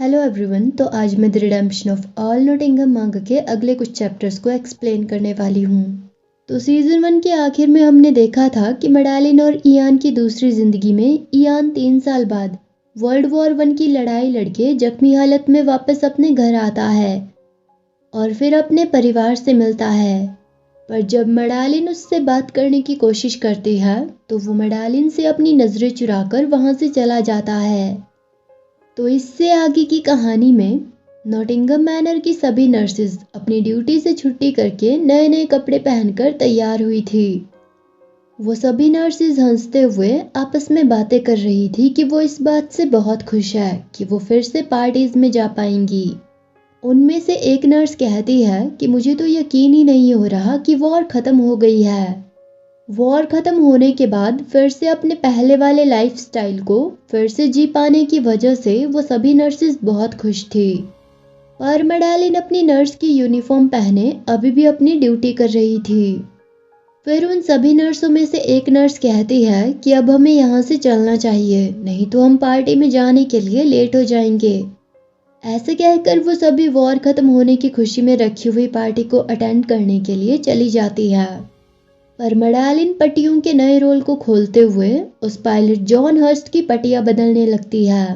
Hello everyone. तो आज मैं the redemption of all Nottingham मांगा के अगले कुछ चैप्टर्स को एक्सप्लेन करने वाली हूँ। तो सीजन 1 के आखिर में हमने देखा था कि मेडालिन और इयान की दूसरी जिंदगी में इयान 3 साल बाद वर्ल्ड वॉर 1 की लड़ाई लड़के जख्मी हालत में वापस अपने घर आता है और फिर अपने परिवार से मिलता है। पर जब मेडालिन उससे बात करने की कोशिश करती है तो वो मेडालिन से अपनी नज़रें चुराकर वहाँ से चला जाता है। तो इससे आगे की कहानी में नॉटिंघम मैनर की सभी नर्सेज अपनी ड्यूटी से छुट्टी करके नए नए कपड़े पहनकर तैयार हुई थी। वो सभी नर्सेज हंसते हुए आपस में बातें कर रही थी कि वो इस बात से बहुत खुश है कि वो फिर से पार्टीज में जा पाएंगी। उनमें से एक नर्स कहती है कि मुझे तो यकीन ही नहीं हो रहा कि वॉर खत्म हो गई है। वॉर खत्म होने के बाद फिर से अपने पहले वाले लाइफस्टाइल को फिर से जी पाने की वजह से वो सभी नर्सेज बहुत खुश थी। पर मेडालिन अपनी नर्स की यूनिफॉर्म पहने अभी भी अपनी ड्यूटी कर रही थी। फिर उन सभी नर्सों में से एक नर्स कहती है कि अब हमें यहाँ से चलना चाहिए, नहीं तो हम पार्टी में जाने के लिए लेट हो जाएंगे। ऐसे कहकर वो सभी वॉर खत्म होने की खुशी में रखी हुई पार्टी को अटेंड करने के लिए चली जाती है। पर मेडालिन पट्टियों के नए रोल को खोलते हुए उस पायलट जॉन हर्स्ट की पट्टियां बदलने लगती है।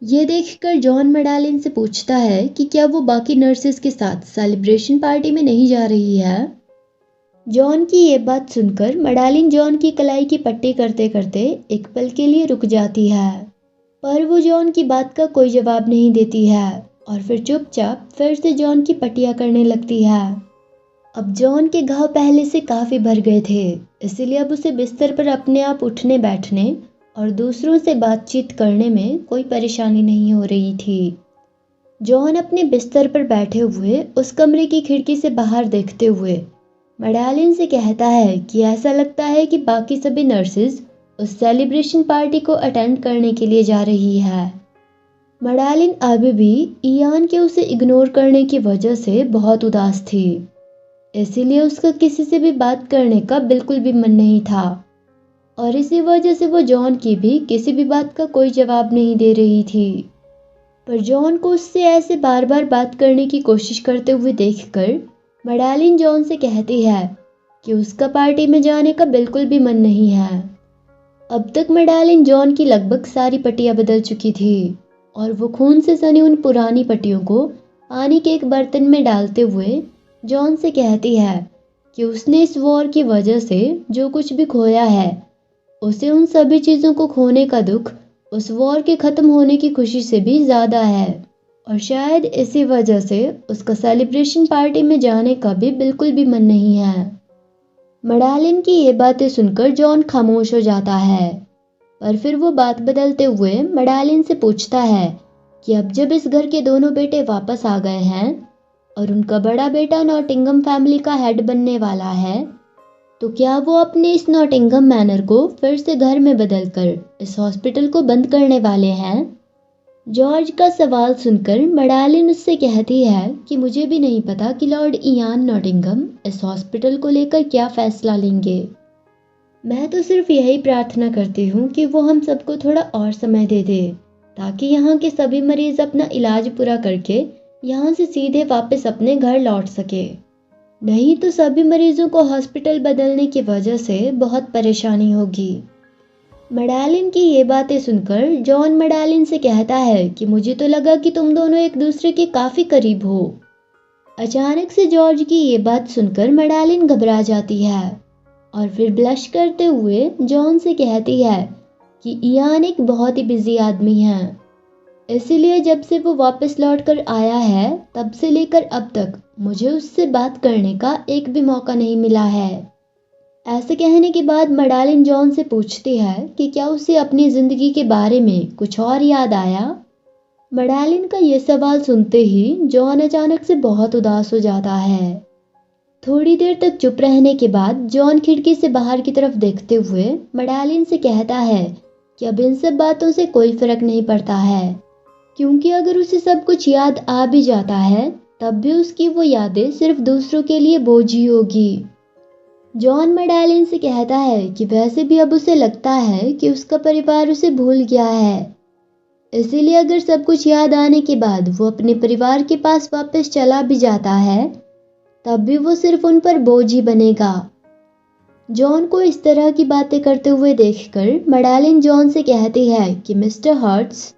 ये देखकर जॉन मेडालिन से पूछता है कि क्या वो बाकी नर्सेस के साथ सेलिब्रेशन पार्टी में नहीं जा रही है। जॉन की ये बात सुनकर मेडालिन जॉन की कलाई की पट्टी करते करते एक पल के लिए रुक जाती है, पर वो जॉन की बात का कोई जवाब नहीं देती है और फिर चुपचाप फिर से जॉन की पट्टियां करने लगती है। अब जॉन के घाव पहले से काफ़ी भर गए थे, इसीलिए अब उसे बिस्तर पर अपने आप उठने बैठने और दूसरों से बातचीत करने में कोई परेशानी नहीं हो रही थी। जॉन अपने बिस्तर पर बैठे हुए उस कमरे की खिड़की से बाहर देखते हुए मेडालिन से कहता है कि ऐसा लगता है कि बाकी सभी नर्सेज उस सेलिब्रेशन पार्टी को अटेंड करने के लिए जा रही है। मेडालिन अभी भी इयान के उसे इग्नोर करने की वजह से बहुत उदास थी, इसीलिए उसका किसी से भी बात करने का बिल्कुल भी मन नहीं था और इसी वजह से वो जॉन की भी किसी भी बात का कोई जवाब नहीं दे रही थी। पर जॉन को उससे ऐसे बार बार बात करने की कोशिश करते हुए देखकर मेडालिन जॉन से कहती है कि उसका पार्टी में जाने का बिल्कुल भी मन नहीं है। अब तक मेडालिन जॉन की लगभग सारी पट्टियां बदल चुकी थी और वो खून से सनी उन पुरानी पट्टियों को पानी के एक बर्तन में डालते हुए जॉन से कहती है कि उसने इस वॉर की वजह से जो कुछ भी खोया है उसे उन सभी चीज़ों को खोने का दुख उस वॉर के ख़त्म होने की खुशी से भी ज़्यादा है और शायद इसी वजह से उसका सेलिब्रेशन पार्टी में जाने का भी बिल्कुल भी मन नहीं है। मेडालिन की ये बातें सुनकर जॉन खामोश हो जाता है, पर फिर वो बात बदलते हुए मेडालिन से पूछता है कि अब जब इस घर के दोनों बेटे वापस आ गए हैं और उनका बड़ा बेटा नॉटिंघम फैमिली का हेड बनने वाला है, तो क्या वो अपने इस नॉटिंघम मैनर को फिर से घर में बदलकर इस हॉस्पिटल को बंद करने वाले हैं। जॉर्ज का सवाल सुनकर मेडालिन उससे कहती है कि मुझे भी नहीं पता कि लॉर्ड इयान नॉटिंघम इस हॉस्पिटल को लेकर क्या फैसला लेंगे। मैं तो सिर्फ यही प्रार्थना करती हूँ कि वो हम सबको थोड़ा और समय दे दे ताकि यहाँ के सभी मरीज अपना इलाज पूरा करके यहाँ से सीधे वापस अपने घर लौट सके, नहीं तो सभी मरीजों को हॉस्पिटल बदलने की वजह से बहुत परेशानी होगी। मेडालिन की ये बातें सुनकर जॉन मेडालिन से कहता है कि मुझे तो लगा कि तुम दोनों एक दूसरे के काफ़ी करीब हो। अचानक से जॉर्ज की ये बात सुनकर मेडालिन घबरा जाती है और फिर ब्लश करते हुए जॉन से कहती है कि इयान एक बहुत ही बिजी आदमी है, इसीलिए जब से वो वापस लौट कर आया है तब से लेकर अब तक मुझे उससे बात करने का एक भी मौका नहीं मिला है। ऐसे कहने के बाद मेडालिन जॉन से पूछती है कि क्या उसे अपनी ज़िंदगी के बारे में कुछ और याद आया। मेडालिन का ये सवाल सुनते ही जॉन अचानक से बहुत उदास हो जाता है। थोड़ी देर तक चुप रहने के बाद जॉन खिड़की से बाहर की तरफ देखते हुए मेडालिन से कहता है कि अब इन सब बातों से कोई फर्क नहीं पड़ता है, क्योंकि अगर उसे सब कुछ याद आ भी जाता है तब भी उसकी वो यादें सिर्फ दूसरों के लिए बोझ ही होगी। जॉन मेडालिन से कहता है कि वैसे भी अब उसे लगता है कि उसका परिवार उसे भूल गया है, इसीलिए अगर सब कुछ याद आने के बाद वो अपने परिवार के पास वापस चला भी जाता है, तब भी वो सिर्फ उन पर बोझ ही बनेगा। जॉन को इस तरह की बातें करते हुए देखकर मैडेलिन जॉन से कहती है कि मिस्टर हर्ट्स,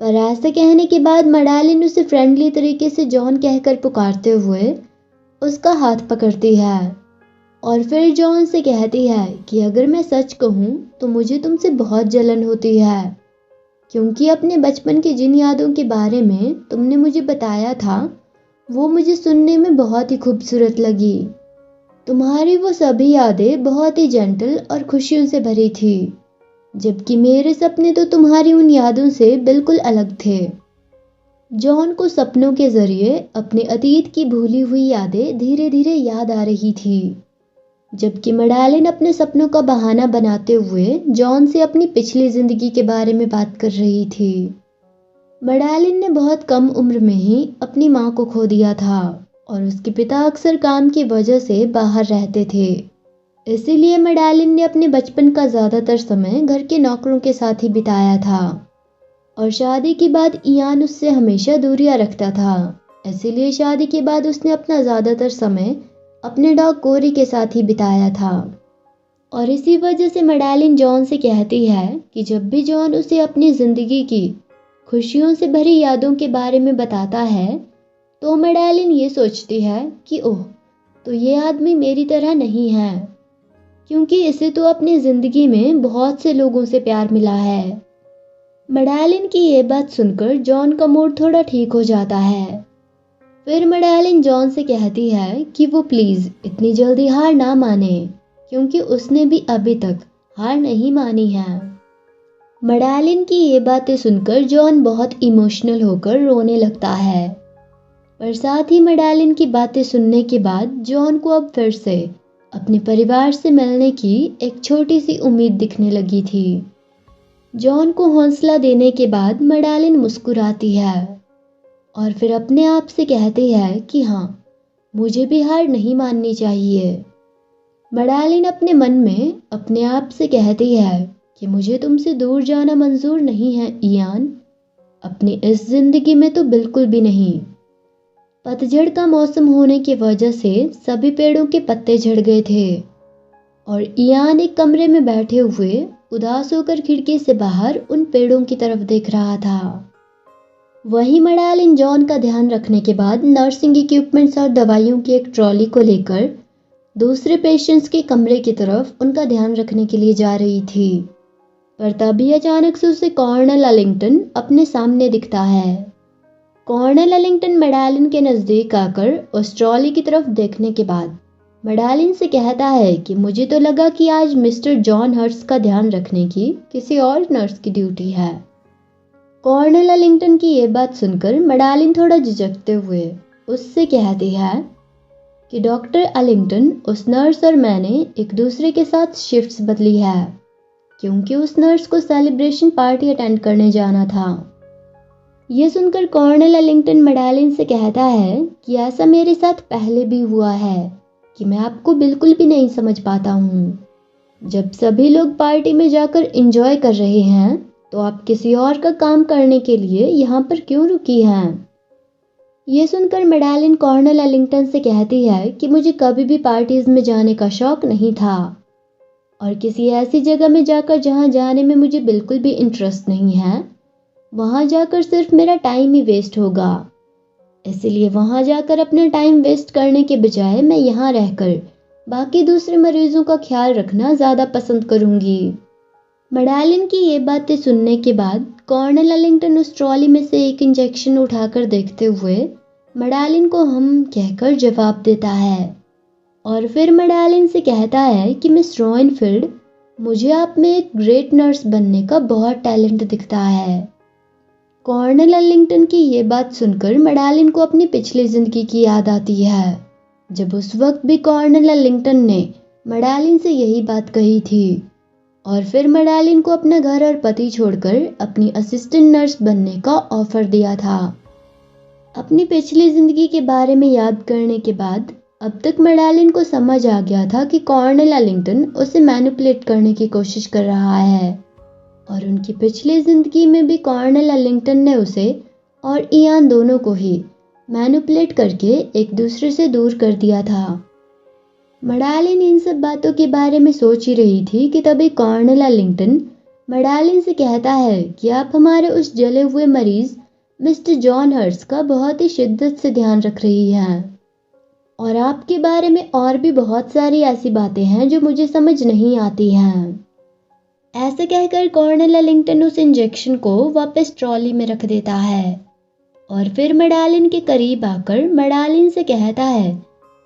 पर ऐसा कहने के बाद मैडेलिन उसे फ्रेंडली तरीके से जॉन कहकर पुकारते हुए उसका हाथ पकड़ती है और फिर जॉन से कहती है कि अगर मैं सच कहूँ तो मुझे तुमसे बहुत जलन होती है, क्योंकि अपने बचपन की जिन यादों के बारे में तुमने मुझे बताया था वो मुझे सुनने में बहुत ही खूबसूरत लगी। तुम्हारी वो सभी यादें बहुत ही जेंटल और खुशियों से भरी थी, जबकि मेरे सपने तो तुम्हारी उन यादों से बिल्कुल अलग थे। जॉन को सपनों के जरिए अपने अतीत की भूली हुई यादें धीरे धीरे याद आ रही थी, जबकि मैडेलिन अपने सपनों का बहाना बनाते हुए जॉन से अपनी पिछली जिंदगी के बारे में बात कर रही थी। मैडेलिन ने बहुत कम उम्र में ही अपनी माँ को खो दिया था और उसके पिता अक्सर काम की वजह से बाहर रहते थे। इसीलिए मैडेलिन ने अपने बचपन का ज़्यादातर समय घर के नौकरों के साथ ही बिताया था और शादी के बाद इयान उससे हमेशा दूरियां रखता था। इसीलिए शादी के बाद उसने अपना ज़्यादातर समय अपने डॉग कोरी के साथ ही बिताया था। और इसी वजह से मैडेलिन जॉन से कहती है कि जब भी जॉन उसे अपनी ज़िंदगी की खुशियों से भरी यादों के बारे में बताता है तो मैडेलिन ये सोचती है कि ओह, तो ये आदमी मेरी तरह नहीं है, क्योंकि इसे तो अपनी ज़िंदगी में बहुत से लोगों से प्यार मिला है। मैडेलिन की ये बात सुनकर जॉन का मूड थोड़ा ठीक हो जाता है। फिर मैडेलिन जॉन से कहती है कि वो प्लीज़ इतनी जल्दी हार ना माने, क्योंकि उसने भी अभी तक हार नहीं मानी है। मैडेलिन की ये बातें सुनकर जॉन बहुत इमोशनल होकर रोने लगता है, पर साथ ही मैडेलिन की बातें सुनने के बाद जॉन को अब फिर से अपने परिवार से मिलने की एक छोटी सी उम्मीद दिखने लगी थी। जॉन को हौसला देने के बाद मैडेलिन मुस्कुराती है और फिर अपने आप से कहती है कि हाँ, मुझे भी हार नहीं माननी चाहिए। मैडेलिन अपने मन में अपने आप से कहती है कि मुझे तुमसे दूर जाना मंजूर नहीं है इयान, अपनी इस जिंदगी में तो बिल्कुल भी नहीं। पतझड़ का मौसम होने की वजह से सभी पेड़ों के पत्ते झड़ गए थे और इयान एक कमरे में बैठे हुए उदास होकर खिड़की से बाहर उन पेड़ों की तरफ देख रहा था। वहीं मैडेलिन जॉन का ध्यान रखने के बाद नर्सिंग इक्विपमेंट्स और दवाइयों की एक ट्रॉली को लेकर दूसरे पेशेंट्स के कमरे की तरफ उनका ध्यान रखने के लिए जा रही थी, पर तभी अचानक से उसे कॉर्नेल अलिंगटन अपने सामने दिखता है। कॉर्नेल अलिंगटन मैडेलिन के नज़दीक आकर उस ट्रॉली की तरफ देखने के बाद मैडेलिन से कहता है कि मुझे तो लगा कि आज मिस्टर जॉन हर्ट्स का ध्यान रखने की किसी और नर्स की ड्यूटी है। कॉर्नेल अलिंगटन की ये बात सुनकर मैडेलिन थोड़ा झिझकते हुए उससे कहती है कि डॉक्टर अलिंगटन, उस नर्स और मैंने एक दूसरे के साथ शिफ्ट्स बदली है, क्योंकि उस नर्स को सेलिब्रेशन पार्टी अटेंड करने जाना था। ये सुनकर कॉर्नेल अलिंगटन मैडेलिन से कहता है कि ऐसा मेरे साथ पहले भी हुआ है कि मैं आपको बिल्कुल भी नहीं समझ पाता हूँ। जब सभी लोग पार्टी में जाकर एंजॉय कर रहे हैं तो आप किसी और का काम करने के लिए यहाँ पर क्यों रुकी हैं? ये सुनकर मैडेलिन कॉर्नेल अलिंगटन से कहती है कि मुझे कभी भी पार्टीज में जाने का शौक नहीं था और किसी ऐसी जगह में जाकर जहाँ जाने में मुझे बिल्कुल भी इंटरेस्ट नहीं है, वहाँ जाकर सिर्फ मेरा टाइम ही वेस्ट होगा। इसलिए वहाँ जाकर अपना टाइम वेस्ट करने के बजाय मैं यहाँ रहकर बाकी दूसरे मरीजों का ख्याल रखना ज़्यादा पसंद करूँगी। मैडेलिन की ये बातें सुनने के बाद कॉर्नेल अलिंगटन उस ट्रॉली में से एक इंजेक्शन उठाकर देखते हुए मैडेलिन को हम कहकर जवाब देता है और फिर मैडेलिन से कहता है कि मिस रॉइनफील्ड, मुझे आप में एक ग्रेट नर्स बनने का बहुत टैलेंट दिखता है। कॉर्नेल अलिंगटन की ये बात सुनकर मैडेलिन को अपनी पिछली जिंदगी की याद आती है, जब उस वक्त भी कॉर्नेल अलिंगटन ने मैडेलिन से यही बात कही थी और फिर मैडेलिन को अपना घर और पति छोड़कर अपनी असिस्टेंट नर्स बनने का ऑफर दिया था। अपनी पिछली जिंदगी के बारे में याद करने के बाद अब तक मैडेलिन को समझ आ गया था कि कॉर्नेल अलिंगटन उसे मैनिपुलेट करने की कोशिश कर रहा है और उनकी पिछली जिंदगी में भी कॉर्नेल एलिंगटन ने उसे और इयान दोनों को ही मैनिपुलेट करके एक दूसरे से दूर कर दिया था। मैडेलिन इन सब बातों के बारे में सोच ही रही थी कि तभी कॉर्नेल एलिंगटन मैडेलिन से कहता है कि आप हमारे उस जले हुए मरीज मिस्टर जॉन हर्ट्स का बहुत ही शिद्दत से ध्यान रख रही हैं और आपके बारे में और भी बहुत सारी ऐसी बातें हैं जो मुझे समझ नहीं आती हैं। ऐसे कहकर कॉर्नेल एलिंगटन उस इंजेक्शन को वापस ट्रॉली में रख देता है और फिर मैडेलिन के करीब आकर मैडेलिन से कहता है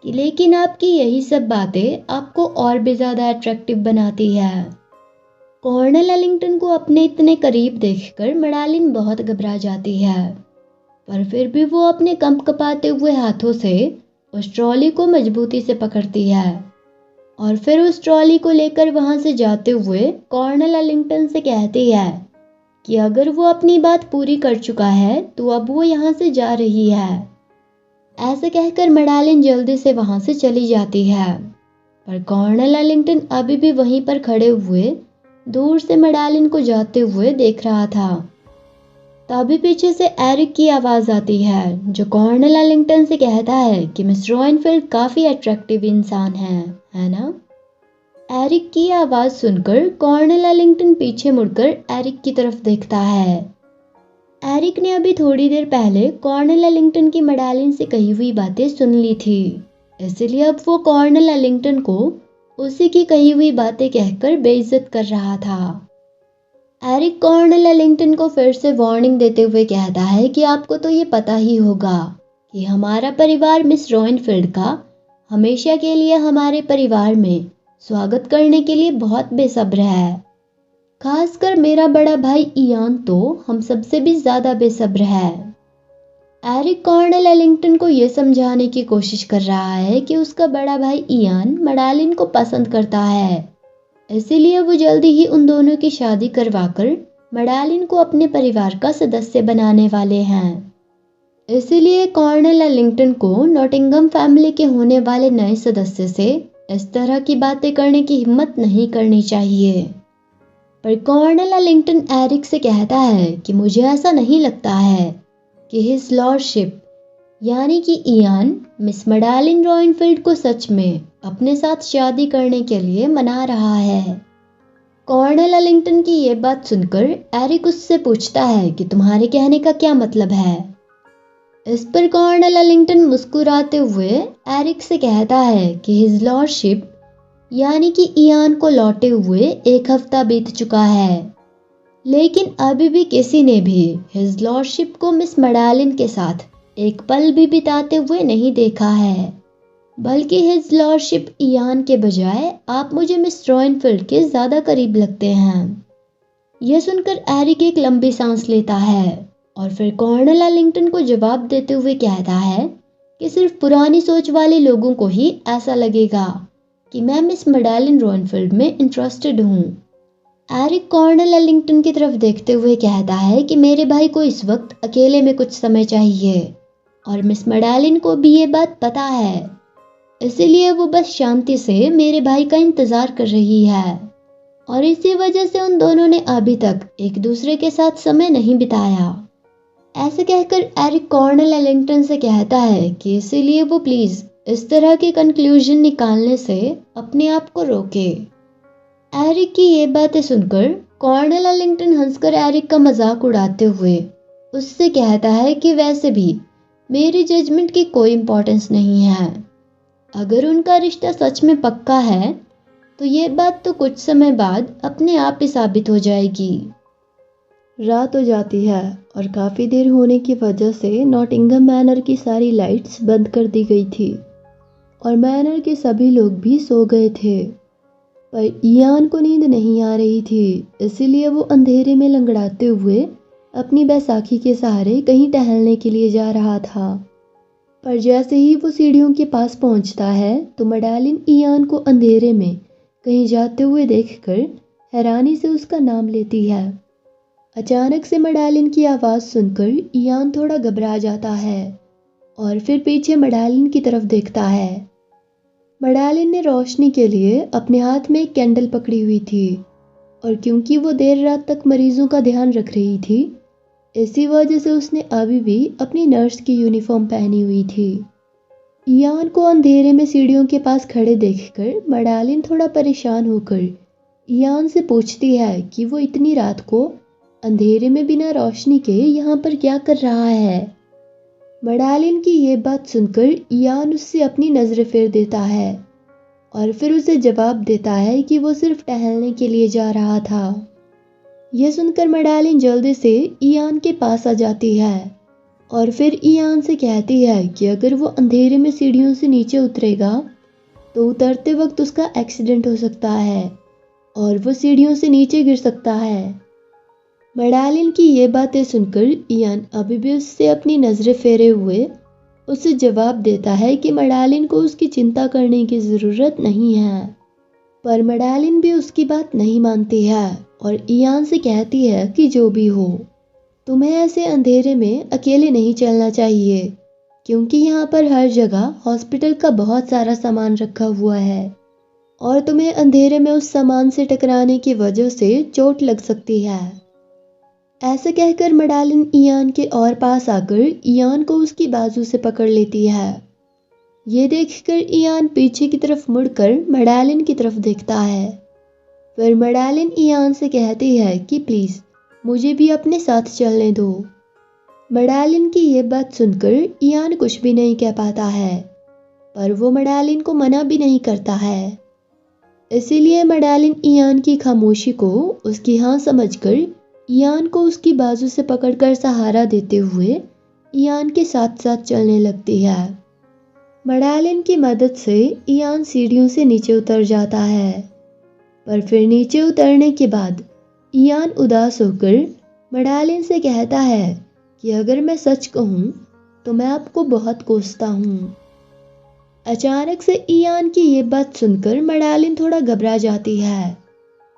कि लेकिन आपकी यही सब बातें आपको और भी ज़्यादा अट्रैक्टिव बनाती है। कॉर्नेल एलिंगटन को अपने इतने करीब देखकर मैडेलिन बहुत घबरा जाती है, पर फिर भी वो अपने कंपकपाते हुए हाथों से उस ट्रॉली को मजबूती से पकड़ती है और फिर उस ट्रॉली को लेकर वहां से जाते हुए कॉर्नेल एलिंगटन से कहती है कि अगर वो अपनी बात पूरी कर चुका है तो अब वो यहाँ से जा रही है। ऐसे कहकर मैडेलिन जल्दी से वहां से चली जाती है, पर कॉर्नेल एलिंगटन अभी भी वहीं पर खड़े हुए दूर से मैडेलिन को जाते हुए देख रहा था। तभी पीछे से एरिक की आवाज आती है जो कॉर्नेल एलिंगटन से कहता है कि मिस रॉइनफील्ड काफी अट्रैक्टिव इंसान है ना। एरिक की आवाज सुनकर कॉर्नेल एलिंगटन पीछे मुड़कर एरिक की तरफ देखता है। एरिक ने अभी थोड़ी देर पहले कॉर्नेल एलिंगटन की मैडेलिन से कही हुई बातें सुन ली थी, इसलिए अब वो कॉर्नेल एलिंगटन को उसी की कही हुई बातें कहकर बेइज्जत कर रहा था। एरिक कॉर्नेल एलिंगटन को फिर से वार्निंग देते हुए कहता है कि आपको तो ये पता ही होगा कि हमारा परिवार मिस रॉइनफील्ड का हमेशा के लिए हमारे परिवार में स्वागत करने के लिए बहुत बेसब्र है। खासकर मेरा बड़ा भाई इयान तो हम सबसे भी ज्यादा बेसब्र है। एरिक कॉर्नेल एलिंगटन को यह समझाने की कोशिश कर रहा है कि उसका बड़ा भाई इयान मैडेलिन को पसंद करता है, इसीलिए वो जल्दी ही उन दोनों की शादी करवाकर मैडेलिन को अपने परिवार का सदस्य बनाने वाले हैं। इसीलिए कॉर्नेल एलिंगटन को नॉटिंघम फैमिली के होने वाले नए सदस्य से इस तरह की बातें करने की हिम्मत नहीं करनी चाहिए। पर कॉर्नेल एलिंगटन एरिक से कहता है कि मुझे ऐसा नहीं लगता है कि हिज लॉर्डशिप यानी कि इयान मिस मैडेलिन रॉइनफील्ड को सच में अपने साथ शादी करने के लिए मना रहा है। कॉर्नेल एलिंगटन की ये बात सुनकर एरिक उससे पूछता है कि तुम्हारे कहने का क्या मतलब है। इस पर कॉर्नेल एलिंगटन मुस्कुराते हुए एरिक से कहता है कि हिज लॉर्डशिप यानी कि इयान को लौटे हुए 1 हफ्ता बीत चुका है, लेकिन अभी भी किसी ने भी हिज लॉर्डशिप को मिस मैडेलिन के साथ एक पल भी बिताते हुए नहीं देखा है, बल्कि हिज लॉर्डशिप इयान के बजाय आप मुझे मिस रॉइनफील्ड के ज्यादा करीब लगते हैं। यह सुनकर एरिक एक लंबी सांस लेता है और फिर कॉर्नेल एलिंगटन को जवाब देते हुए कहता है कि सिर्फ पुरानी सोच वाले लोगों को ही ऐसा लगेगा कि मैं मिस मैडेलिन रॉइनफील्ड में इंटरेस्टेड हूँ। एरिक कॉर्नेल एलिंगटन की तरफ देखते हुए कहता है कि मेरे भाई को इस वक्त अकेले में कुछ समय चाहिए और मिस मैडेलिन को भी ये बात पता है, इसीलिए वो बस शांति से मेरे भाई का इंतजार कर रही है और इसी वजह से उन दोनों ने अभी तक एक दूसरे के साथ समय नहीं बिताया। ऐसे कहकर एरिक कॉर्नेल एलिंगटन से कहता है कि इसीलिए वो प्लीज इस तरह के कंक्लूजन निकालने से अपने आप को रोके। एरिक की ये बातें सुनकर कॉर्नेल एलिंगटन हंसकर एरिक का मजाक उड़ाते हुए उससे कहता है कि वैसे भी मेरी जजमेंट की कोई इम्पोर्टेंस नहीं है। अगर उनका रिश्ता सच में पक्का है तो ये बात तो कुछ समय बाद अपने आप ही साबित हो जाएगी। रात हो जाती है और काफ़ी देर होने की वजह से नॉटिंघम मैनर की सारी लाइट्स बंद कर दी गई थी और मैनर के सभी लोग भी सो गए थे, पर इयान को नींद नहीं आ रही थी, इसीलिए वो अंधेरे में लंगड़ाते हुए अपनी बैसाखी के सहारे कहीं टहलने के लिए जा रहा था। पर जैसे ही वो सीढ़ियों के पास पहुंचता है तो मैडेलिन इयान को अंधेरे में कहीं जाते हुए देखकर हैरानी से उसका नाम लेती है। अचानक से मैडेलिन की आवाज़ सुनकर इयान थोड़ा घबरा जाता है और फिर पीछे मैडेलिन की तरफ देखता है। मैडेलिन ने रोशनी के लिए अपने हाथ में एक कैंडल पकड़ी हुई थी और क्योंकि वो देर रात तक मरीजों का ध्यान रख रही थी, इसी वजह से उसने अभी भी अपनी नर्स की यूनिफॉर्म पहनी हुई थी। इयान को अंधेरे में सीढ़ियों के पास खड़े देखकर मैडेलिन थोड़ा परेशान होकर इयान से पूछती है कि वो इतनी रात को अंधेरे में बिना रोशनी के यहाँ पर क्या कर रहा है। मैडेलिन की ये बात सुनकर इयान उससे अपनी नज़रें फेर देता है और फिर उसे जवाब देता है कि वो सिर्फ टहलने के लिए जा रहा था। यह सुनकर मैडेलिन जल्दी से इयान के पास आ जाती है और फिर इयान से कहती है कि अगर वो अंधेरे में सीढ़ियों से नीचे उतरेगा तो उतरते वक्त उसका एक्सीडेंट हो सकता है और वो सीढ़ियों से नीचे गिर सकता है। मैडेलिन की ये बातें सुनकर इयान अभी भी उससे अपनी नज़रें फेरे हुए उसे जवाब देता है कि मैडेलिन को उसकी चिंता करने की ज़रूरत नहीं है। पर मैडेलिन भी उसकी बात नहीं मानती है और इयान से कहती है कि जो भी हो, तुम्हें ऐसे अंधेरे में अकेले नहीं चलना चाहिए, क्योंकि यहाँ पर हर जगह हॉस्पिटल का बहुत सारा सामान रखा हुआ है और तुम्हें अंधेरे में उस सामान से टकराने की वजह से चोट लग सकती है। ऐसा कहकर मैडेलिन इयान के और पास आकर इयान को उसकी बाजू से पकड़ लेती है। ये देखकर इयान पीछे की तरफ मुड़कर मैडेलिन की तरफ देखता है। फिर मैडेलिन इयान से कहती है कि प्लीज़ मुझे भी अपने साथ चलने दो। मैडेलिन की ये बात सुनकर इयान कुछ भी नहीं कह पाता है, पर वो मैडेलिन को मना भी नहीं करता है। इसीलिए मैडेलिन इयान की खामोशी को उसकी हाँ समझकर इयान को उसकी बाजू से पकड़कर सहारा देते हुए इयान के साथ साथ चलने लगती है। मैडेलिन की मदद से इयान सीढ़ियों से नीचे उतर जाता है, पर फिर नीचे उतरने के बाद इयान उदास होकर मैडेलिन से कहता है कि अगर मैं सच कहूँ तो मैं आपको बहुत कोसता हूँ। अचानक से इयान की ये बात सुनकर मैडेलिन थोड़ा घबरा जाती है,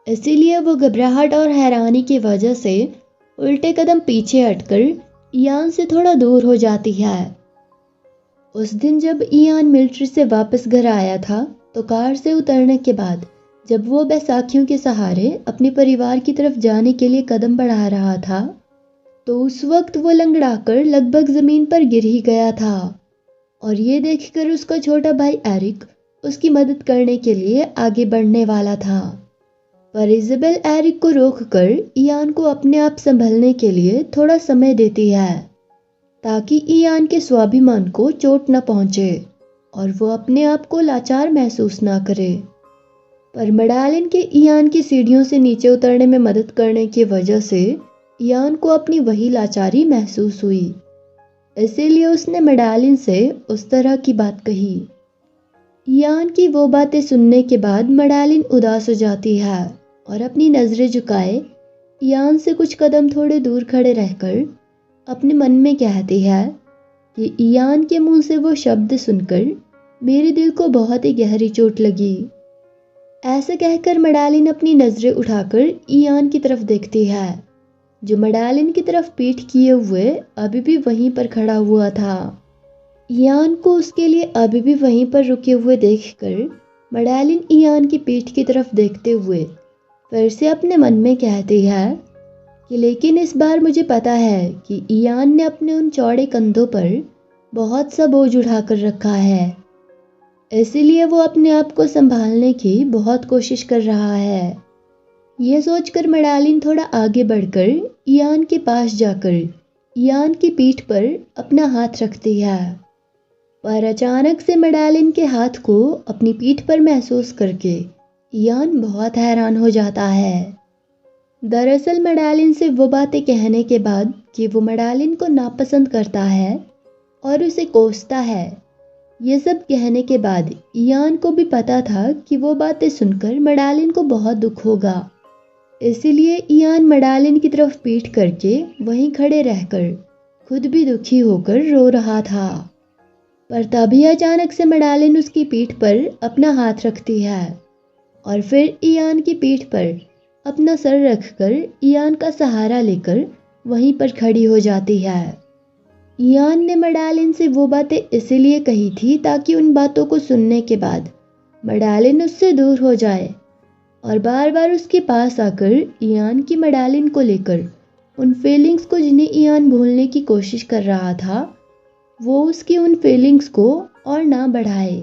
इसीलिए वो घबराहट और हैरानी की वजह से उल्टे कदम पीछे हटकर इयान से थोड़ा दूर हो जाती है। उस दिन जब इयान मिलिट्री से वापस घर आया था तो कार से उतरने के बाद जब वो बैसाखियों के सहारे अपने परिवार की तरफ जाने के लिए कदम बढ़ा रहा था तो उस वक्त वो लंगड़ाकर लगभग ज़मीन पर गिर ही गया था और ये देखकर उसका छोटा भाई एरिक उसकी मदद करने के लिए आगे बढ़ने वाला था। पर इज़ाबेल एरिक को रोककर इयान को अपने आप संभलने के लिए थोड़ा समय देती है ताकि इयान के स्वाभिमान को चोट न पहुंचे और वो अपने आप को लाचार महसूस ना करे। पर मैडेलिन के इयान की सीढ़ियों से नीचे उतरने में मदद करने की वजह से इयान को अपनी वही लाचारी महसूस हुई, इसीलिए उसने मैडेलिन से उस तरह की बात कही। इयान की वो बातें सुनने के बाद मैडेलिन उदास हो जाती है और अपनी नज़रें झुकाए इयान से कुछ कदम थोड़े दूर खड़े रहकर अपने मन में कहती है कि इयान के मुंह से वो शब्द सुनकर मेरे दिल को बहुत ही गहरी चोट लगी। ऐसे कहकर मैडेलिन अपनी नज़रें उठाकर इयान की तरफ देखती है, जो मैडेलिन की तरफ पीठ किए हुए अभी भी वहीं पर खड़ा हुआ था। इयान को उसके लिए अभी भी वहीं पर रुके हुए देखकर मैडेलिन इयान की पीठ की तरफ देखते हुए फिर से अपने मन में कहती है कि लेकिन इस बार मुझे पता है कि इयान ने अपने उन चौड़े कंधों पर बहुत सा बोझ उठाकर रखा है, इसीलिए वो अपने आप को संभालने की बहुत कोशिश कर रहा है। ये सोचकर मैडेलिन थोड़ा आगे बढ़कर इयान के पास जाकर इयान की पीठ पर अपना हाथ रखती है, पर अचानक से मैडेलिन के हाथ को अपनी पीठ पर महसूस करके इयान बहुत हैरान हो जाता है। दरअसल मैडेलिन से वो बातें कहने के बाद कि वो मैडेलिन को नापसंद करता है और उसे कोसता है, ये सब कहने के बाद इयान को भी पता था कि वो बातें सुनकर मैडेलिन को बहुत दुख होगा, इसीलिए इयान मैडेलिन की तरफ पीठ करके वहीं खड़े रहकर खुद भी दुखी होकर रो रहा था। पर तभी अचानक से मैडेलिन उसकी पीठ पर अपना हाथ रखती है और फिर इयान की पीठ पर अपना सर रखकर इयान का सहारा लेकर वहीं पर खड़ी हो जाती है। इयान ने मैडेलिन से वो बातें इसीलिए कही थी ताकि उन बातों को सुनने के बाद मैडेलिन उससे दूर हो जाए, और बार बार उसके पास आकर इयान की मेडालिन को लेकर उन फीलिंग्स को जिन्हें इयान भूलने की कोशिश कर रहा था, वो उसकी उन फीलिंग्स को और ना बढ़ाए।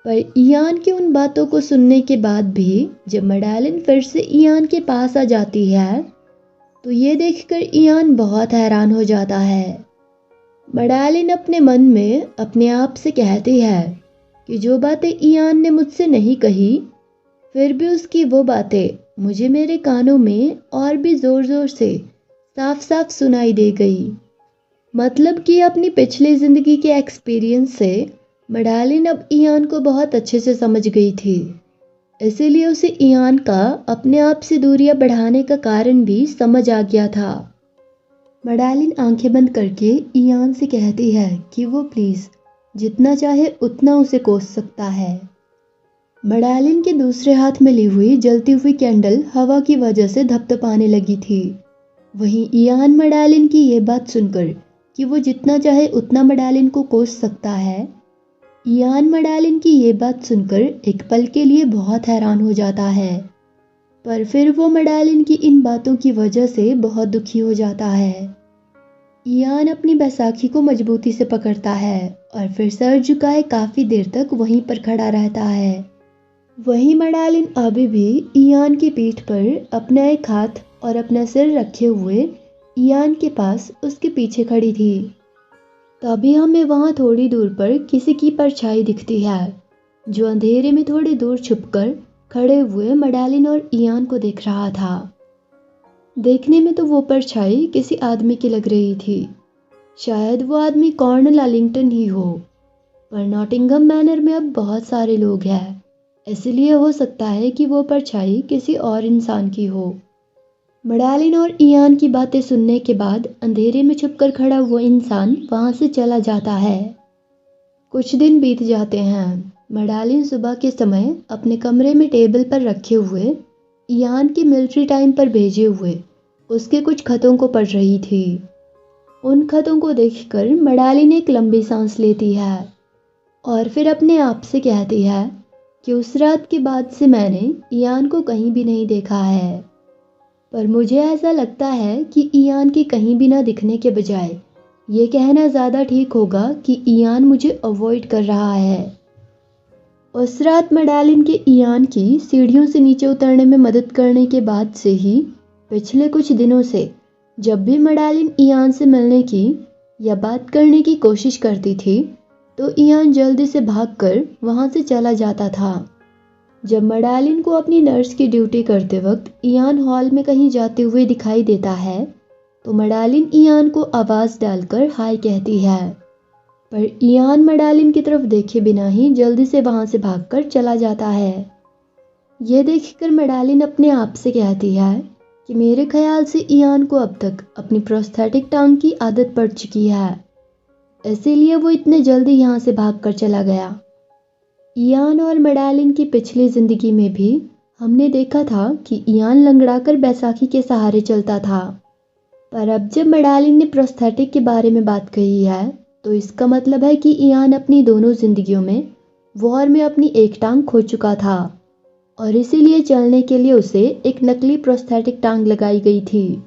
पर इयान की उन बातों को सुनने के बाद भी जब मेडालिन फिर से इयान के पास आ जाती है, तो ये देखकर इयान बहुत हैरान हो जाता है। मेडालिन अपने मन में अपने आप से कहती है कि जो बातें इयान ने मुझसे नहीं कही, फिर भी उसकी वो बातें मुझे मेरे कानों में और भी ज़ोर ज़ोर से साफ साफ सुनाई दे गई। मतलब कि अपनी पिछली ज़िंदगी के एक्सपीरियंस से मेडालिन अब इयान को बहुत अच्छे से समझ गई थी। इसीलिए उसे इयान का अपने आप से दूरियां बढ़ाने का कारण भी समझ आ गया था। मेडालिन आंखें बंद करके इयान से कहती है कि वो प्लीज़ जितना चाहे उतना उसे कोस सकता है। मेडालिन के दूसरे हाथ में ली हुई जलती हुई कैंडल हवा की वजह से धपधपाने लगी थी। वहीं इयान मेडालिन की ये बात सुनकर कि वो जितना चाहे उतना मेडालिन को कोस सकता है, इयान मेडालिन की ये बात सुनकर एक पल के लिए बहुत हैरान हो जाता है। पर फिर वो मेडालिन की इन बातों की वजह से बहुत दुखी हो जाता है। इयान अपनी बैसाखी को मजबूती से पकड़ता है और फिर सर झुकाए काफी देर तक वहीं पर खड़ा रहता है। वहीं मेडालिन अभी भी इयान की पीठ पर अपना एक हाथ और अपना सिर रखे हुए इयान के पास उसके पीछे खड़ी थी। तभी हमें वहां थोड़ी दूर पर किसी की परछाई दिखती है, जो अंधेरे में थोड़ी दूर छुपकर खड़े हुए मेडालिन और इयान को देख रहा था। देखने में तो वो परछाई किसी आदमी की लग रही थी। शायद वो आदमी कॉर्नेल एलिंगटन ही हो, पर नॉटिंघम मैनर में अब बहुत सारे लोग हैं, इसलिए हो सकता है कि वो परछाई किसी और इंसान की हो। मेडालिन और इयान की बातें सुनने के बाद अंधेरे में छुपकर खड़ा वो इंसान वहां से चला जाता है। कुछ दिन बीत जाते हैं। मेडालिन सुबह के समय अपने कमरे में टेबल पर रखे हुए इयान के मिलिट्री टाइम पर भेजे हुए उसके कुछ खतों को पढ़ रही थी। उन खतों को देखकर मेडालिन एक लंबी सांस लेती है और फिर अपने आप से कहती है कि उस रात के बाद से मैंने इयान को कहीं भी नहीं देखा है। पर मुझे ऐसा लगता है कि इयान के कहीं भी ना दिखने के बजाय ये कहना ज़्यादा ठीक होगा कि इयान मुझे अवॉइड कर रहा है। उस रात मेडालिन के इयान की सीढ़ियों से नीचे उतरने में मदद करने के बाद से ही पिछले कुछ दिनों से जब भी मेडालिन इयान से मिलने की या बात करने की कोशिश करती थी, तो इयान जल्दी से भागकर वहां से चला जाता था। जब मेडालिन को अपनी नर्स की ड्यूटी करते वक्त इयान हॉल में कहीं जाते हुए दिखाई देता है, तो मेडालिन इयान को आवाज़ डालकर हाय कहती है। पर इयान मेडालिन की तरफ देखे बिना ही जल्दी से वहां से भागकर चला जाता है। ये देखकर मेडालिन अपने आप से कहती है कि मेरे ख्याल से इयान को अब तक अपनी प्रोस्थेटिक टांग की आदत पड़ चुकी है, इसीलिए वो इतने जल्दी यहाँ से भागकर चला गया। इयान और मेडालिन की पिछली जिंदगी में भी हमने देखा था कि इयान लंगड़ाकर बैसाखी के सहारे चलता था, पर अब जब मेडालिन ने प्रोस्थेटिक के बारे में बात कही है, तो इसका मतलब है कि इयान अपनी दोनों जिंदगियों में वॉर में अपनी एक टांग खो चुका था और इसीलिए चलने के लिए उसे एक नकली प्रोस्थेटिक टांग लगाई गई थी।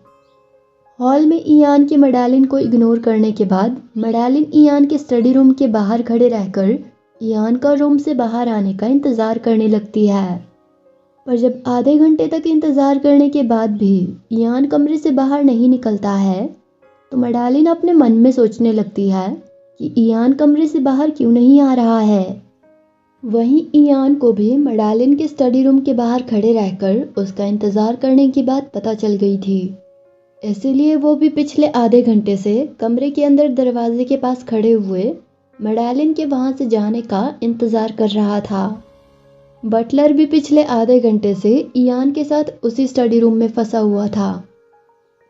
हॉल में इयान के मेडालिन को इग्नोर करने के बाद मेडालिन इयान के स्टडी रूम के बाहर खड़े रहकर इयान का रूम से बाहर आने का इंतज़ार करने लगती है। पर जब आधे घंटे तक इंतज़ार करने के बाद भी इयान कमरे से बाहर नहीं निकलता है, तो मेडालिन अपने मन में सोचने लगती है कि इयान कमरे से बाहर क्यों नहीं आ रहा है। वहीं इयान को भी मेडालिन के स्टडी रूम के बाहर खड़े रहकर उसका इंतज़ार करने की बात पता चल गई थी, इसीलिए वो भी पिछले आधे घंटे से कमरे के अंदर दरवाजे के पास खड़े हुए मेडालिन के वहां से जाने का इंतज़ार कर रहा था। बटलर भी पिछले आधे घंटे से इयान के साथ उसी स्टडी रूम में फंसा हुआ था।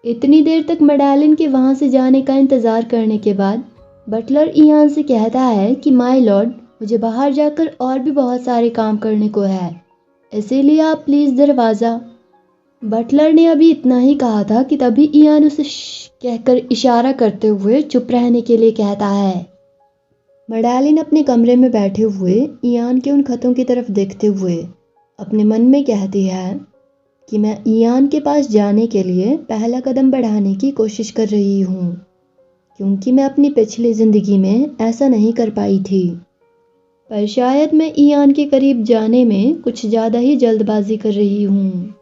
इतनी देर तक मेडालिन के वहां से जाने का इंतज़ार करने के बाद बटलर इयान से कहता है कि माय लॉर्ड, मुझे बाहर जाकर और भी बहुत सारे काम करने को है, इसीलिए आप प्लीज़ दरवाज़ा। बटलर ने अभी इतना ही कहा था कि तभी इयान उसे कहकर इशारा करते हुए चुप रहने के लिए कहता है। मेडालिन अपने कमरे में बैठे हुए इयान के उन खतों की तरफ देखते हुए अपने मन में कहती है कि मैं ईयान के पास जाने के लिए पहला कदम बढ़ाने की कोशिश कर रही हूँ, क्योंकि मैं अपनी पिछली ज़िंदगी में ऐसा नहीं कर पाई थी। पर शायद मैं ईयान के करीब जाने में कुछ ज़्यादा ही जल्दबाजी कर रही हूँ।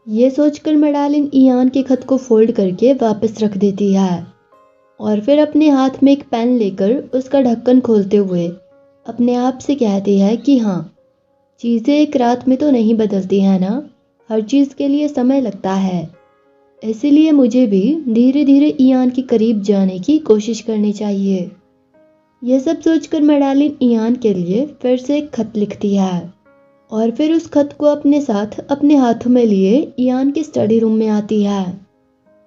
ये सोचकर मैडेलिन ईयान के खत को फोल्ड करके वापस रख देती है और फिर अपने हाथ में एक पेन लेकर उसका ढक्कन खोलते हुए अपने आप से कहती है कि हाँ, चीज़ें एक रात में तो नहीं बदलती हैं ना, हर चीज़ के लिए समय लगता है। इसीलिए मुझे भी धीरे धीरे ईयान के करीब जाने की कोशिश करनी चाहिए। यह सब सोचकर मैडेलिन ईयान के लिए फिर से एक खत लिखती है और फिर उस खत को अपने साथ अपने हाथों में लिए ईयान के स्टडी रूम में आती है।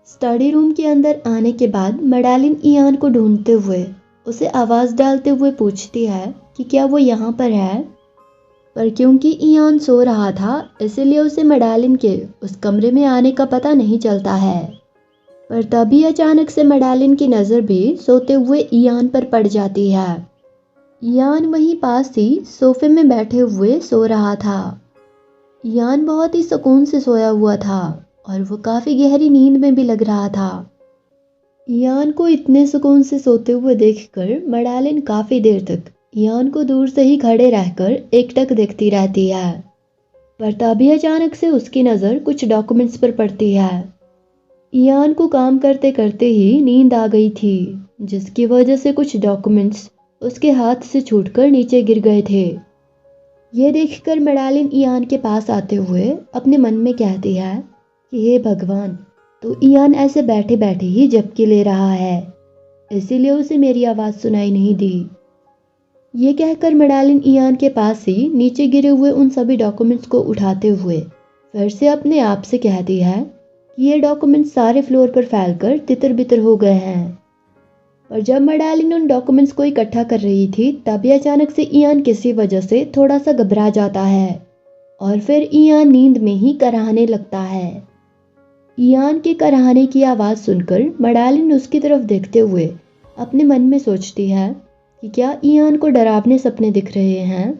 स्टडी रूम के अंदर आने के बाद मैडेलिन ईयान को ढूंढते हुए उसे आवाज़ डालते हुए पूछती है कि क्या वो यहाँ पर है। पर क्योंकि ईयान सो रहा था इसलिए उसे मैडेलिन के उस कमरे में आने का पता नहीं चलता है। पर तभी अचानक से मैडेलिन की नज़र भी सोते हुए ईयान पर पड़ जाती है। ईयान वहीं पास ही सोफे में बैठे हुए सो रहा था। ईयान बहुत ही सुकून से सोया हुआ था और वो काफ़ी गहरी नींद में भी लग रहा था। ईयान को इतने सुकून से सोते हुए देखकर मैडेलिन काफ़ी देर तक ईयान को दूर से ही खड़े रहकर एकटक देखती रहती है। पर तभी अचानक से उसकी नज़र कुछ डॉक्यूमेंट्स पर पड़ती है। ईयान को काम करते करते ही नींद आ गई थी, जिसकी वजह से कुछ डॉक्यूमेंट्स उसके हाथ से छूटकर नीचे गिर गए थे। ये देखकर मैडेलिन ईयान के पास आते हुए अपने मन में कहती है कि हे भगवान, तो ईयान ऐसे बैठे बैठे ही झपकी ले रहा है, इसीलिए उसे मेरी आवाज़ सुनाई नहीं दी। ये कहकर मैडेलिन ईयान के पास ही नीचे गिरे हुए उन सभी डॉक्यूमेंट्स को उठाते हुए फिर से अपने आप से कहती है कि ये डॉक्यूमेंट्स सारे फ्लोर पर फैलकर तितर बितर हो गए हैं। और जब मैडेलिन उन डॉक्यूमेंट्स को इकट्ठा कर रही थी तभी अचानक से ईयान किसी वजह से थोड़ा सा घबरा जाता है और फिर ईयान नींद में ही कराहने लगता है। ईयान के कराहने की आवाज़ सुनकर मैडेलिन उसकी तरफ देखते हुए अपने मन में सोचती है कि क्या ईयान को डरावने सपने दिख रहे हैं।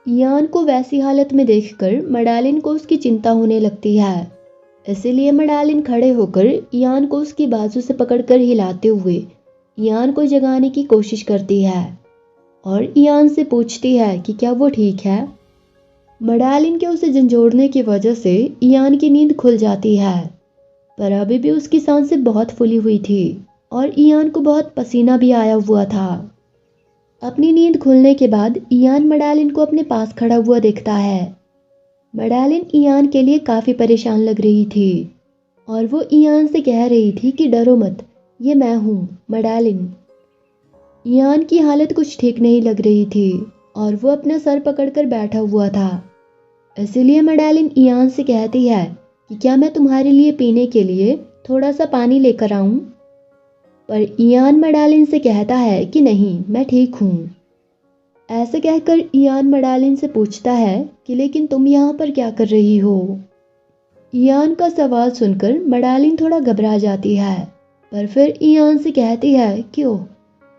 ईयान को वैसी हालत में देखकर मैडेलिन को उसकी चिंता होने लगती है। इसीलिए मैडेलिन खड़े होकर ईयान को उसकी बाजू से पकड़कर हिलाते हुए ईयान को जगाने की कोशिश करती है और ईयान से पूछती है कि क्या वो ठीक है। मैडेलिन के उसे झंझोड़ने की वजह से ईयान की नींद खुल जाती है, पर अभी भी उसकी सांसें बहुत फूली हुई थी और ईयान को बहुत पसीना भी आया हुआ था। अपनी नींद खुलने के बाद ईयान मैडेलिन को अपने पास खड़ा हुआ देखता है। मैडेलिन ईयान के लिए काफ़ी परेशान लग रही थी और वो ईयान से कह रही थी कि डरो मत, ये मैं हूँ, मैडेलिन। ईयान की हालत कुछ ठीक नहीं लग रही थी और वो अपना सर पकड़कर बैठा हुआ था। इसीलिए मैडेलिन ईयान से कहती है कि क्या मैं तुम्हारे लिए पीने के लिए थोड़ा सा पानी लेकर आऊँ। पर ईयान मैडेलिन से कहता है कि नहीं, मैं ठीक हूँ। ऐसे कहकर ईयान मैडेलिन से पूछता है कि लेकिन तुम यहाँ पर क्या कर रही हो। ईयान का सवाल सुनकर मैडेलिन थोड़ा घबरा जाती है, पर फिर ईयान से कहती है कि ओह,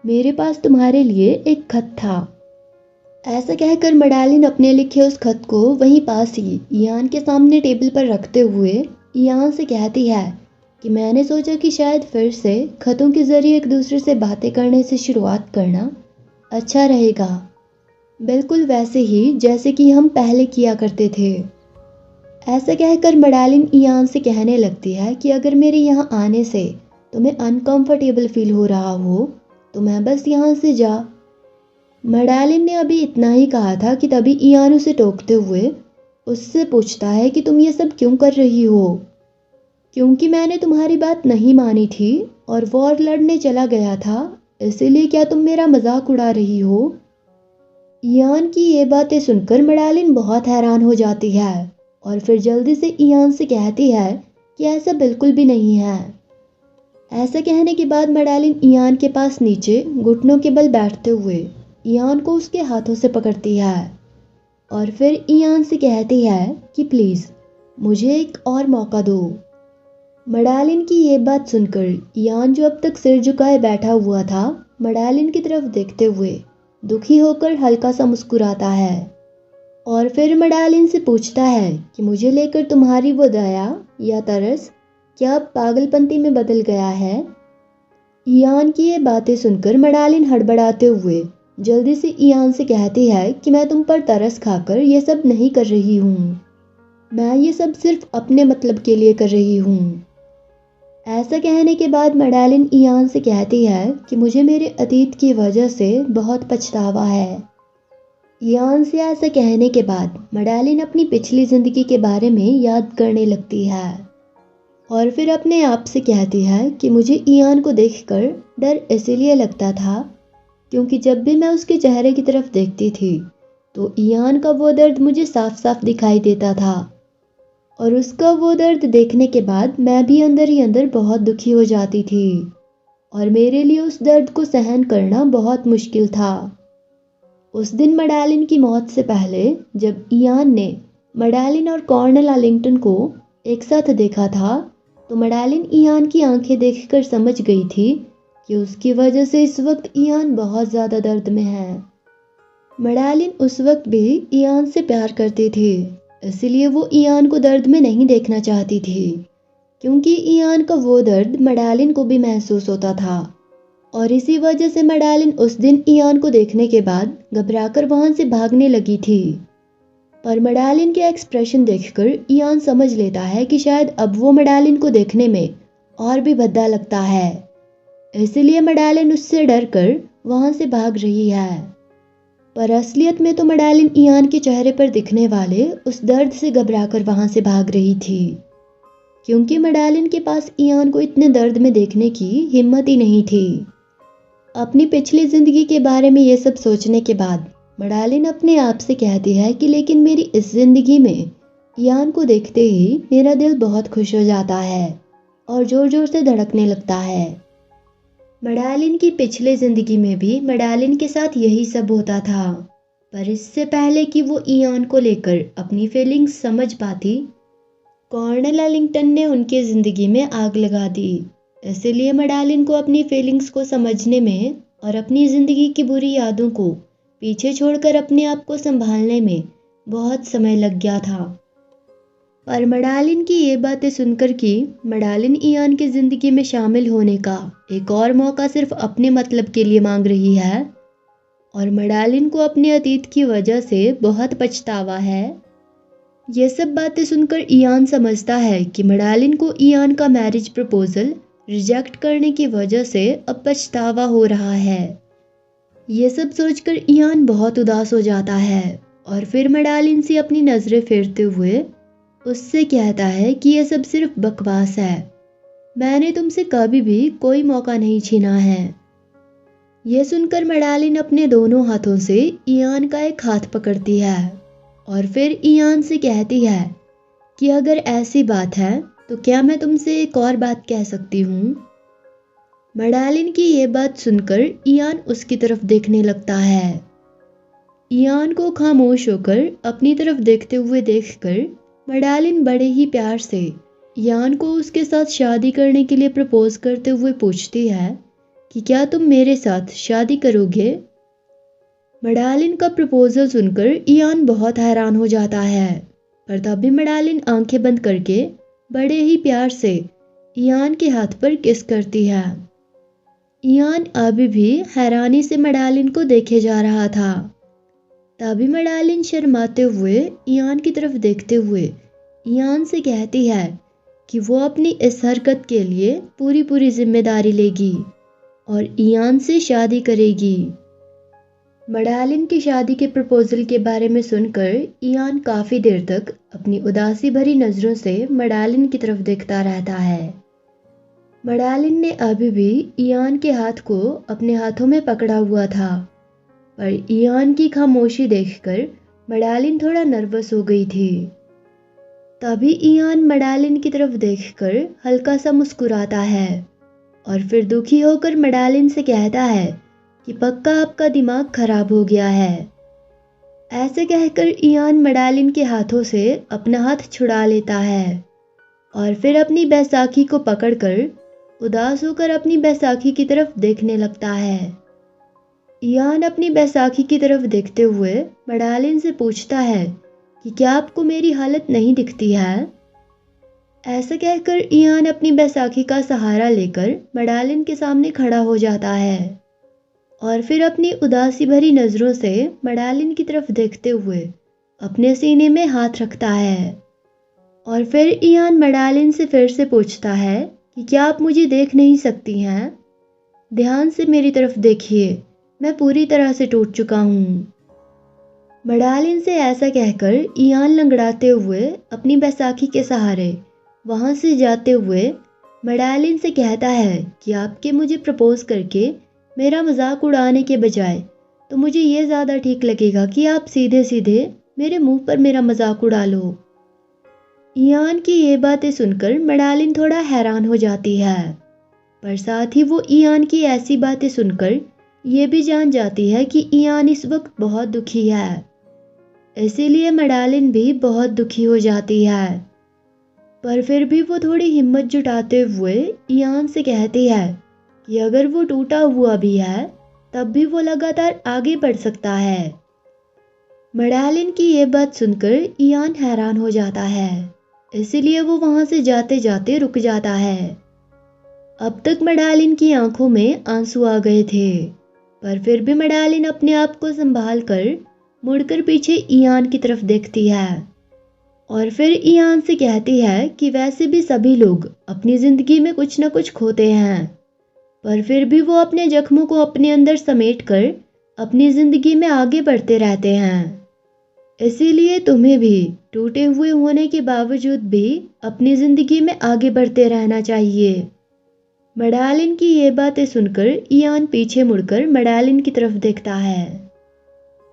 मेरे पास तुम्हारे लिए एक खत था। ऐसा कहकर मैडेलिन अपने लिखे उस खत को वहीं पास ही ईयान के सामने टेबल पर रखते हुए ईयान से कहती है कि मैंने सोचा कि शायद फिर से खतों के ज़रिए एक दूसरे से बातें करने से शुरुआत करना अच्छा रहेगा, बिल्कुल वैसे ही जैसे कि हम पहले किया करते थे। ऐसा कहकर मैडेलिन ईयान से कहने लगती है कि अगर मेरे यहाँ आने से तुम्हें अनकंफर्टेबल फील हो रहा हो तो मैं बस यहाँ से जा। मैडेलिन ने अभी इतना ही कहा था कि तभी ईयान उसे टोकते हुए उससे पूछता है कि तुम ये सब क्यों कर रही हो। क्योंकि मैंने तुम्हारी बात नहीं मानी थी और वॉर लड़ने चला गया था, इसीलिए क्या तुम मेरा मजाक उड़ा रही हो। ईयान की ये बातें सुनकर मैडेलिन बहुत हैरान हो जाती है और फिर जल्दी से ईयान से कहती है कि ऐसा बिल्कुल भी नहीं है। ऐसा कहने के बाद मैडेलिन ईयान के पास नीचे घुटनों के बल बैठते हुए ईयान को उसके हाथों से पकड़ती है और फिर ईयान से कहती है कि प्लीज़ मुझे एक और मौका दो। मैडेलिन की ये बात सुनकर ईयान, जो अब तक सिर झुकाए बैठा हुआ था, मैडेलिन की तरफ देखते हुए दुखी होकर हल्का सा मुस्कुराता है और फिर मडालिन से पूछता है कि मुझे लेकर तुम्हारी वो दया या तरस क्या अब पागलपंती में बदल गया है। इयान की ये बातें सुनकर मडालिन हड़बड़ाते हुए जल्दी से इयान से कहती है कि मैं तुम पर तरस खाकर ये सब नहीं कर रही हूँ, मैं ये सब सिर्फ अपने मतलब के लिए कर रही हूँ। ऐसा कहने के बाद मडालिन इयान से कहती है कि मुझे मेरे अतीत की वजह से बहुत पछतावा है। इयान से ऐसा कहने के बाद मडालिन अपनी पिछली जिंदगी के बारे में याद करने लगती है और फिर अपने आप से कहती है कि मुझे इयान को देखकर डर इसीलिए लगता था क्योंकि जब भी मैं उसके चेहरे की तरफ देखती थी तो इयान का वो दर्द मुझे साफ साफ दिखाई देता था और उसका वो दर्द देखने के बाद मैं भी अंदर ही अंदर बहुत दुखी हो जाती थी और मेरे लिए उस दर्द को सहन करना बहुत मुश्किल था। उस दिन मडालिन की मौत से पहले जब इयान ने मडालिन और कॉर्नेल आर्लिंगटन को एक साथ देखा था तो मडालिन इयान की आंखें देखकर समझ गई थी कि उसकी वजह से इस वक्त इयान बहुत ज़्यादा दर्द में है। मडालिन उस वक्त भी इयान से प्यार करती थी, इसलिए वो इयान को दर्द में नहीं देखना चाहती थी क्योंकि इयान का वो दर्द मडालिन को भी महसूस होता था और इसी वजह से मडालिन उस दिन इयान को देखने के बाद घबराकर वहां से भागने लगी थी। पर मडालिन के एक्सप्रेशन देखकर इयान समझ लेता है कि शायद अब वो मडालिन को देखने में और भी भद्दा लगता है, इसलिए मडालिन उससे डरकर वहां से भाग रही है। पर असलियत में तो मडालिन इयान के चेहरे पर दिखने वाले उस दर्द से घबराकर वहां से भाग रही थी क्योंकि मडालिन के पास इयान को इतने दर्द में देखने की हिम्मत ही नहीं थी। अपनी पिछली जिंदगी के बारे में ये सब सोचने के बाद मडालिन अपने आप से कहती है कि लेकिन मेरी इस जिंदगी में इयान को देखते ही मेरा दिल बहुत खुश हो जाता है और जोर जोर से धड़कने लगता है। मडालिन की पिछले जिंदगी में भी मडालिन के साथ यही सब होता था, पर इससे पहले कि वो इयान को लेकर अपनी फीलिंग्स समझ पाती, कॉर्नेल आर्लिंगटन ने उनकी जिंदगी में आग लगा दी। इसलिए मडालिन को अपनी फीलिंग्स को समझने में और अपनी ज़िंदगी की बुरी यादों को पीछे छोड़कर अपने आप को संभालने में बहुत समय लग गया था। पर मडालिन की ये बातें सुनकर कि मडालिन इयान की ज़िंदगी में शामिल होने का एक और मौका सिर्फ अपने मतलब के लिए मांग रही है और मडालिन को अपने अतीत की वजह से बहुत पछतावा है। ये सब बातें सुनकर इयान समझता है कि मडालिन को इयान का मैरिज प्रपोजल रिजेक्ट करने की वजह से अब पछतावा हो रहा है। ये सब सोचकर इयान बहुत उदास हो जाता है और फिर मडालिन से अपनी नज़रें फेरते हुए उससे कहता है कि यह सब सिर्फ बकवास है, मैंने तुमसे कभी भी कोई मौका नहीं छीना है। यह सुनकर मडालिन अपने दोनों हाथों से इयान का एक हाथ पकड़ती है और फिर इयान से कहती है कि अगर ऐसी बात है तो क्या मैं तुमसे एक और बात कह सकती हूँ। मडालिन की ये बात सुनकर इयान उसकी तरफ देखने लगता है। इयान को खामोश होकर अपनी तरफ देखते हुए देखकर मडालिन बड़े ही प्यार से इयान को उसके साथ शादी करने के लिए प्रपोज करते हुए पूछती है कि क्या तुम मेरे साथ शादी करोगे। मडालिन का प्रपोजल सुनकर इयान बहुत हैरान हो जाता है, पर तभी मडालिन आंखें बंद करके बड़े ही प्यार से इयान के हाथ पर किस करती है। इयान अभी भी हैरानी से मडालिन को देखे जा रहा था। तभी मडालिन शर्माते हुए इयान की तरफ देखते हुए इयान से कहती है कि वो अपनी इस हरकत के लिए पूरी पूरी जिम्मेदारी लेगी और इयान से शादी करेगी। मडालिन की शादी के प्रपोजल के बारे में सुनकर इयान काफ़ी देर तक अपनी उदासी भरी नज़रों से मडालिन की तरफ देखता रहता है। मडालिन ने अभी भी इयान के हाथ को अपने हाथों में पकड़ा हुआ था, पर इयान की खामोशी देखकर मडालिन थोड़ा नर्वस हो गई थी। तभी इयान मडालिन की तरफ देखकर हल्का सा मुस्कुराता है और फिर दुखी होकर मडालिन से कहता है कि पक्का आपका दिमाग खराब हो गया है। ऐसे कहकर इयान मडालिन के हाथों से अपना हाथ छुड़ा लेता है और फिर अपनी बैसाखी को पकड़कर उदास होकर अपनी बैसाखी की तरफ देखने लगता है। ईयान अपनी बैसाखी की तरफ देखते हुए मैडेलिन से पूछता है कि क्या आपको मेरी हालत नहीं दिखती है। ऐसा कहकर ईयान अपनी बैसाखी का सहारा लेकर मैडेलिन के सामने खड़ा हो जाता है और फिर अपनी उदासी भरी नज़रों से मैडेलिन की तरफ देखते हुए अपने सीने में हाथ रखता है। और फिर ईयान मैडेलिन से फिर से पूछता है कि क्या आप मुझे देख नहीं सकती हैं? ध्यान से मेरी तरफ देखिए, मैं पूरी तरह से टूट चुका हूँ। मैडेलिन से ऐसा कहकर ईयान लंगड़ाते हुए अपनी बैसाखी के सहारे वहाँ से जाते हुए मैडेलिन से कहता है कि आपके मुझे प्रपोज करके मेरा मजाक उड़ाने के बजाय तो मुझे ये ज़्यादा ठीक लगेगा कि आप सीधे सीधे मेरे मुंह पर मेरा मजाक उड़ा लो। ईयान की ये बातें सुनकर मैडेलिन थोड़ा हैरान हो जाती है, पर साथ ही वो ईयान की ऐसी बातें सुनकर ये भी जान जाती है कि ईयान इस वक्त बहुत दुखी है। इसीलिए मैडेलिन भी बहुत दुखी हो जाती है, पर फिर भी वो थोड़ी हिम्मत जुटाते हुए ईयान से कहती है कि अगर वो टूटा हुआ भी है तब भी वो लगातार आगे बढ़ सकता है। मैडेलिन की ये बात सुनकर ईयान हैरान हो जाता है, इसीलिए वो वहां से जाते जाते रुक जाता है। अब तक मैडेलिन की आंखों में आंसू आ गए थे, पर फिर भी मैडेलिन अपने आप को संभाल कर मुड़कर पीछे ईयान की तरफ देखती है और फिर ईयान से कहती है कि वैसे भी सभी लोग अपनी जिंदगी में कुछ न कुछ खोते हैं, पर फिर भी वो अपने जख्मों को अपने अंदर समेट कर अपनी जिंदगी में आगे बढ़ते रहते हैं। इसीलिए तुम्हें भी टूटे हुए होने के बावजूद भी अपनी जिंदगी में आगे बढ़ते रहना चाहिए। मैडेलिन की ये बातें सुनकर ईयान पीछे मुड़कर मैडेलिन की तरफ देखता है।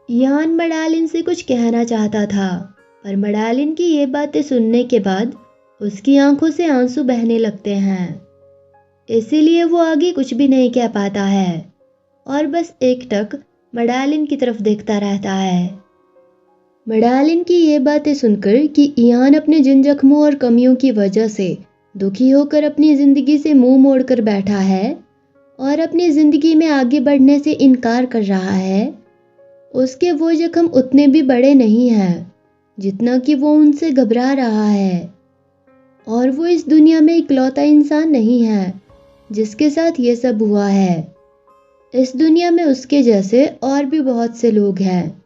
ईयान मैडेलिन से कुछ कहना चाहता था, पर मैडेलिन की ये बातें सुनने के बाद उसकी आंखों से आंसू बहने लगते हैं, इसीलिए वो आगे कुछ भी नहीं कह पाता है और बस एकटक मैडेलिन की तरफ देखता रहता है। मैडेलिन की ये बातें सुनकर कि ईयान अपने जिन जख्मों और कमियों की वजह से दुखी होकर अपनी जिंदगी से मुंह मोड़कर बैठा है और अपनी जिंदगी में आगे बढ़ने से इनकार कर रहा है, उसके वो जख्म उतने भी बड़े नहीं हैं जितना कि वो उनसे घबरा रहा है। और वो इस दुनिया में इकलौता इंसान नहीं है जिसके साथ ये सब हुआ है। इस दुनिया में उसके जैसे और भी बहुत से लोग हैं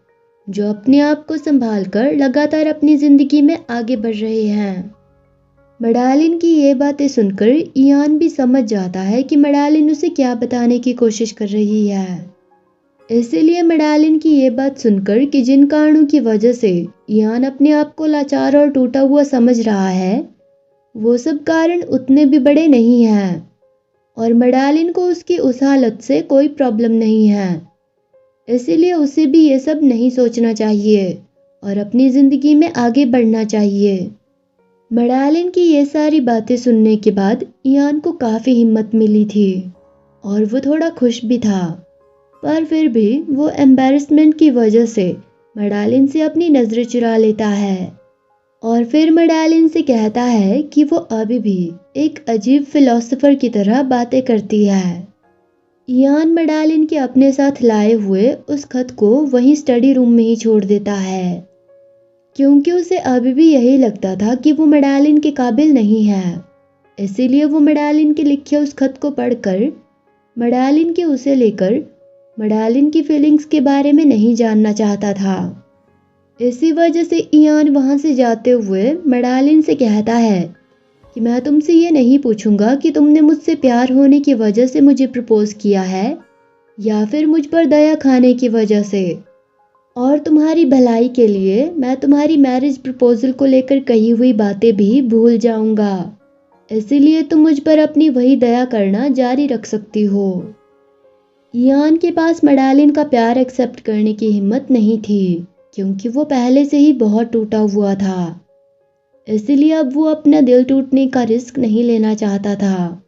जो अपने आप को संभाल कर लगातार अपनी जिंदगी में आगे बढ़ रहे हैं। मैडेलिन की ये बातें सुनकर ईयान भी समझ जाता है कि मैडेलिन उसे क्या बताने की कोशिश कर रही है। इसीलिए मैडेलिन की ये बात सुनकर कि जिन कारणों की वजह से ईयान अपने आप को लाचार और टूटा हुआ समझ रहा है, वो सब कारण उतने भी बड़े नहीं हैं और मैडेलिन को उसकी उस हालत से कोई प्रॉब्लम नहीं है। इसीलिए उसे भी ये सब नहीं सोचना चाहिए और अपनी ज़िंदगी में आगे बढ़ना चाहिए। मैडेलिन की ये सारी बातें सुनने के बाद ईयान को काफ़ी हिम्मत मिली थी और वो थोड़ा खुश भी था, पर फिर भी वो एम्बैरेसमेंट की वजह से मैडेलिन से अपनी नज़रें चुरा लेता है और फिर मैडेलिन से कहता है कि वो अभी भी एक अजीब फिलोसोफर की तरह बातें करती है। ईयान मैडेलिन के अपने साथ लाए हुए उस खत को वहीं स्टडी रूम में ही छोड़ देता है, क्योंकि उसे अभी भी यही लगता था कि वो मैडेलिन के काबिल नहीं है। इसीलिए वो मैडेलिन के लिखे उस खत को पढ़कर मैडेलिन के उसे लेकर मैडेलिन की फीलिंग्स के बारे में नहीं जानना चाहता था। इसी वजह से ईयान वहाँ से जाते हुए मैडेलिन से कहता है कि मैं तुमसे ये नहीं पूछूंगा कि तुमने मुझसे प्यार होने की वजह से मुझे प्रपोज किया है या फिर मुझ पर दया खाने की वजह से, और तुम्हारी भलाई के लिए मैं तुम्हारी मैरिज प्रपोजल को लेकर कही हुई बातें भी भूल जाऊंगा। इसीलिए तुम मुझ पर अपनी वही दया करना जारी रख सकती हो। ईयान के पास मैडेलिन का प्यार एक्सेप्ट करने की हिम्मत नहीं थी, क्योंकि वो पहले से ही बहुत टूटा हुआ था। इसलिए अब वो अपना दिल टूटने का रिस्क नहीं लेना चाहता था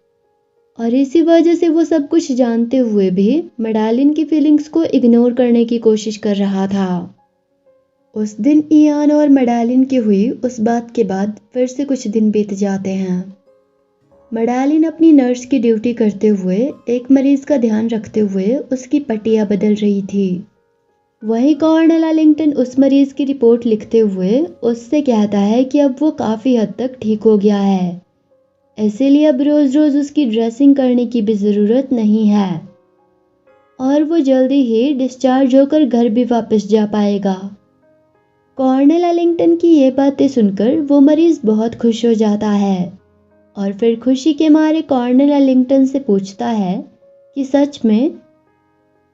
और इसी वजह से वो सब कुछ जानते हुए भी मैडेलिन की फीलिंग्स को इग्नोर करने की कोशिश कर रहा था। उस दिन ईयान और मैडेलिन की हुई उस बात के बाद फिर से कुछ दिन बीत जाते हैं। मडालिन अपनी नर्स की ड्यूटी करते हुए एक मरीज का ध्यान रखते हुए उसकी पट्टियां बदल रही थी। वहीं कॉर्नेल एलिंगटन उस मरीज की रिपोर्ट लिखते हुए उससे कहता है कि अब वो काफ़ी हद तक ठीक हो गया है, इसीलिए अब रोज़ रोज़ उसकी ड्रेसिंग करने की भी ज़रूरत नहीं है और वो जल्दी ही डिस्चार्ज होकर घर भी वापस जा पाएगा। कॉर्नेल एलिंगटन की ये बातें सुनकर वो मरीज बहुत खुश हो जाता है और फिर खुशी के मारे कॉर्नेल एलिंगटन से पूछता है कि सच में।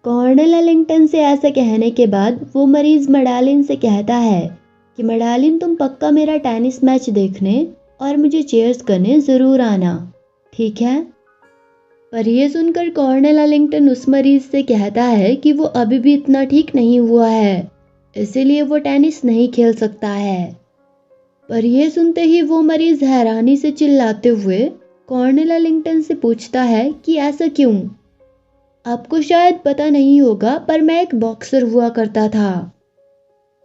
कॉर्नेल एलिंगटन से ऐसा कहने के बाद वो मरीज मडालिन से कहता है कि मडालिन तुम पक्का मेरा टेनिस मैच देखने और मुझे चीयर्स करने ज़रूर आना, ठीक है? पर यह सुनकर कॉर्नेल एलिंगटन उस मरीज से कहता है कि वो अभी भी इतना ठीक नहीं हुआ है, इसीलिए वो टेनिस नहीं खेल सकता है। पर यह सुनते ही वो मरीज हैरानी से चिल्लाते हुए कॉर्नेल एलिंगटन से पूछता है कि ऐसा क्यों? आपको शायद पता नहीं होगा पर मैं एक बॉक्सर हुआ करता था।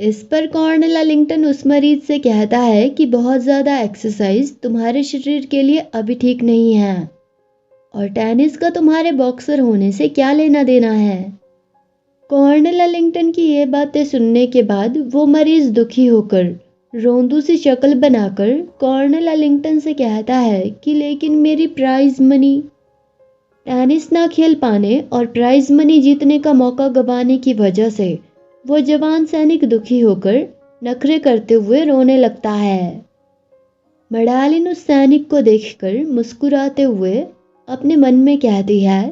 इस पर कॉर्नेल एलिंगटन उस मरीज से कहता है कि बहुत ज़्यादा एक्सरसाइज तुम्हारे शरीर के लिए अभी ठीक नहीं है और टेनिस का तुम्हारे बॉक्सर होने से क्या लेना देना है। कॉर्नेल एलिंगटन की ये बातें सुनने के बाद वो मरीज दुखी होकर रोंदू सी शक्ल बनाकर कॉर्नेल एलिंगटन से कहता है कि लेकिन मेरी प्राइज मनी। टेनिस ना खेल पाने और प्राइज मनी जीतने का मौका गंवाने की वजह से वो जवान सैनिक दुखी होकर नखरे करते हुए रोने लगता है। मडालिन उस सैनिक को देखकर मुस्कुराते हुए अपने मन में कहती है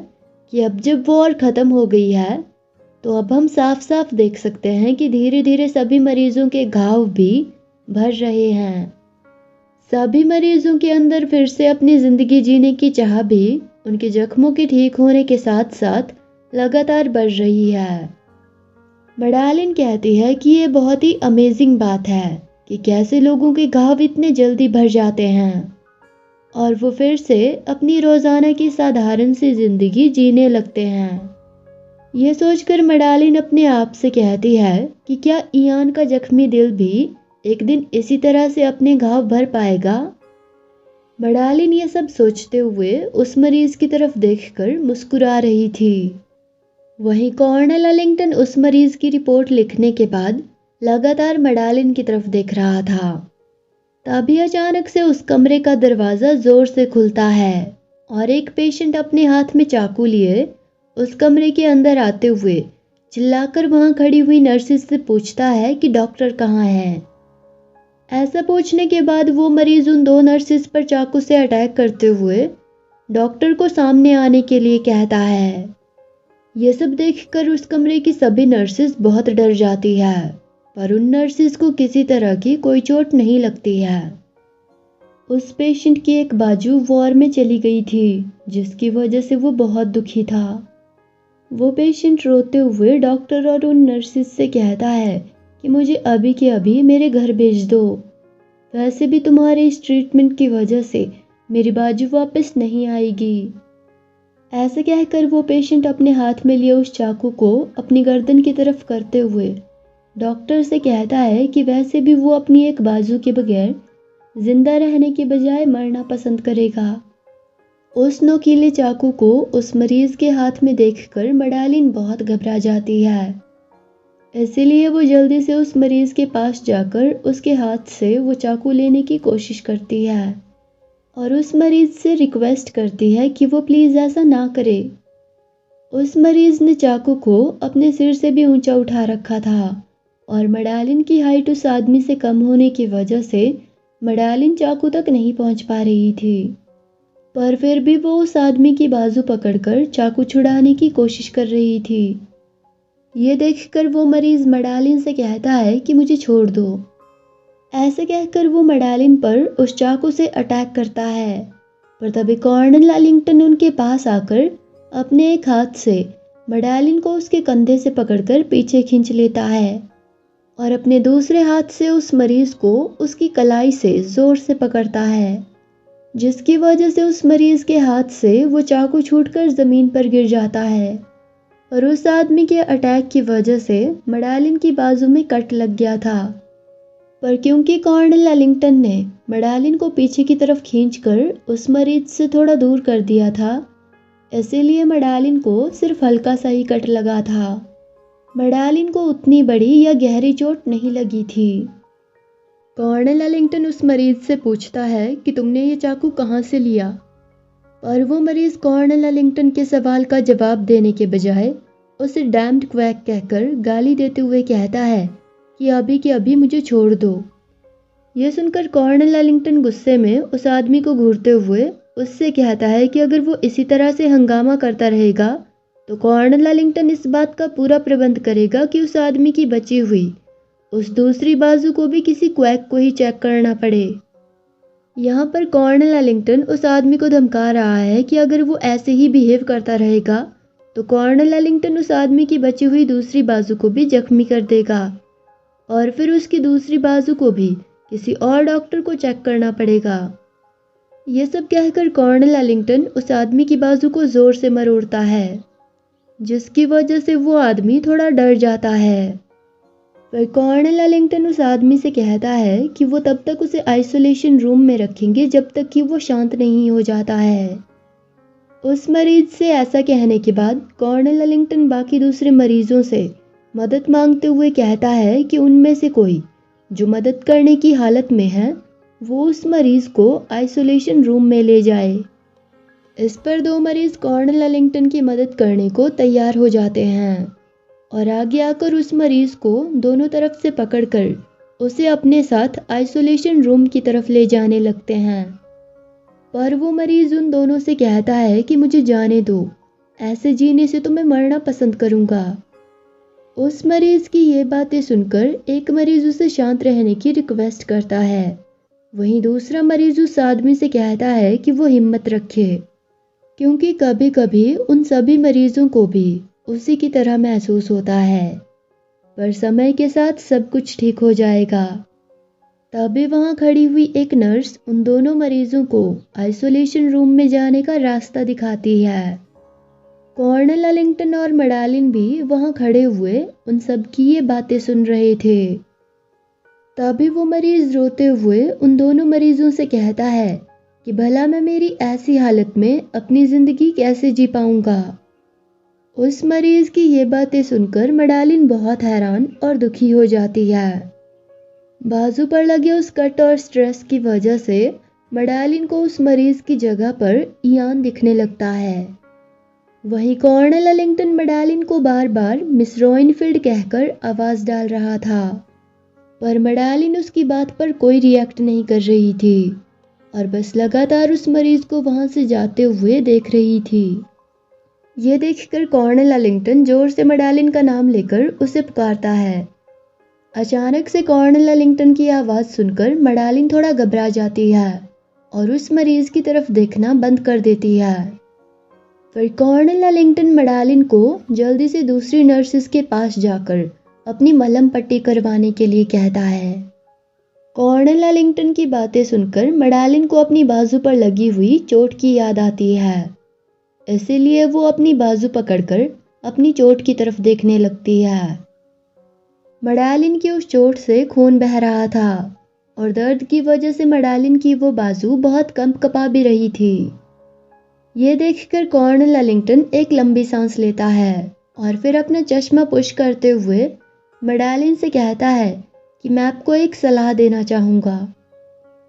कि अब जब वॉर खत्म हो गई है तो अब हम साफ साफ देख सकते हैं कि धीरे धीरे सभी मरीजों के घाव भी भर रहे हैं। सभी मरीजों के अंदर फिर से अपनी ज़िंदगी जीने की चाह भी उनके जख्मों के ठीक होने के साथ साथ लगातार बढ़ रही है। मडालिन कहती है कि ये बहुत ही अमेजिंग बात है कि कैसे लोगों के घाव इतने जल्दी भर जाते हैं और वो फिर से अपनी रोज़ाना की साधारण सी ज़िंदगी जीने लगते हैं। ये सोचकर मडालिन अपने आप से कहती है कि क्या इयान का जख्मी दिल भी एक दिन इसी तरह से अपने घाव भर पाएगा। मडालिन ये सब सोचते हुए उस मरीज की तरफ देखकर मुस्कुरा रही थी। वहीं कॉर्नेल एलिंगटन उस मरीज की रिपोर्ट लिखने के बाद लगातार मडालिन की तरफ देख रहा था। तभी अचानक से उस कमरे का दरवाज़ा ज़ोर से खुलता है और एक पेशेंट अपने हाथ में चाकू लिए उस कमरे के अंदर आते हुए चिल्लाकर वहां खड़ी हुई नर्सिस से पूछता है कि डॉक्टर कहाँ है। ऐसा पूछने के बाद वो मरीज उन दो नर्सिस पर चाकू से अटैक करते हुए डॉक्टर को सामने आने के लिए कहता है। ये सब देखकर उस कमरे की सभी नर्सिस बहुत डर जाती है, पर उन नर्सिस को किसी तरह की कोई चोट नहीं लगती है। उस पेशेंट की एक बाजू वॉर में चली गई थी, जिसकी वजह से वो बहुत दुखी था। वो पेशेंट रोते हुए डॉक्टर और उन नर्सिस से कहता है कि मुझे अभी के अभी मेरे घर भेज दो, वैसे भी तुम्हारे इस ट्रीटमेंट की वजह से मेरी बाजू वापस नहीं आएगी। ऐसे कहकर वो पेशेंट अपने हाथ में लिए उस चाकू को अपनी गर्दन की तरफ करते हुए डॉक्टर से कहता है कि वैसे भी वो अपनी एक बाजू के बगैर जिंदा रहने के बजाय मरना पसंद करेगा। उस नोकीले चाकू को उस मरीज के हाथ में देखकर मडालिन बहुत घबरा जाती है, इसीलिए वो जल्दी से उस मरीज के पास जाकर उसके हाथ से वो चाकू लेने की कोशिश करती है और उस मरीज से रिक्वेस्ट करती है कि वो प्लीज़ ऐसा ना करे। उस मरीज ने चाकू को अपने सिर से भी ऊंचा उठा रखा था और मडालिन की हाइट उस आदमी से कम होने की वजह से मडालिन चाकू तक नहीं पहुंच पा रही थी, पर फिर भी वो उस आदमी की बाजू पकड़कर चाकू छुड़ाने की कोशिश कर रही थी। ये देखकर वो मरीज मडालिन से कहता है कि मुझे छोड़ दो। ऐसे कहकर वो मडालिन पर उस चाकू से अटैक करता है, पर तभी कॉर्नेल एलिंगटन उनके पास आकर अपने एक हाथ से मडालिन को उसके कंधे से पकड़कर पीछे खींच लेता है और अपने दूसरे हाथ से उस मरीज को उसकी कलाई से जोर से पकड़ता है, जिसकी वजह से उस मरीज के हाथ से वो चाकू छूटकर ज़मीन पर गिर जाता है और उस आदमी के अटैक की वजह से मडालिन की बाजू में कट लग गया था। पर क्योंकि कॉर्नेल एलिंगटन ने मेडालिन को पीछे की तरफ खींचकर उस मरीज से थोड़ा दूर कर दिया था, इसीलिए मेडालिन को सिर्फ हल्का सा ही कट लगा था। मेडालिन को उतनी बड़ी या गहरी चोट नहीं लगी थी। कॉर्नेल एलिंगटन उस मरीज से पूछता है कि तुमने ये चाकू कहाँ से लिया, पर वो मरीज कॉर्नेल एलिंगटन के सवाल का जवाब देने के बजाय उसे डैम्ड क्वैक कहकर गाली देते हुए कहता है कि अभी के अभी मुझे छोड़ दो। ये सुनकर कॉर्नेल एलिंगटन गुस्से में उस आदमी को घूरते हुए उससे कहता है कि अगर वो इसी तरह से हंगामा करता रहेगा तो कॉर्नेल एलिंगटन इस बात का पूरा प्रबंध करेगा कि उस आदमी की बची हुई उस दूसरी बाजू को भी किसी क्वैक को ही चेक करना पड़े। यहाँ पर कॉर्नेल एलिंगटन उस आदमी को धमका रहा है कि अगर वो ऐसे ही बिहेव करता रहेगा तो कॉर्नेल एलिंगटन उस आदमी की बची हुई दूसरी बाजू को भी जख्मी कर देगा और फिर उसकी दूसरी बाजू को भी किसी और डॉक्टर को चेक करना पड़ेगा। ये सब कहकर कॉर्नेल एलिंगटन उस आदमी की बाजू को जोर से मरोड़ता है, जिसकी वजह से वो आदमी थोड़ा डर जाता है। पर कॉर्नेल एलिंगटन उस आदमी से कहता है कि वो तब तक उसे आइसोलेशन रूम में रखेंगे जब तक कि वो शांत नहीं हो जाता है। उस मरीज से ऐसा कहने के बाद कॉर्नेल एलिंगटन बाकी दूसरे मरीजों से मदद मांगते हुए कहता है कि उनमें से कोई जो मदद करने की हालत में है वो उस मरीज को आइसोलेशन रूम में ले जाए। इस पर दो मरीज कॉर्नेल एलिंगटन की मदद करने को तैयार हो जाते हैं और आगे आकर उस मरीज को दोनों तरफ से पकड़कर उसे अपने साथ आइसोलेशन रूम की तरफ ले जाने लगते हैं। पर वो मरीज उन दोनों से कहता है कि मुझे जाने दो, ऐसे जीने से तो मैं मरना पसंद करूंगा। उस मरीज की ये बातें सुनकर एक मरीज उसे शांत रहने की रिक्वेस्ट करता है, वहीं दूसरा मरीज उस आदमी से कहता है कि वो हिम्मत रखे, क्योंकि कभी कभी उन सभी मरीजों को भी उसी की तरह महसूस होता है, पर समय के साथ सब कुछ ठीक हो जाएगा। तभी वहां खड़ी हुई एक नर्स उन दोनों मरीजों को आइसोलेशन रूम में जाने का रास्ता दिखाती है। कॉर्नेल एलिंगटन और मेडालिन भी वहां खड़े हुए उन सब की ये बातें सुन रहे थे। तभी वो मरीज रोते हुए उन दोनों मरीजों से कहता है कि भला मैं मेरी ऐसी हालत में अपनी जिंदगी कैसे जी पाऊंगा। उस मरीज की ये बातें सुनकर मेडालिन बहुत हैरान और दुखी हो जाती है। बाजू पर लगे उस कट और स्ट्रेस की वजह से मेडालिन को उस मरीज की जगह पर इयान दिखने लगता है। वहीं कॉर्नेल एलिंगटन मेडालिन को बार बार मिस रॉइनफील्ड कहकर आवाज डाल रहा था, पर मेडालिन उसकी बात पर कोई रिएक्ट नहीं कर रही थी और बस लगातार उस मरीज को वहां से जाते हुए देख रही थी। ये देखकर कॉर्नेल एलिंगटन जोर से मेडालिन का नाम लेकर उसे पुकारता है। अचानक से कॉर्नेल एलिंगटन की आवाज सुनकर मेडालिन थोड़ा घबरा जाती है और उस मरीज की तरफ देखना बंद कर देती है। फिर कॉर्नेल एलिंगटन मेडालिन को जल्दी से दूसरी नर्सेस के पास जाकर अपनी मलहम पट्टी करवाने के लिए कहता है। कॉर्नेल एलिंगटन की बातें सुनकर मेडालिन को अपनी बाजू पर लगी हुई चोट की याद आती है, इसीलिए वो अपनी बाजू पकड़कर अपनी चोट की तरफ देखने लगती है। मेडालिन की उस चोट से खून बह रहा था और दर्द की वजह से मेडालिन की वो बाजू बहुत कंपकपा भी रही थी। ये देखकर कॉर्नेल एलिंगटन एक लंबी सांस लेता है और फिर अपना चश्मा पुश करते हुए मेडालिन से कहता है कि मैं आपको एक सलाह देना चाहूँगा।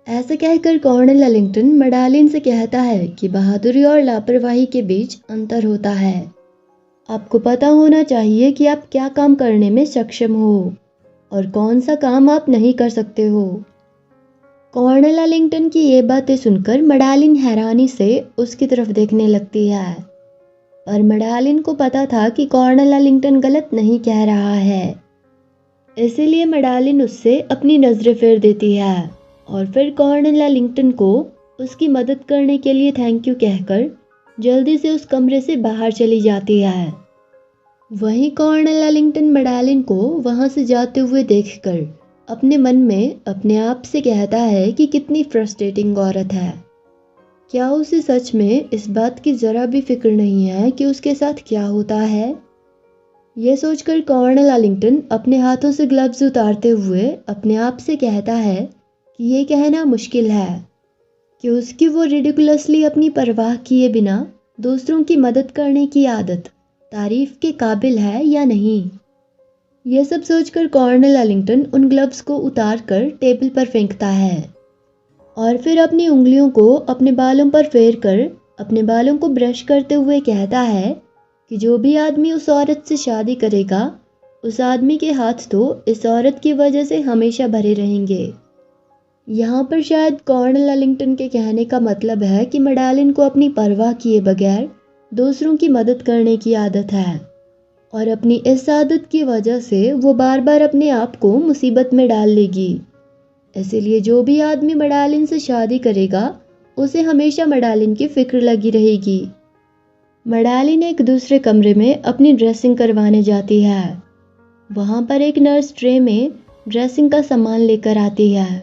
ऐसा कहकर कॉर्नेल एलिंगटन मेडालिन से कहता है कि बहादुरी और लापरवाही के बीच अंतर होता है। आपको पता होना चाहिए कि आप क्या काम करने में सक्षम हो और कौन सा काम आप नहीं कर सकते हो। कॉर्नेल एलिंगटन की ये बातें सुनकर मेडालिन हैरानी से उसकी तरफ देखने लगती है, पर मेडालिन को पता था कि कॉर्नेल एलिंगटन गलत नहीं कह रहा है, इसीलिए मेडालिन उससे अपनी नजरें फेर देती है और फिर कॉर्नेल एलिंगटन को उसकी मदद करने के लिए थैंक यू कहकर जल्दी से उस कमरे से बाहर चली जाती है। वहीं कॉर्नेल एलिंगटन मेडालिन को वहां से जाते हुए देखकर अपने मन में अपने आप से कहता है कि कितनी फ्रस्ट्रेटिंग औरत है। क्या उसे सच में इस बात की जरा भी फिक्र नहीं है कि उसके साथ क्या होता है? ये सोचकर कर्नल आर्लिंगटन अपने हाथों से ग्लव्स उतारते हुए अपने आप से कहता है कि ये कहना मुश्किल है कि उसकी वो रिडिकुलसली अपनी परवाह किए बिना दूसरों की मदद करने की आदत तारीफ के काबिल है या नहीं। यह सब सोचकर कर्नल आर्लिंगटन उन ग्लव्स को उतार कर टेबल पर फेंकता है और फिर अपनी उंगलियों को अपने बालों पर फेर कर अपने बालों को ब्रश करते हुए कहता है कि जो भी आदमी उस औरत से शादी करेगा उस आदमी के हाथ तो इस औरत की वजह से हमेशा भरे रहेंगे। यहाँ पर शायद कर्नल आर्लिंगटन के कहने का मतलब है कि मैडेलिन को अपनी परवाह किए बगैर दूसरों की मदद करने की आदत है और अपनी इस आदत की वजह से वो बार बार अपने आप को मुसीबत में डाल लेगी। इसीलिए जो भी आदमी मैडेलिन से शादी करेगा उसे हमेशा मैडेलिन की फिक्र लगी रहेगी। मैडेलिन एक दूसरे कमरे में अपनी ड्रेसिंग करवाने जाती है। वहाँ पर एक नर्स ट्रे में ड्रेसिंग का सामान लेकर आती है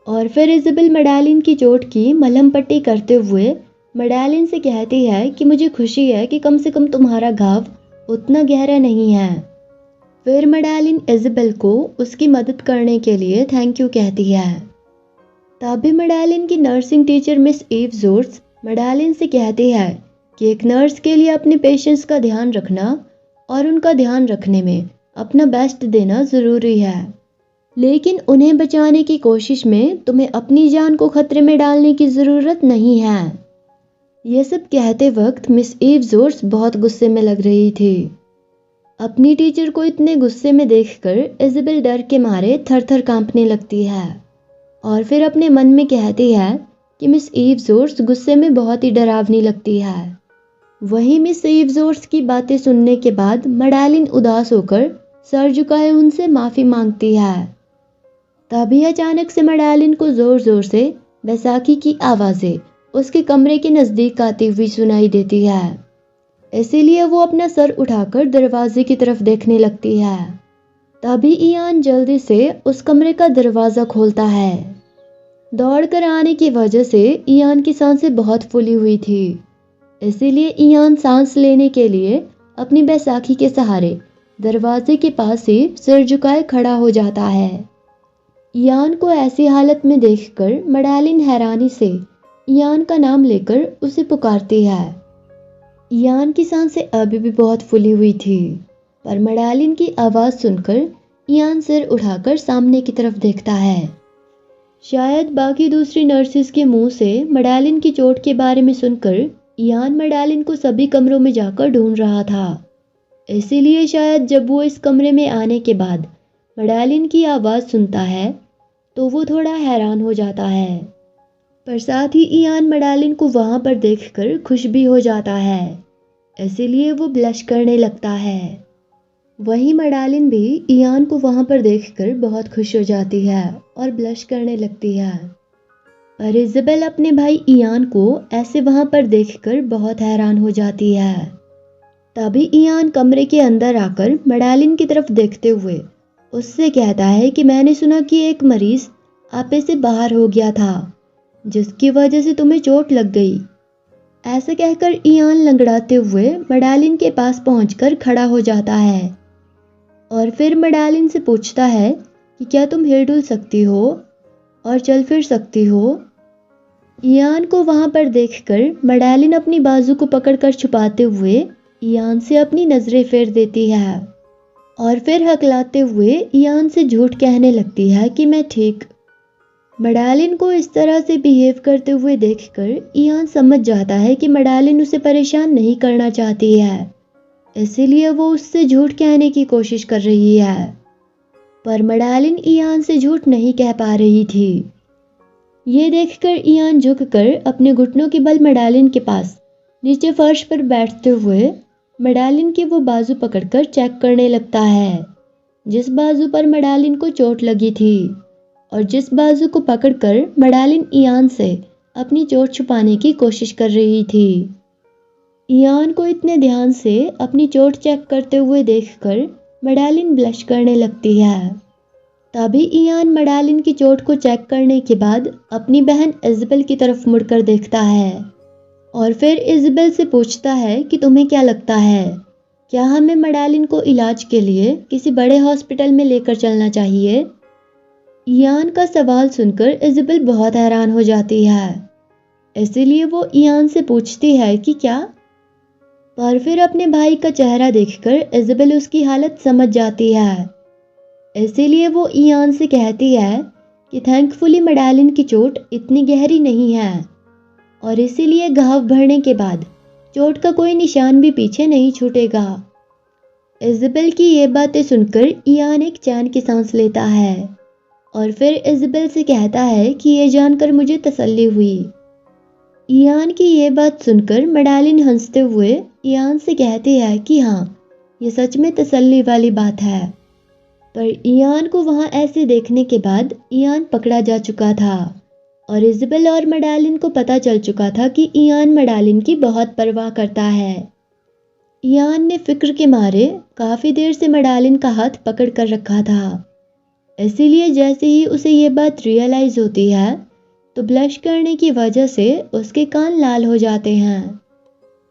और फिर इज़ाबेल मैडेलिन की चोट की मलहम पट्टी करते हुए मैडेलिन से कहती है कि मुझे खुशी है कि कम से कम तुम्हारा घाव उतना गहरा नहीं है। फिर मैडेलिन इज़ाबेल को उसकी मदद करने के लिए थैंक यू कहती है। तभी मैडेलिन की नर्सिंग टीचर मिस ईव जोर्स मैडेलिन से कहती है कि एक नर्स के लिए अपने पेशेंट्स का ध्यान रखना और उनका ध्यान रखने में अपना बेस्ट देना ज़रूरी है, लेकिन उन्हें बचाने की कोशिश में तुम्हें अपनी जान को खतरे में डालने की ज़रूरत नहीं है। ये सब कहते वक्त मिस ईव जोर्स बहुत गुस्से में लग रही थी। अपनी टीचर को इतने गुस्से में देखकर इज़ाबेल डर के मारे थर-थर कांपने लगती है और फिर अपने मन में कहती है कि मिस ईव जोर्स गुस्से में बहुत ही डरावनी लगती है। वहीं मिस ईव जोर्स की बातें सुनने के बाद मैडेलिन उदास होकर सर झुकाए उनसे माफ़ी मांगती है। तभी अचानक से मैडेलिन को ज़ोर ज़ोर से बैसाखी की आवाज़ें उसके कमरे के नज़दीक आती हुई सुनाई देती है। इसीलिए वो अपना सर उठाकर दरवाजे की तरफ देखने लगती है। तभी इयान जल्दी से उस कमरे का दरवाज़ा खोलता है। दौड़कर आने की वजह से इयान की सांसें बहुत फूली हुई थी, इसीलिए इयान सांस लेने के लिए अपनी बैसाखी के सहारे दरवाजे के पास ही सिर झुकाए खड़ा हो जाता है। इयान को ऐसी हालत में देखकर मैडेलिन हैरानी से इयान का नाम लेकर उसे पुकारती है। इयान की सांसें अभी भी बहुत फूली हुई थी, पर मैडेलिन की आवाज़ सुनकर इयान सिर उठाकर सामने की तरफ देखता है। शायद बाकी दूसरी नर्सेस के मुंह से मैडेलिन की चोट के बारे में सुनकर इयान मैडेलिन को सभी कमरों में जाकर ढूंढ रहा था। इसीलिए शायद जब वो इस कमरे में आने के बाद मैडेलिन की आवाज़ सुनता है तो वो थोड़ा हैरान हो जाता है, पर साथ ही इयान मैडेलिन को वहाँ पर देखकर खुश भी हो जाता है, इसीलिए वो ब्लश करने लगता है। वहीं मैडेलिन भी इयान को वहाँ पर देखकर बहुत खुश हो जाती है और ब्लश करने लगती है। पर इज़ाबेल अपने भाई इयान को ऐसे वहाँ पर देखकर बहुत हैरान हो जाती है। तभी इयान कमरे के अंदर आकर मैडेलिन की तरफ देखते हुए उससे कहता है कि मैंने सुना कि एक मरीज आपे से बाहर हो गया था, जिसकी वजह से तुम्हें चोट लग गई। ऐसे कहकर इयान लंगड़ाते हुए मैडेलिन के पास पहुंचकर खड़ा हो जाता है और फिर मैडेलिन से पूछता है कि क्या तुम हिल डुल सकती हो और चल फिर सकती हो। इयान को वहां पर देखकर मैडेलिन अपनी बाजू को पकड़कर छुपाते हुए इयान से अपनी नजरें फेर देती है और फिर हकलाते हुए इयान से झूठ कहने लगती है कि मैं ठीक। मैडेलिन को इस तरह से बिहेव करते हुए देखकर इयान समझ जाता है कि मैडेलिन उसे परेशान नहीं करना चाहती है, इसीलिए वो उससे झूठ कहने की कोशिश कर रही है। पर मैडेलिन इयान से झूठ नहीं कह पा रही थी। ये देखकर इयान झुककर अपने घुटनों के बल मैडेलिन के पास नीचे फर्श पर बैठते हुए मैडेलिन की वो बाजू पकड़कर चेक करने लगता है, जिस बाजू पर मैडेलिन को चोट लगी थी और जिस बाजू को पकड़कर मैडेलिन इयान से अपनी चोट छुपाने की कोशिश कर रही थी। इयान को इतने ध्यान से अपनी चोट चेक करते हुए देखकर मैडेलिन ब्लश करने लगती है। तभी इयान मैडेलिन की चोट को चेक करने के बाद अपनी बहन इज़ाबेल की तरफ मुड़कर देखता है और फिर इज़ाबेल से पूछता है कि तुम्हें क्या लगता है, क्या हमें मडालिन को इलाज के लिए किसी बड़े हॉस्पिटल में लेकर चलना चाहिए? इयान का सवाल सुनकर इज़ाबेल बहुत हैरान हो जाती है। इसीलिए वो इयान से पूछती है कि क्या? पर फिर अपने भाई का चेहरा देखकर इज़ाबेल उसकी हालत समझ जाती है। इसीलिए वो इयान से कहती है कि थैंकफुली मडालिन की चोट इतनी गहरी नहीं है और इसीलिए घाव भरने के बाद चोट का कोई निशान भी पीछे नहीं छूटेगा। इज़ाबेल की ये बातें सुनकर इयान एक चैन की सांस लेता है और फिर इज़ाबेल से कहता है कि ये जानकर मुझे तसल्ली हुई। इयान की ये बात सुनकर मडालिन हंसते हुए इयान से कहती है कि हाँ, ये सच में तसल्ली वाली बात है। पर इयान को वहाँ ऐसे देखने के बाद इयान पकड़ा जा चुका था और इज़ाबेल और मडालिन को पता चल चुका था कि इयान मडालिन की बहुत परवाह करता है। इयान ने फिक्र के मारे काफ़ी देर से मडालिन का हाथ पकड़ कर रखा था। इसीलिए जैसे ही उसे ये बात रियलाइज़ होती है तो ब्लश करने की वजह से उसके कान लाल हो जाते हैं।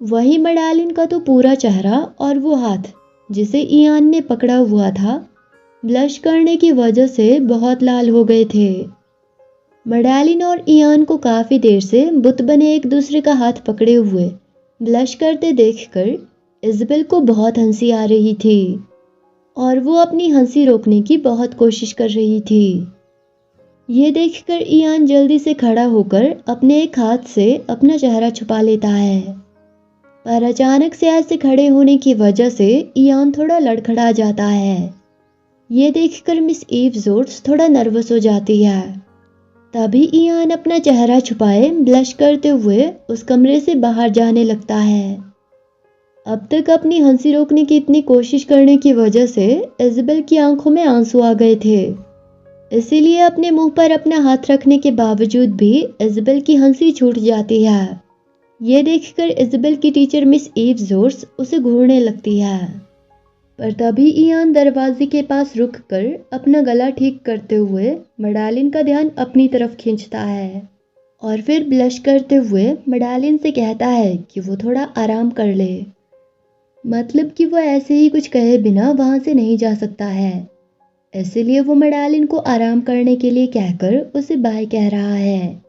वहीं मडालिन का तो पूरा चेहरा और वो हाथ जिसे इयान ने पकड़ा हुआ था ब्लश करने की वजह से बहुत लाल हो गए थे। मडालिन और इयान को काफ़ी देर से बुत बने एक दूसरे का हाथ पकड़े हुए ब्लश करते देखकर इज़ाबेल को बहुत हंसी आ रही थी और वो अपनी हंसी रोकने की बहुत कोशिश कर रही थी। ये देखकर इयान जल्दी से खड़ा होकर अपने एक हाथ से अपना चेहरा छुपा लेता है, पर अचानक से ऐसे खड़े होने की वजह से इयान थोड़ा लड़खड़ा जाता है। ये देखकर मिस ईव जोर्ट्स थोड़ा नर्वस हो जाती है। तभी इयान अपना चेहरा छुपाए ब्लश करते हुए उस कमरे से बाहर जाने लगता है। अब तक अपनी हंसी रोकने की इतनी कोशिश करने की वजह से इज़ाबेल की आंखों में आंसू आ गए थे। इसीलिए अपने मुंह पर अपना हाथ रखने के बावजूद भी इज़ाबेल की हंसी छूट जाती है। ये देखकर इज़ाबेल की टीचर मिस ईव जोर्ट्स उसे घूरने लगती है, पर तभी इयान दरवाजे के पास रुककर अपना गला ठीक करते हुए मडालिन का ध्यान अपनी तरफ खींचता है और फिर ब्लश करते हुए मडालिन से कहता है कि वो थोड़ा आराम कर ले, मतलब कि वो ऐसे ही कुछ कहे बिना वहाँ से नहीं जा सकता है। इसलिए वो मडालिन को आराम करने के लिए कहकर उसे बाय कह रहा है।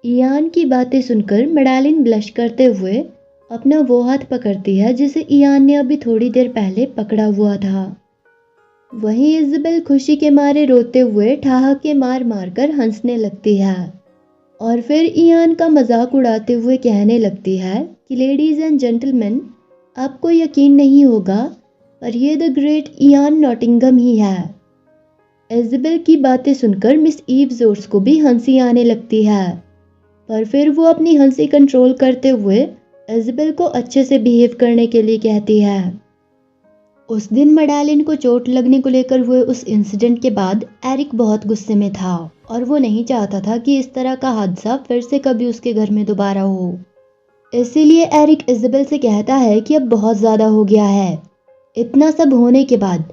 इयान की बातें सुनकर मडालिन ब्लश करते हुए अपना वो हाथ पकड़ती है जिसे इयान ने अभी थोड़ी देर पहले पकड़ा हुआ था। वहीं इज़ाबेल खुशी के मारे रोते हुए ठहाके मार मार कर हंसने लगती है और फिर इयान का मजाक उड़ाते हुए कहने लगती है कि लेडीज़ एंड जेंटलमैन, आपको यकीन नहीं होगा पर ये द ग्रेट इयान नॉटिंघम ही है। इज़ाबेल की बातें सुनकर मिस ईव जोर्ट्स को भी हंसी आने लगती है, पर फिर वो अपनी हंसी कंट्रोल करते हुए इज़ाबेल को अच्छे से बिहेव करने के लिए कहती है। उस दिन मडालिन को चोट लगने को लेकर हुए उस इंसिडेंट के बाद एरिक बहुत गुस्से में था और वो नहीं चाहता था कि इस तरह का हादसा फिर से कभी उसके घर में दोबारा हो। इसीलिए एरिक इज़ाबेल से कहता है कि अब बहुत ज़्यादा हो गया है। इतना सब होने के बाद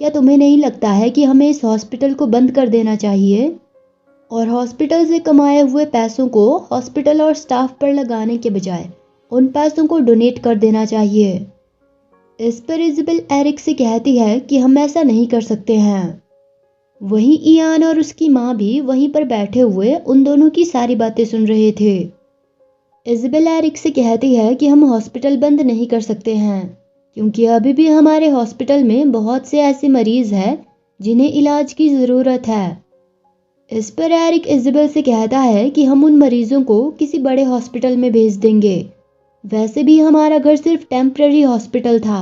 क्या तुम्हें नहीं लगता है कि हमें इस हॉस्पिटल को बंद कर देना चाहिए और हॉस्पिटल से कमाए हुए पैसों को हॉस्पिटल और स्टाफ पर लगाने के बजाय उन पैसों को डोनेट कर देना चाहिए। इस पर इज़ाबेल एरिक से कहती है कि हम ऐसा नहीं कर सकते हैं। वहीं इयान और उसकी माँ भी वहीं पर बैठे हुए उन दोनों की सारी बातें सुन रहे थे। इज़ाबेल एरिक से कहती है कि हम हॉस्पिटल बंद नहीं कर सकते हैं क्योंकि अभी भी हमारे हॉस्पिटल में बहुत से ऐसे मरीज़ हैं जिन्हें इलाज की ज़रूरत है। इस पर एरिक इज़ाबेल से कहता है कि हम उन मरीज़ों को किसी बड़े हॉस्पिटल में भेज देंगे, वैसे भी हमारा घर सिर्फ टेम्पररी हॉस्पिटल था।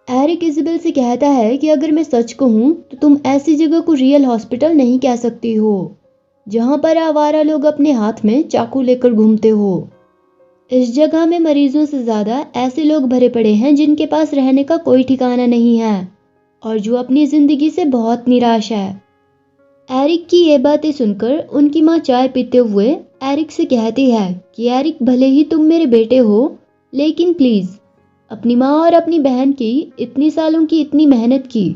एरिक इज़ाबेल से कहता है कि अगर मैं सच कहूँ तो तुम ऐसी जगह को रियल हॉस्पिटल नहीं कह सकती हो जहाँ पर आवारा लोग अपने हाथ में चाकू लेकर घूमते हो। इस जगह में मरीजों से ज़्यादा ऐसे लोग भरे पड़े हैं जिनके पास रहने का कोई ठिकाना नहीं है और जो अपनी ज़िंदगी से बहुत निराश है। एरिक की ये बातें सुनकर उनकी माँ चाय पीते हुए एरिक से कहती है कि एरिक, भले ही तुम मेरे बेटे हो, लेकिन प्लीज़ अपनी माँ और अपनी बहन की इतनी सालों की इतनी मेहनत की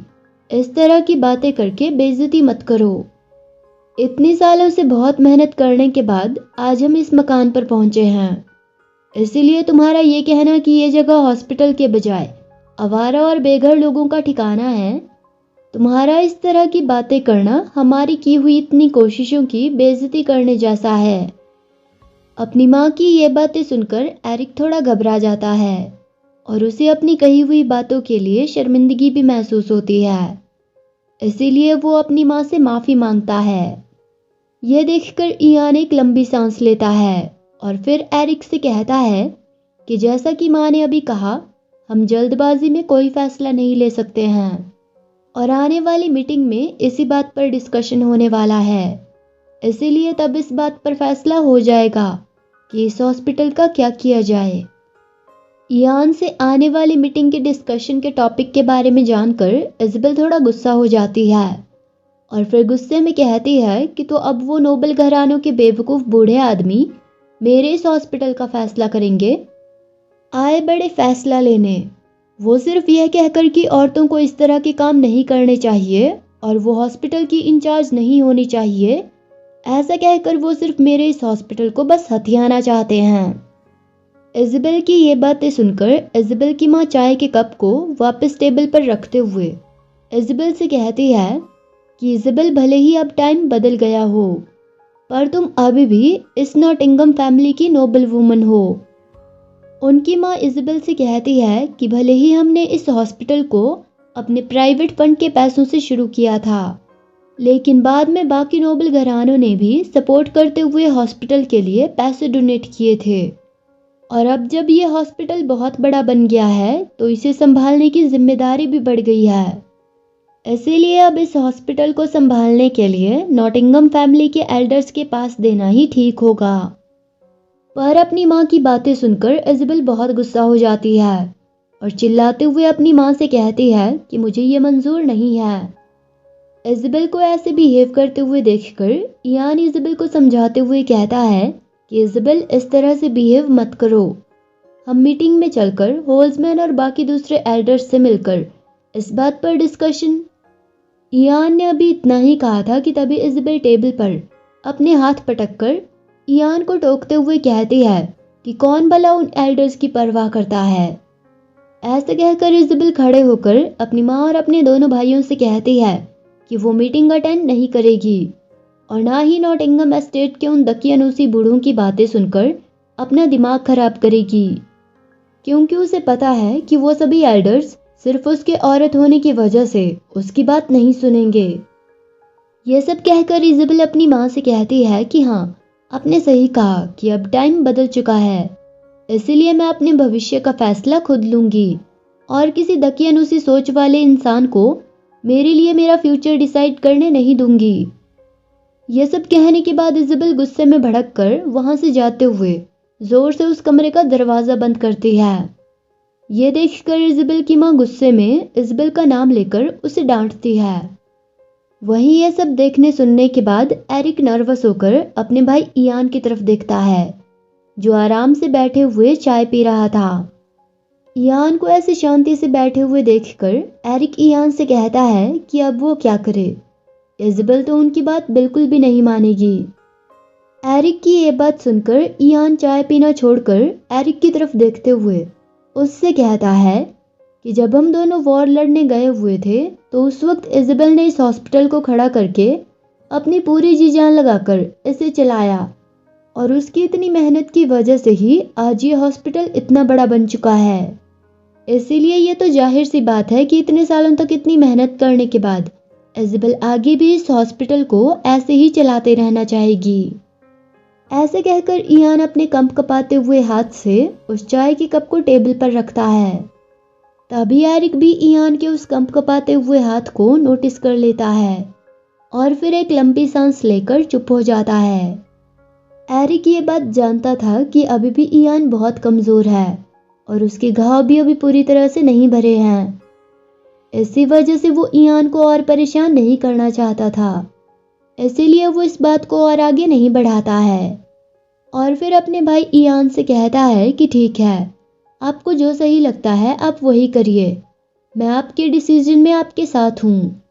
इस तरह की बातें करके बेइज्जती मत करो। इतनी सालों से बहुत मेहनत करने के बाद आज हम इस मकान पर पहुंचे हैं, इसीलिए तुम्हारा ये कहना कि ये जगह हॉस्पिटल के बजाय आवारा और बेघर लोगों का ठिकाना है। तुम्हारा इस तरह की बातें करना हमारी की हुई इतनी कोशिशों की बेइज्जती करने जैसा है। अपनी माँ की ये बातें सुनकर एरिक थोड़ा घबरा जाता है और उसे अपनी कही हुई बातों के लिए शर्मिंदगी भी महसूस होती है। इसीलिए वो अपनी माँ से माफ़ी मांगता है। ये देखकर इयान एक लंबी सांस लेता है और फिर एरिक से कहता है कि जैसा कि माँ ने अभी कहा, हम जल्दबाजी में कोई फैसला नहीं ले सकते हैं और आने वाली मीटिंग में इसी बात पर डिस्कशन होने वाला है। इसीलिए तब इस बात पर फैसला हो जाएगा कि इस हॉस्पिटल का क्या किया जाए। इयान से आने वाली मीटिंग के डिस्कशन के टॉपिक के बारे में जानकर इज़ाबेल थोड़ा गुस्सा हो जाती है और फिर गुस्से में कहती है कि तो अब वो नोबल घरानों के बेवकूफ़ बूढ़े आदमी मेरे इस हॉस्पिटल का फैसला करेंगे। आए बड़े फैसला लेने, वो सिर्फ यह कहकर कि औरतों को इस तरह के काम नहीं करने चाहिए और वो हॉस्पिटल की इंचार्ज नहीं होनी चाहिए, ऐसा कहकर वो सिर्फ मेरे इस हॉस्पिटल को बस हथियाना चाहते हैं। इज़ाबेल की ये बातें सुनकर इज़ाबेल की माँ चाय के कप को वापस टेबल पर रखते हुए इज़ाबेल से कहती है कि इज़ाबेल, भले ही अब टाइम बदल गया हो, पर तुम अभी भी इस नॉटिंघम फैमिली की नोबल वुमन हो। उनकी माँ इज़ाबेल से कहती है कि भले ही हमने इस हॉस्पिटल को अपने प्राइवेट फंड के पैसों से शुरू किया था, लेकिन बाद में बाकी नोबल घरानों ने भी सपोर्ट करते हुए हॉस्पिटल के लिए पैसे डोनेट किए थे और अब जब ये हॉस्पिटल बहुत बड़ा बन गया है तो इसे संभालने की जिम्मेदारी भी बढ़ गई है। इसीलिए अब इस हॉस्पिटल को संभालने के लिए नॉटिंघम फैमिली के एल्डर्स के पास देना ही ठीक होगा। पर अपनी माँ की बातें सुनकर इज़ाबेल बहुत गुस्सा हो जाती है और चिल्लाते हुए अपनी माँ से कहती है कि मुझे ये मंजूर नहीं है। इज़ाबेल को ऐसे बिहेव करते हुए देखकर इयान इज़ाबेल को समझाते हुए कहता है कि इज़ाबेल, इस तरह से बिहेव मत करो। हम मीटिंग में चलकर होल्समैन और बाकी दूसरे एल्डर्स से मिलकर इस बात पर डिस्कशन। इयान ने अभी इतना ही कहा था कि तभी इज़ाबेल टेबल पर अपने हाथ पटककर इयान को टोकते हुए कहती है कि कौन भला उन एल्डर्स की परवाह करता है। ऐसा कहकर इज़ाबेल खड़े होकर अपनी माँ और अपने दोनों भाइयों से कहती है कि वो मीटिंग अटेंड नहीं करेगी और ना ही नॉटिंघम एस्टेट के उन दकियानूसी बूढ़ों की बातें सुनकर अपना दिमाग खराब करेगी, क्योंकि उसे पता है कि वो सभी एल्डर्स सिर्फ उसके औरत होने की वजह से उसकी बात नहीं सुनेंगे। ये सब कहकर इज़ाबेल अपनी माँ से कहती है कि हाँ, आपने सही कहा कि अब टाइम बदल चुका है, इसीलिए मैं अपने भविष्य का फैसला खुद लूँगी और किसी दकियानूसी सोच वाले इंसान को मेरे लिए मेरा फ्यूचर डिसाइड करने नहीं दूंगी। यह सब कहने के बाद इज़ाबेल गुस्से में भड़क कर वहाँ से जाते हुए जोर से उस कमरे का दरवाज़ा बंद करती है। ये देखकर इज़ाबेल की माँ गुस्से में इज़ाबेल का नाम लेकर उसे डांटती है। वहीं ये सब देखने सुनने के बाद एरिक नर्वस होकर अपने भाई इयान की तरफ देखता है, जो आराम से बैठे हुए चाय पी रहा था। इयान को ऐसे शांति से बैठे हुए देखकर एरिक इयान से कहता है कि अब वो क्या करे। इज़ाबेल तो उनकी बात बिल्कुल भी नहीं मानेगी। एरिक की ये बात सुनकर इयान चाय पीना छोड़कर एरिक की तरफ देखते हुए उससे कहता है कि जब हम दोनों वॉर लड़ने गए हुए थे तो उस वक्त इज़ाबेल ने इस हॉस्पिटल को खड़ा करके अपनी पूरी जी जान लगाकर इसे चलाया और उसकी इतनी मेहनत की वजह से ही आज ये हॉस्पिटल इतना बड़ा बन चुका है। इसीलिए ये तो जाहिर सी बात है कि इतने सालों तक इतनी मेहनत करने के बाद इज़ाबेल आगे भी इस हॉस्पिटल को ऐसे ही चलाते रहना चाहेगी। ऐसे कहकर इयान अपने कंप कपाते हुए हाथ से उस चाय के कप को टेबल पर रखता है। तभी एरिक भी इयान के उस कंप कपाते हुए हाथ को नोटिस कर लेता है और फिर एक लंबी सांस लेकर चुप हो जाता है। एरिक ये बात जानता था कि अभी भी इयान बहुत कमज़ोर है और उसके घाव भी अभी पूरी तरह से नहीं भरे हैं। इसी वजह से वो इयान को और परेशान नहीं करना चाहता था, इसीलिए वो इस बात को और आगे नहीं बढ़ाता है और फिर अपने भाई इयान से कहता है कि ठीक है, आपको जो सही लगता है आप वही करिए, मैं आपके डिसीजन में आपके साथ हूँ।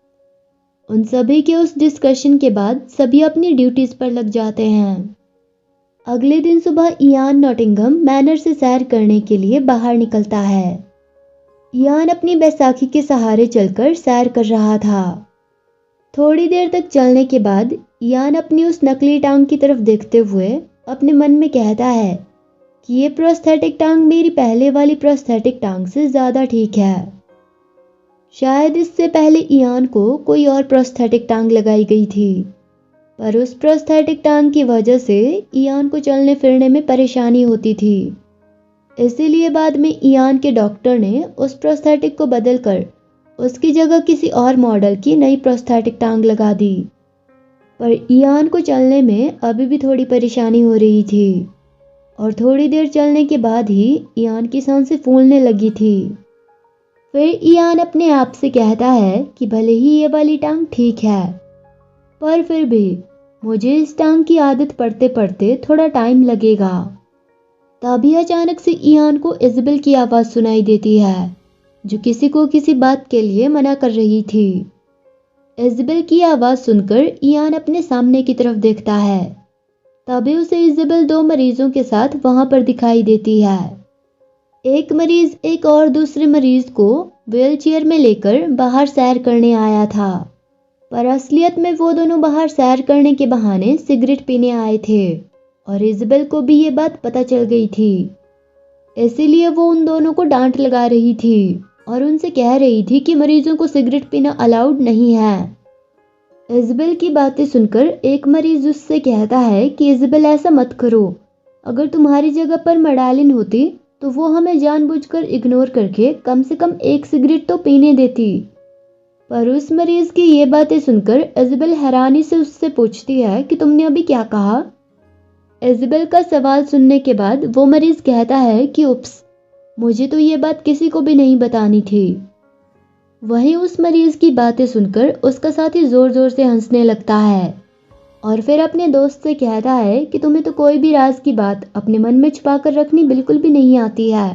उन सभी के उस डिस्कशन के बाद सभी अपनी ड्यूटीज़ पर लग जाते हैं। अगले दिन सुबह इयान नॉटिंघम मैनर से सैर करने के लिए बाहर निकलता है। ईयान अपनी बैसाखी के सहारे चलकर सैर कर रहा था। थोड़ी देर तक चलने के बाद ईयान अपनी उस नकली टांग की तरफ देखते हुए अपने मन में कहता है कि ये प्रोस्थेटिक टांग मेरी पहले वाली प्रोस्थेटिक टांग से ज़्यादा ठीक है। शायद इससे पहले ईयान को कोई और प्रोस्थेटिक टांग लगाई गई थी, पर उस प्रोस्थेटिक टांग की वजह से ईयान को चलने फिरने में परेशानी होती थी। इसीलिए बाद में ईयान के डॉक्टर ने उस प्रोस्थेटिक को बदलकर उसकी जगह किसी और मॉडल की नई प्रोस्थेटिक टांग लगा दी। पर ईयान को चलने में अभी भी थोड़ी परेशानी हो रही थी और थोड़ी देर चलने के बाद ही ईयान की सांसें फूलने लगी थी। फिर ईयान अपने आप से कहता है कि भले ही ये वाली टांग ठीक है, पर फिर भी मुझे इस टांग की आदत पड़ते पड़ते थोड़ा टाइम लगेगा। तभी अचानक से ईयान को इज़ाबेल की आवाज़ सुनाई देती है, जो किसी को किसी बात के लिए मना कर रही थी। इज़ाबेल की आवाज़ सुनकर ईयान अपने सामने की तरफ देखता है। तभी उसे इज़ाबेल 2 मरीजों के साथ वहां पर दिखाई देती है। एक मरीज एक और दूसरे मरीज को व्हीलचेयर में लेकर बाहर सैर करने आया था, पर असलियत में वो दोनों बाहर सैर करने के बहाने सिगरेट पीने आए थे और इज़ाबेल को भी ये बात पता चल गई थी। इसीलिए वो उन दोनों को डांट लगा रही थी और उनसे कह रही थी कि मरीजों को सिगरेट पीना अलाउड नहीं है। इज़ाबेल की बातें सुनकर एक मरीज उससे कहता है कि इज़ाबेल ऐसा मत करो, अगर तुम्हारी जगह पर मेडालिन होती तो वो हमें जानबूझकर इग्नोर करके कम से कम एक सिगरेट तो पीने देती। पर उस मरीज की ये बातें सुनकर इज़ाबेल हैरानी से उससे पूछती है कि तुमने अभी क्या कहा। इज़ाबेल का सवाल सुनने के बाद वो मरीज कहता है कि उप्स, मुझे तो ये बात किसी को भी नहीं बतानी थी। वहीं उस मरीज की बातें सुनकर उसका साथी जोर जोर से हंसने लगता है और फिर अपने दोस्त से कहता है कि तुम्हें तो कोई भी राज की बात अपने मन में छुपाकर रखनी बिल्कुल भी नहीं आती है।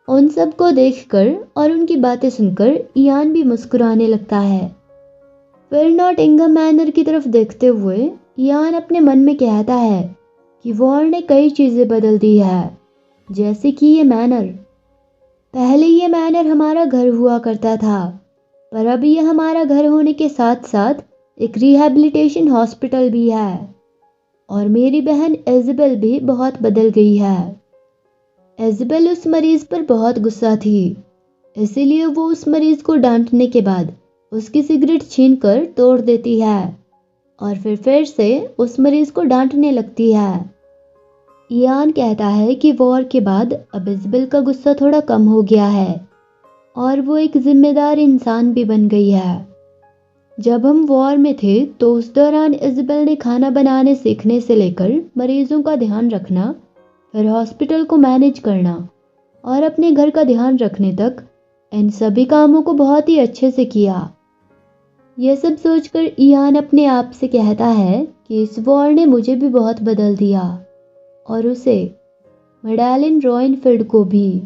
उन सबको देखकर और उनकी बातें सुनकर ईयान भी मुस्कुराने लगता है। फिर नॉटिंघम मैनर की तरफ देखते हुए ईयान अपने मन में कहता है कि वॉर ने कई चीज़ें बदल दी है, जैसे कि ये मैनर। पहले ये मैनर हमारा घर हुआ करता था, पर अब ये हमारा घर होने के साथ साथ एक रिहैबिलिटेशन हॉस्पिटल भी है। और मेरी बहन इज़ाबेल भी बहुत बदल गई है। इज़ाबेल उस मरीज पर बहुत गुस्सा थी, इसीलिए वो उस मरीज को डांटने के बाद उसकी सिगरेट छीनकर तोड़ देती है और फिर से उस मरीज को डांटने लगती है। ईयान कहता है कि वॉर के बाद अब इज़ाबेल का गुस्सा थोड़ा कम हो गया है और वो एक जिम्मेदार इंसान भी बन गई है। जब हम वॉर में थे तो उस दौरान इज़ाबेल ने खाना बनाने सीखने से लेकर मरीजों का ध्यान रखना, फिर हॉस्पिटल को मैनेज करना और अपने घर का ध्यान रखने तक, इन सभी कामों को बहुत ही अच्छे से किया। यह सब सोचकर ईयान अपने आप से कहता है कि इस वॉर ने मुझे भी बहुत बदल दिया और उसे, मेडालिन रॉइनफील्ड को भी।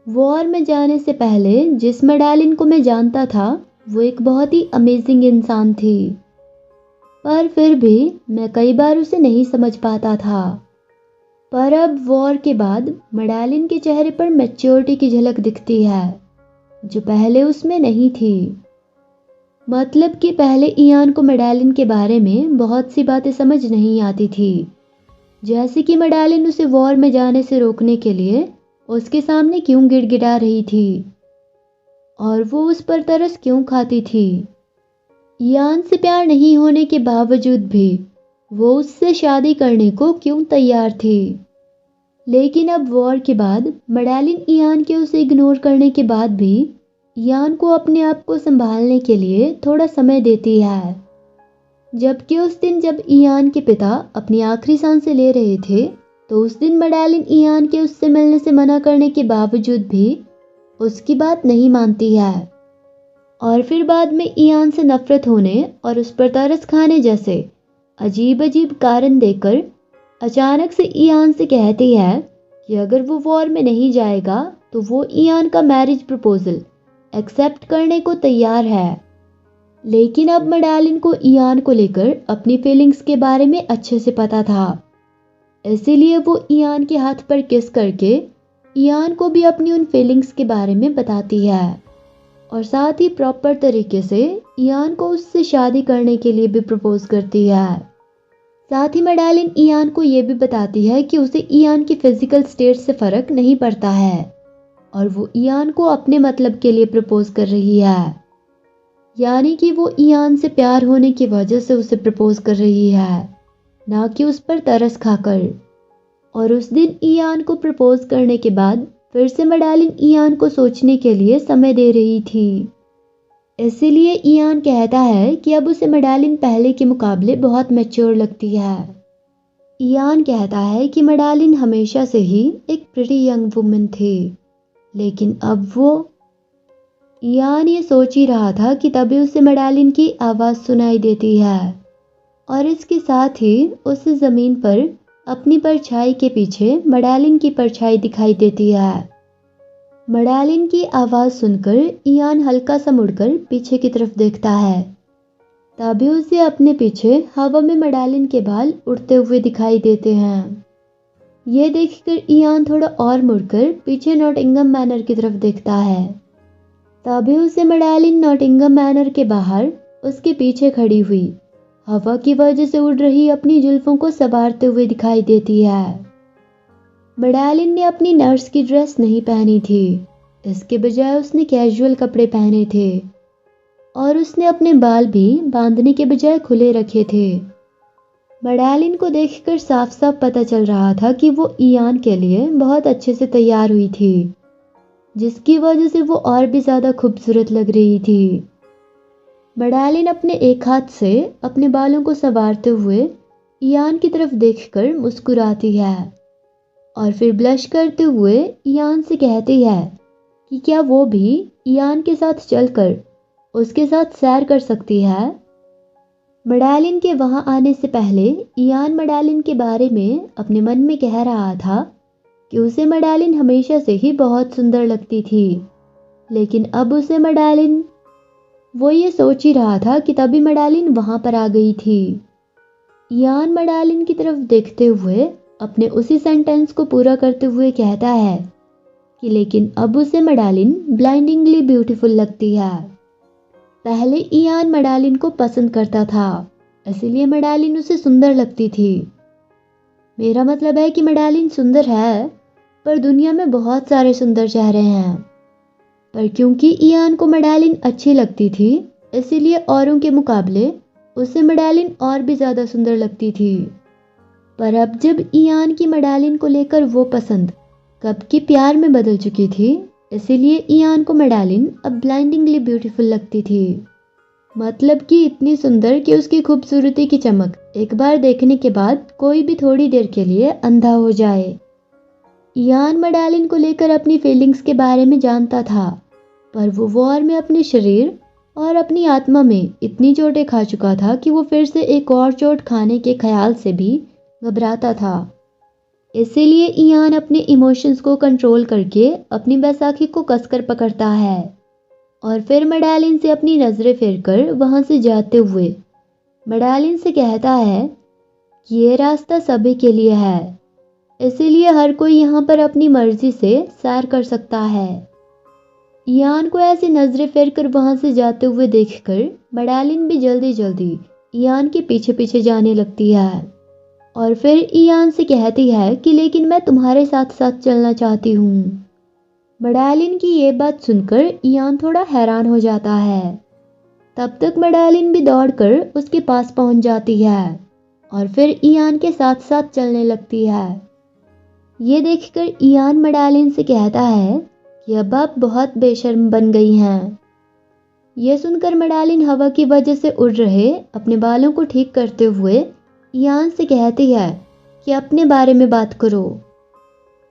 वॉर में जाने से पहले जिस मेडालिन को मैं जानता था वो एक बहुत ही अमेजिंग इंसान थी, पर फिर भी मैं कई बार उसे नहीं समझ पाता था। पर अब वॉर के बाद मेडालिन के चेहरे पर मैच्योरिटी की झलक दिखती है, जो पहले उसमें नहीं थी। मतलब कि पहले ईयान को मेडालिन के बारे में बहुत सी बातें समझ नहीं आती थी, जैसे कि मेडालिन उसे वॉर में जाने से रोकने के लिए उसके सामने क्यों गिड़गिड़ा रही थी और वो उस पर तरस क्यों खाती थी। ईयान से प्यार नहीं होने के बावजूद भी वो उससे शादी करने को क्यों तैयार थी। लेकिन अब वॉर के बाद मेडालिन ईयान के उसे इग्नोर करने के बाद भी ईयान को अपने आप को संभालने के लिए थोड़ा समय देती है। जबकि उस दिन जब ईयान के पिता अपनी आखिरी सांसें ले रहे थे तो उस दिन मेडालिन ईयान के उससे मिलने से मना करने के बावजूद भी उसकी बात नहीं मानती है और फिर बाद में ईयान से नफरत होने और उस पर तरस खाने जैसे अजीब अजीब कारण देकर अचानक से ईयान से कहती है कि अगर वो वॉर में नहीं जाएगा तो वो ईयान का मैरिज प्रपोजल एक्सेप्ट करने को तैयार है। लेकिन अब मेडालिन को ईयान को लेकर अपनी फीलिंग्स के बारे में अच्छे से पता था, इसीलिए वो ईयान के हाथ पर किस करके ईयान को भी अपनी उन फीलिंग्स के बारे में बताती है और साथ ही प्रॉपर तरीके से ईयान को उससे शादी करने के लिए भी प्रपोज करती है। साथ ही मैडेलिन ईयान को ये भी बताती है कि उसे ईयान की फिजिकल स्टेट से फर्क नहीं पड़ता है और वो ईयान को अपने मतलब के लिए प्रपोज कर रही है, यानी कि वो ईयान से प्यार होने की वजह से उसे प्रपोज कर रही है, ना कि उस पर तरस खाकर। और उस दिन ईयान को प्रपोज करने के बाद फिर से मैडेलिन ईयान को सोचने के लिए समय दे रही थी। इसीलिए ईयान कहता है कि अब उसे मैडेलिन पहले के मुकाबले बहुत मैच्योर लगती है। ईयान कहता है कि मैडेलिन हमेशा से ही एक प्रिटी यंग वुमन थी, लेकिन अब वो ईयान ये सोच ही रहा था कि तभी उसे मैडेलिन की आवाज़ सुनाई देती है और इसके साथ ही उसे ज़मीन पर अपनी परछाई के पीछे मैडेलिन की परछाई दिखाई देती है। मैडेलिन की आवाज़ सुनकर ईयान हल्का सा मुड़कर पीछे की तरफ देखता है, तभी उसे अपने पीछे हवा में मैडेलिन के बाल उड़ते हुए दिखाई देते हैं। ये देखकर ईयान थोड़ा और मुड़कर पीछे नॉटिंघम मैनर की तरफ देखता है, तभी उसे मैडेलिन नॉटिंघम मैनर के बाहर उसके पीछे खड़ी हुई हवा की वजह से उड़ रही अपनी जुल्फों को संवारते हुए दिखाई देती है। मैडेलिन ने अपनी नर्स की ड्रेस नहीं पहनी थी, इसके बजाय उसने कैजुअल कपड़े पहने थे और उसने अपने बाल भी बांधने के बजाय खुले रखे थे। मैडेलिन को देखकर साफ साफ पता चल रहा था कि वो ईयान के लिए बहुत अच्छे से तैयार हुई थी, जिसकी वजह से वो और भी ज़्यादा खूबसूरत लग रही थी। मैडेलिन अपने एक हाथ से अपने बालों को संवारते हुए ईयान की तरफ देखकर मुस्कुराती है और फिर ब्लश करते हुए ईयान से कहती है कि क्या वो भी ईयान के साथ चलकर उसके साथ सैर कर सकती है। मैडेलिन के वहां आने से पहले ईयान मैडेलिन के बारे में अपने मन में कह रहा था कि उसे मैडेलिन हमेशा से ही बहुत सुंदर लगती थी, लेकिन अब उसे मैडेलिन वो ये सोच ही रहा था कि तभी मैडेलिन वहां पर आ गई थी। ईयान मैडेलिन की तरफ देखते हुए अपने उसी सेंटेंस को पूरा करते हुए कहता है कि लेकिन अब उसे मैडेलिन ब्लाइंडिंगली ब्यूटीफुल लगती है। पहले ईयान मैडेलिन को पसंद करता था, इसीलिए मैडेलिन उसे सुंदर लगती थी। मेरा मतलब है कि मैडेलिन सुंदर है, पर दुनिया में बहुत सारे सुंदर चेहरे हैं, पर क्योंकि ईयान को मैडेलिन अच्छी लगती थी, इसीलिए औरों के मुकाबले उसे मैडेलिन और भी ज़्यादा सुंदर लगती थी। पर अब जब ईयान की मैडेलिन को लेकर वो पसंद कब की प्यार में बदल चुकी थी, इसीलिए ईयान को मैडेलिन अब ब्लाइंडिंगली ब्यूटीफुल लगती थी। मतलब कि इतनी सुंदर कि उसकी खूबसूरती की चमक एक बार देखने के बाद कोई भी थोड़ी देर के लिए अंधा हो जाए। ईयान मैडेलिन को लेकर अपनी फीलिंग्स के बारे में जानता था, पर वो वॉर में अपने शरीर और अपनी आत्मा में इतनी चोटें खा चुका था कि वो फिर से एक और चोट खाने के ख्याल से भी घबराता था। इसीलिए ईयान अपने इमोशंस को कंट्रोल करके अपनी बैसाखी को कसकर पकड़ता है और फिर मैडेलिन से अपनी नज़रें फेरकर वहां से जाते हुए मैडेलिन से कहता है कि ये रास्ता सभी के लिए है, इसीलिए हर कोई यहाँ पर अपनी मर्जी से सैर कर सकता है। ईयान को ऐसे नजरें फेरकर वहां से जाते हुए देखकर मैडेलिन भी जल्दी जल्दी ईयान के पीछे पीछे जाने लगती है और फिर ईयान से कहती है कि लेकिन मैं तुम्हारे साथ साथ चलना चाहती हूँ। मैडेलिन की ये बात सुनकर ईयान थोड़ा हैरान हो जाता है। तब तक मैडेलिन भी दौड़कर उसके पास पहुंच जाती है और फिर ईयान के साथ साथ चलने लगती है। ये देखकर ईयान मैडेलिन से कहता है कि अब आप बहुत बेशर्म बन गई हैं। यह सुनकर मैडेलिन हवा की वजह से उड़ रहे अपने बालों को ठीक करते हुए ईयान से कहती है कि अपने बारे में बात करो।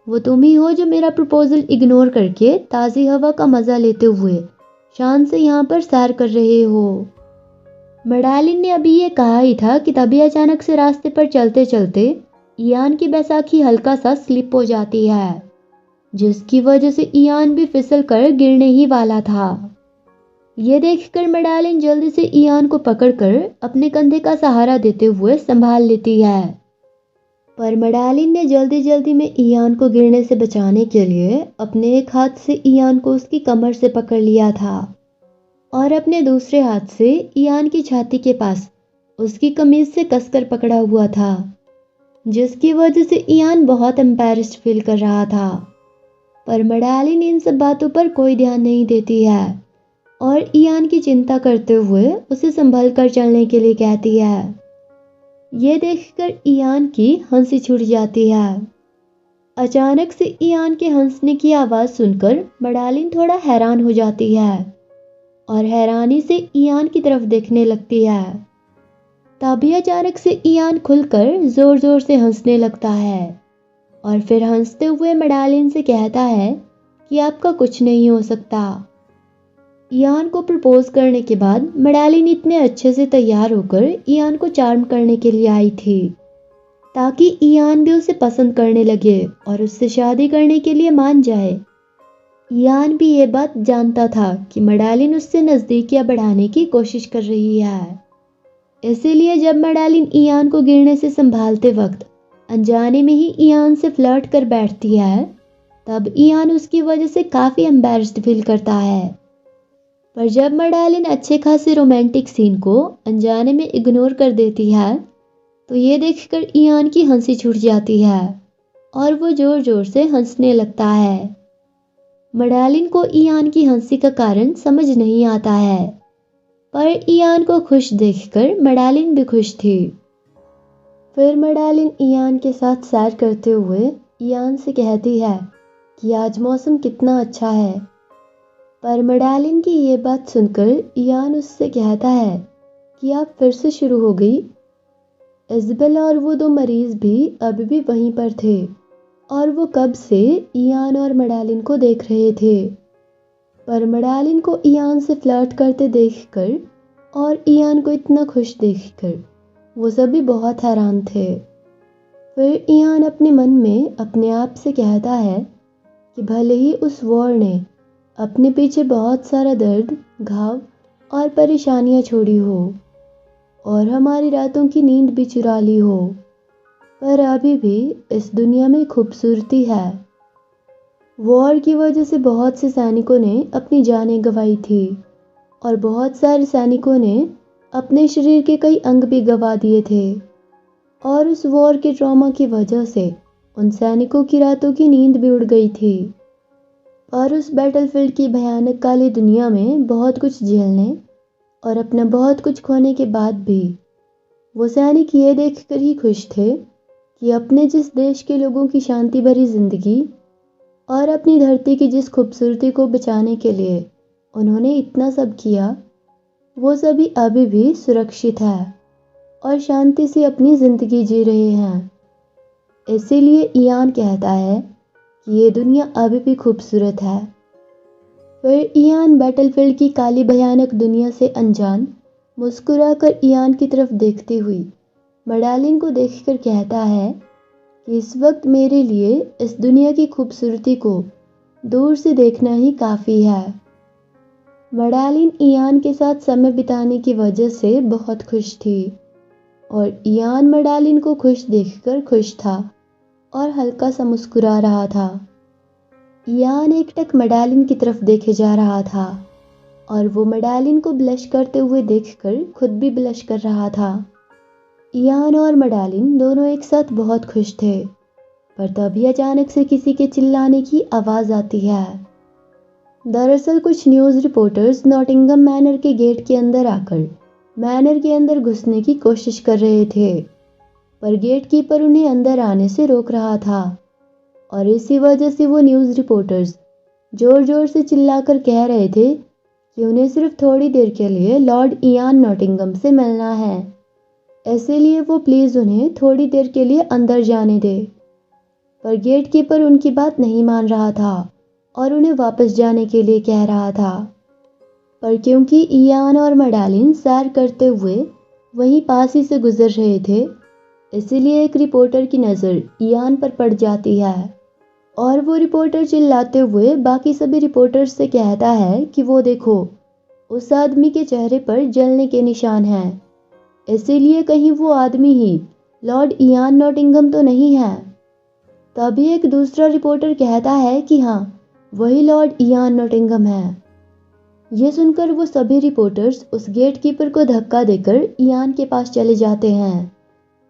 वो तुम ही हो जो मेरा प्रपोजल इग्नोर करके ताज़ी हवा का मज़ा लेते हुए शान से यहाँ पर सैर कर रहे हो। मैडेलिन ने अभी ये कहा ही था कि तभी अचानक से रास्ते पर चलते चलते ईयान की बैसाखी हल्का सा स्लिप हो जाती है, जिसकी वजह से ईयान भी फिसल कर गिरने ही वाला था। ये देखकर मैडेलिन जल्दी से ईयान को पकड़कर अपने कंधे का सहारा देते हुए संभाल लेती है। पर मडालिन ने जल्दी जल्दी में इयान को गिरने से बचाने के लिए अपने एक हाथ से इयान को उसकी कमर से पकड़ लिया था और अपने दूसरे हाथ से इयान की छाती के पास उसकी कमीज से कसकर पकड़ा हुआ था, जिसकी वजह से इयान बहुत एम्बैरेस्ड फील कर रहा था। पर मडालिन इन सब बातों पर कोई ध्यान नहीं देती है और इयान की चिंता करते हुए उसे संभल कर चलने के लिए कहती है। ये देखकर इयान की हंसी छूट जाती है। अचानक से इयान के हंसने की आवाज़ सुनकर मडालिन थोड़ा हैरान हो जाती है और हैरानी से इयान की तरफ देखने लगती है। तभी अचानक से इयान खुलकर जोर जोर से हंसने लगता है और फिर हंसते हुए मडालिन से कहता है कि आपका कुछ नहीं हो सकता। इयान को प्रपोज करने के बाद मडालिन इतने अच्छे से तैयार होकर इयान को चार्म करने के लिए आई थी ताकि इयान भी उसे पसंद करने लगे और उससे शादी करने के लिए मान जाए। इयान भी ये बात जानता था कि मडालिन उससे नज़दीकियां बढ़ाने की कोशिश कर रही है। इसीलिए जब मडालिन इयान को गिरने से संभालते वक्त अनजाने में ही इयान से फ्लर्ट कर बैठती है, तब इयान उसकी वजह से काफ़ी एम्बैरेस्ड फील करता है। पर जब मडालिन अच्छे खासे रोमांटिक सीन को अनजाने में इग्नोर कर देती है, तो ये देखकर इयान की हंसी छूट जाती है और वो जोर जोर से हंसने लगता है। मडालिन को इयान की हंसी का कारण समझ नहीं आता है, पर इयान को खुश देखकर मडालिन भी खुश थी। फिर मडालिन इयान के साथ सैर करते हुए इयान से कहती है कि आज मौसम कितना अच्छा है। पर मडालिन की ये बात सुनकर इयान उससे कहता है कि आप फिर से शुरू हो गई। इज़ाबेला और वो दो मरीज भी अभी भी वहीं पर थे और वो कब से इयान और मडालिन को देख रहे थे। पर मडालिन को इयान से फ्लर्ट करते देखकर और इयान को इतना खुश देखकर वो सभी बहुत हैरान थे। फिर इयान अपने मन में अपने आप से कहता है कि भले ही उस वॉर ने अपने पीछे बहुत सारा दर्द, घाव और परेशानियां छोड़ी हो और हमारी रातों की नींद भी चुरा ली हो, पर अभी भी इस दुनिया में खूबसूरती है। वॉर की वजह से बहुत से सैनिकों ने अपनी जानें गंवाई थी और बहुत सारे सैनिकों ने अपने शरीर के कई अंग भी गंवा दिए थे और उस वॉर के ट्रॉमा की वजह से उन सैनिकों की रातों की नींद भी उड़ गई थी। और उस बैटलफील्ड की भयानक काली दुनिया में बहुत कुछ झेलने और अपना बहुत कुछ खोने के बाद भी वो सैनिक ये देखकर ही खुश थे कि अपने जिस देश के लोगों की शांति भरी जिंदगी और अपनी धरती की जिस खूबसूरती को बचाने के लिए उन्होंने इतना सब किया, वो सभी अभी भी सुरक्षित है और शांति से अपनी ज़िंदगी जी रहे हैं। इसीलिए इयान कहता है कि ये दुनिया अभी भी खूबसूरत है। फिर इयान बैटलफील्ड की काली भयानक दुनिया से अनजान मुस्कुराकर इयान की तरफ देखती हुई मडालिन को देखकर कहता है कि इस वक्त मेरे लिए इस दुनिया की खूबसूरती को दूर से देखना ही काफ़ी है। मडालिन इयान के साथ समय बिताने की वजह से बहुत खुश थी और इयान मडालिन को खुश देखकर खुश था और हल्का सा मुस्कुरा रहा था। इयान एकटक मडालिन की तरफ देखे जा रहा था और वो मडालिन को ब्लश करते हुए देखकर खुद भी ब्लश कर रहा था। इयान और मडालिन दोनों एक साथ बहुत खुश थे, पर तभी अचानक से किसी के चिल्लाने की आवाज़ आती है। दरअसल कुछ न्यूज़ रिपोर्टर्स नॉटिंघम मैनर के गेट के अंदर आकर मैनर के अंदर घुसने की कोशिश कर रहे थे, पर गेट कीपर उन्हें अंदर आने से रोक रहा था और इसी वजह से वो न्यूज़ रिपोर्टर्स जोर जोर से चिल्लाकर कह रहे थे कि उन्हें सिर्फ थोड़ी देर के लिए लॉर्ड इयान नॉटिंघम से मिलना है, इसीलिए वो प्लीज़ उन्हें थोड़ी देर के लिए अंदर जाने दे। पर गेट कीपर उनकी बात नहीं मान रहा था और उन्हें वापस जाने के लिए कह रहा था। पर क्योंकि इयान और मडालिन सैर करते हुए वहीं पास ही से गुजर रहे थे, इसीलिए एक रिपोर्टर की नज़र इयान पर पड़ जाती है और वो रिपोर्टर चिल्लाते हुए बाकी सभी रिपोर्टर्स से कहता है कि वो देखो, उस आदमी के चेहरे पर जलने के निशान हैं, इसीलिए कहीं वो आदमी ही लॉर्ड इयान नॉटिंघम तो नहीं है। तभी एक दूसरा रिपोर्टर कहता है कि हाँ, वही लॉर्ड इयान नॉटिंघम है। ये सुनकर वो सभी रिपोर्टर्स उस गेट कीपर को धक्का देकर इयान के पास चले जाते हैं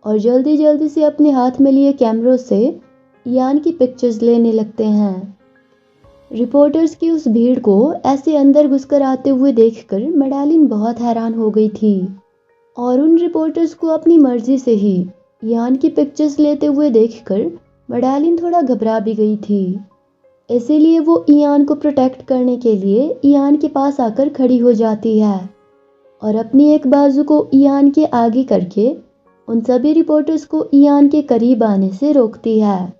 और जल्दी जल्दी से अपने हाथ में लिए कैमरों से इयान की पिक्चर्स लेने लगते हैं। रिपोर्टर्स की उस भीड़ को ऐसे अंदर घुसकर आते हुए देखकर मैडेलिन बहुत हैरान हो गई थी और उन रिपोर्टर्स को अपनी मर्जी से ही इयान की पिक्चर्स लेते हुए देखकर मैडेलिन थोड़ा घबरा भी गई थी। इसीलिए वो इयान को प्रोटेक्ट करने के लिए इयान के पास आकर खड़ी हो जाती है और अपनी एक बाजू को इयान के आगे करके उन सभी रिपोर्टर्स को इयान के करीब आने से रोकती है।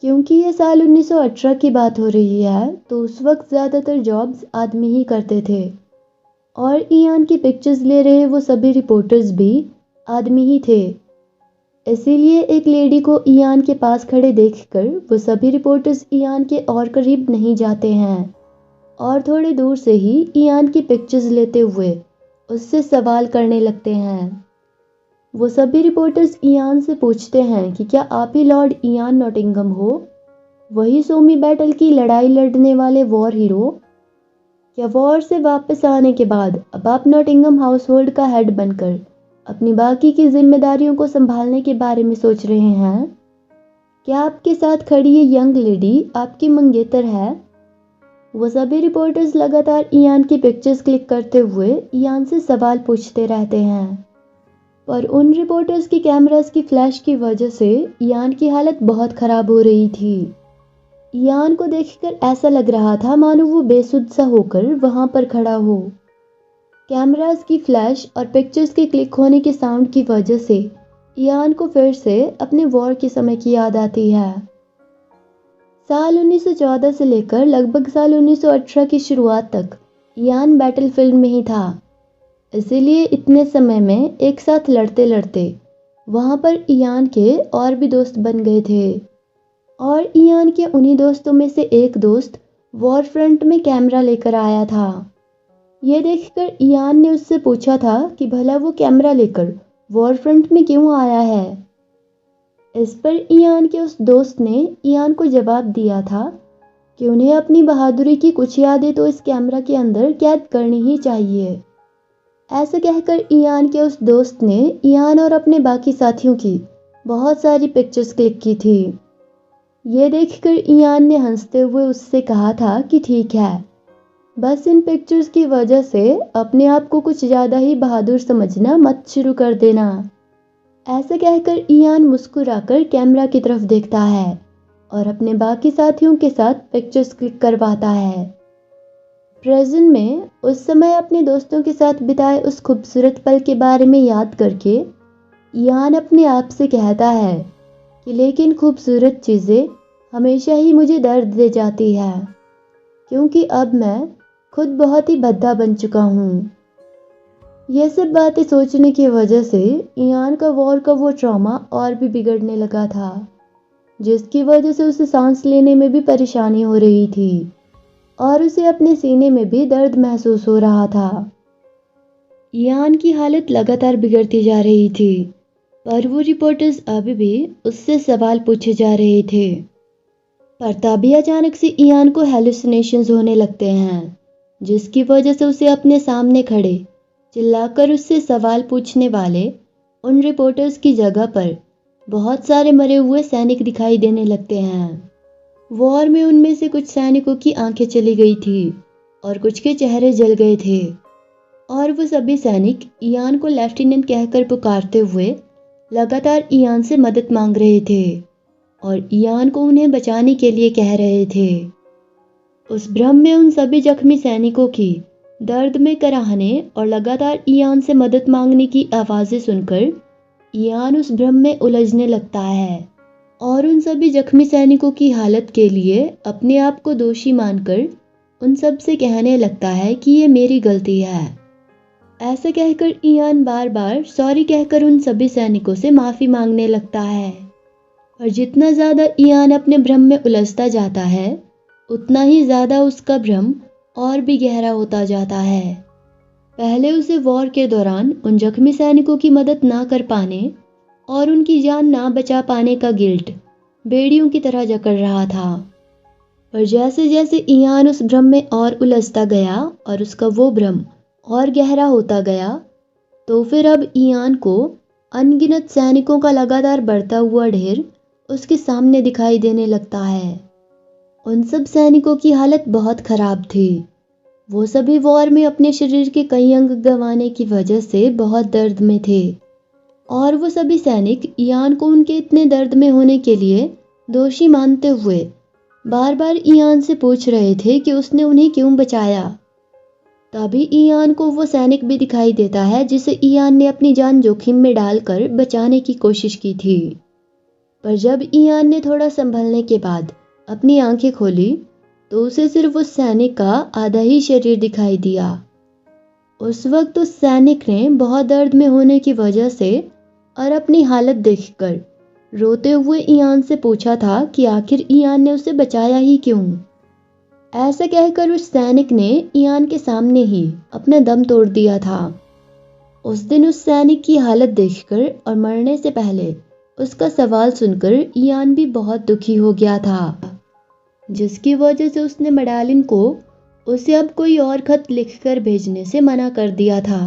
क्योंकि ये साल 1918 की बात हो रही है, तो उस वक्त ज़्यादातर जॉब्स आदमी ही करते थे और इयान की पिक्चर्स ले रहे वो सभी रिपोर्टर्स भी आदमी ही थे। इसीलिए एक लेडी को इयान के पास खड़े देखकर वो सभी रिपोर्टर्स इयान के और करीब नहीं जाते हैं और थोड़े दूर से ही इयान की पिक्चर्स लेते हुए उससे सवाल करने लगते हैं। वो सभी रिपोर्टर्स इयान से पूछते हैं कि क्या आप ही लॉर्ड इयान नॉटिंघम हो, वही सोमी बैटल की लड़ाई लड़ने वाले वॉर हीरो? क्या वॉर से वापस आने के बाद अब आप नॉटिंघम हाउस होल्ड का हेड बनकर अपनी बाकी की जिम्मेदारियों को संभालने के बारे में सोच रहे हैं? क्या आपके साथ खड़ी ये यंग लेडी आपकी मंगेतर है? वो सभी रिपोर्टर्स लगातार इयान की पिक्चर्स क्लिक करते हुए इयान से सवाल पूछते रहते हैं, पर उन रिपोर्टर्स की कैमरास की फ्लैश की वजह से इयान की हालत बहुत ख़राब हो रही थी। इयान को देखकर ऐसा लग रहा था मानो वो बेसुध सा होकर वहाँ पर खड़ा हो। कैमरास की फ्लैश और पिक्चर्स के क्लिक होने के साउंड की वजह से इयान को फिर से अपने वॉर के समय की याद आती है। साल 1914 से लेकर लगभग साल 1918 की शुरुआत तक इयान बैटलफील्ड में ही था। इसीलिए इतने समय में एक साथ लड़ते लड़ते वहाँ पर इयान के और भी दोस्त बन गए थे और इयान के उन्हीं दोस्तों में से एक दोस्त वॉर फ्रंट में कैमरा लेकर आया था। ये देखकर इयान ने उससे पूछा था कि भला वो कैमरा लेकर वॉर फ्रंट में क्यों आया है। इस पर इयान के उस दोस्त ने इयान को जवाब दिया था कि उन्हें अपनी बहादुरी की कुछ यादें तो इस कैमरा के अंदर कैद करनी ही चाहिए। ऐसा कहकर इयान के उस दोस्त ने इयान और अपने बाकी साथियों की बहुत सारी पिक्चर्स क्लिक की थी। ये देखकर इयान ने हंसते हुए उससे कहा था कि ठीक है, बस इन पिक्चर्स की वजह से अपने आप को कुछ ज़्यादा ही बहादुर समझना मत शुरू कर देना। ऐसा कहकर इयान मुस्कुराकर कैमरा की तरफ देखता है और अपने बाकी साथियों के साथ पिक्चर्स क्लिक करवाता है। प्रेजेंट में उस समय अपने दोस्तों के साथ बिताए उस खूबसूरत पल के बारे में याद करके इयान अपने आप से कहता है कि लेकिन खूबसूरत चीज़ें हमेशा ही मुझे दर्द दे जाती है, क्योंकि अब मैं खुद बहुत ही भद्दा बन चुका हूँ। ये सब बातें सोचने की वजह से इयान का वॉर का वो ट्रॉमा और भी बिगड़ने लगा था, जिसकी वजह से उसे सांस लेने में भी परेशानी हो रही थी और उसे अपने सीने में भी दर्द महसूस हो रहा था। इयान की हालत लगातार बिगड़ती जा रही थी, पर वो रिपोर्टर्स अभी भी उससे सवाल पूछे जा रहे थे। पर तभी अचानक से इयान को हेलुसिनेशंस होने लगते हैं, जिसकी वजह से उसे अपने सामने खड़े चिल्लाकर उससे सवाल पूछने वाले उन रिपोर्टर्स की जगह पर बहुत सारे मरे हुए सैनिक दिखाई देने लगते हैं। वॉर में उनमें से कुछ सैनिकों की आंखें चली गई थी और कुछ के चेहरे जल गए थे और वो सभी सैनिक इयान को लेफ्टिनेंट कहकर पुकारते हुए लगातार इयान से मदद मांग रहे थे और इयान को उन्हें बचाने के लिए कह रहे थे। उस भ्रम में उन सभी जख्मी सैनिकों की दर्द में कराहने और लगातार इयान से मदद मांगने की आवाज़ें सुनकर इयान उस भ्रम में उलझने लगता है और उन सभी जख्मी सैनिकों की हालत के लिए अपने आप को दोषी मानकर उन सब से कहने लगता है कि ये मेरी गलती है। ऐसा कहकर इयान बार बार सॉरी कहकर उन सभी सैनिकों से माफ़ी मांगने लगता है। और जितना ज़्यादा इयान अपने भ्रम में उलझता जाता है, उतना ही ज़्यादा उसका भ्रम और भी गहरा होता जाता है। पहले उसे वॉर के दौरान उन जख्मी सैनिकों की मदद ना कर पाने और उनकी जान ना बचा पाने का गिल्ट बेड़ियों की तरह जकड़ रहा था। पर जैसे जैसे इयान उस भ्रम में और उलझता गया और उसका वो भ्रम और गहरा होता गया, तो फिर अब इयान को अनगिनत सैनिकों का लगातार बढ़ता हुआ ढेर उसके सामने दिखाई देने लगता है। उन सब सैनिकों की हालत बहुत खराब थी। वो सभी वॉर में अपने शरीर के कई अंग गंवाने की वजह से बहुत दर्द में थे, और वो सभी सैनिक इयान को उनके इतने दर्द में होने के लिए दोषी मानते हुए बार बार इयान से पूछ रहे थे कि उसने उन्हें क्यों बचाया। तभी इयान को वो सैनिक भी दिखाई देता है जिसे इयान ने अपनी जान जोखिम में डालकर बचाने की कोशिश की थी। पर जब इयान ने थोड़ा संभलने के बाद अपनी आंखें खोली, तो उसे सिर्फ उस सैनिक का आधा ही शरीर दिखाई दिया। उस वक्त उस सैनिक ने बहुत दर्द में होने की वजह से और अपनी हालत देखकर रोते हुए इयान से पूछा था कि आखिर इयान ने उसे बचाया ही क्यों। ऐसा कहकर उस सैनिक ने इयान के सामने ही अपना दम तोड़ दिया था। उस दिन उस सैनिक की हालत देखकर और मरने से पहले उसका सवाल सुनकर इयान भी बहुत दुखी हो गया था, जिसकी वजह से उसने मडालिन को उसे अब कोई और खत लिखकर भेजने से मना कर दिया था।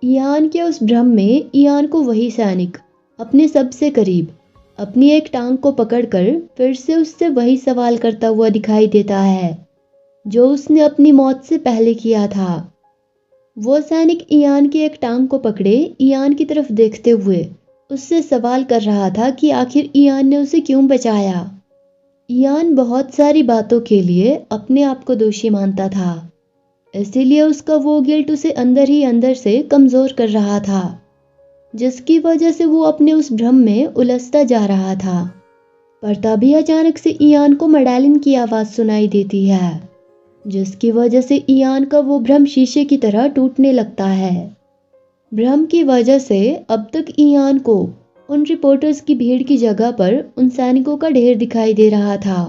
इयान के उस भ्रम में इयान को वही सैनिक अपने सबसे करीब अपनी एक टांग को पकड़कर फिर से उससे वही सवाल करता हुआ दिखाई देता है जो उसने अपनी मौत से पहले किया था। वो सैनिक इयान की एक टांग को पकड़े इयान की तरफ देखते हुए उससे सवाल कर रहा था कि आखिर इयान ने उसे क्यों बचाया। इयान बहुत सारी बातों के लिए अपने आप को दोषी मानता था, इसीलिए उसका वो गिल्ट उसे अंदर ही अंदर से कमजोर कर रहा था, जिसकी वजह से वो अपने उस भ्रम में उलझता जा रहा था। पर तभी अचानक से इयान को मडालिन की आवाज सुनाई देती है, जिसकी वजह से इयान का वो भ्रम शीशे की तरह टूटने लगता है। भ्रम की वजह से अब तक इयान को उन रिपोर्टर्स की भीड़ की जगह पर उन सैनिकों का ढेर दिखाई दे रहा था।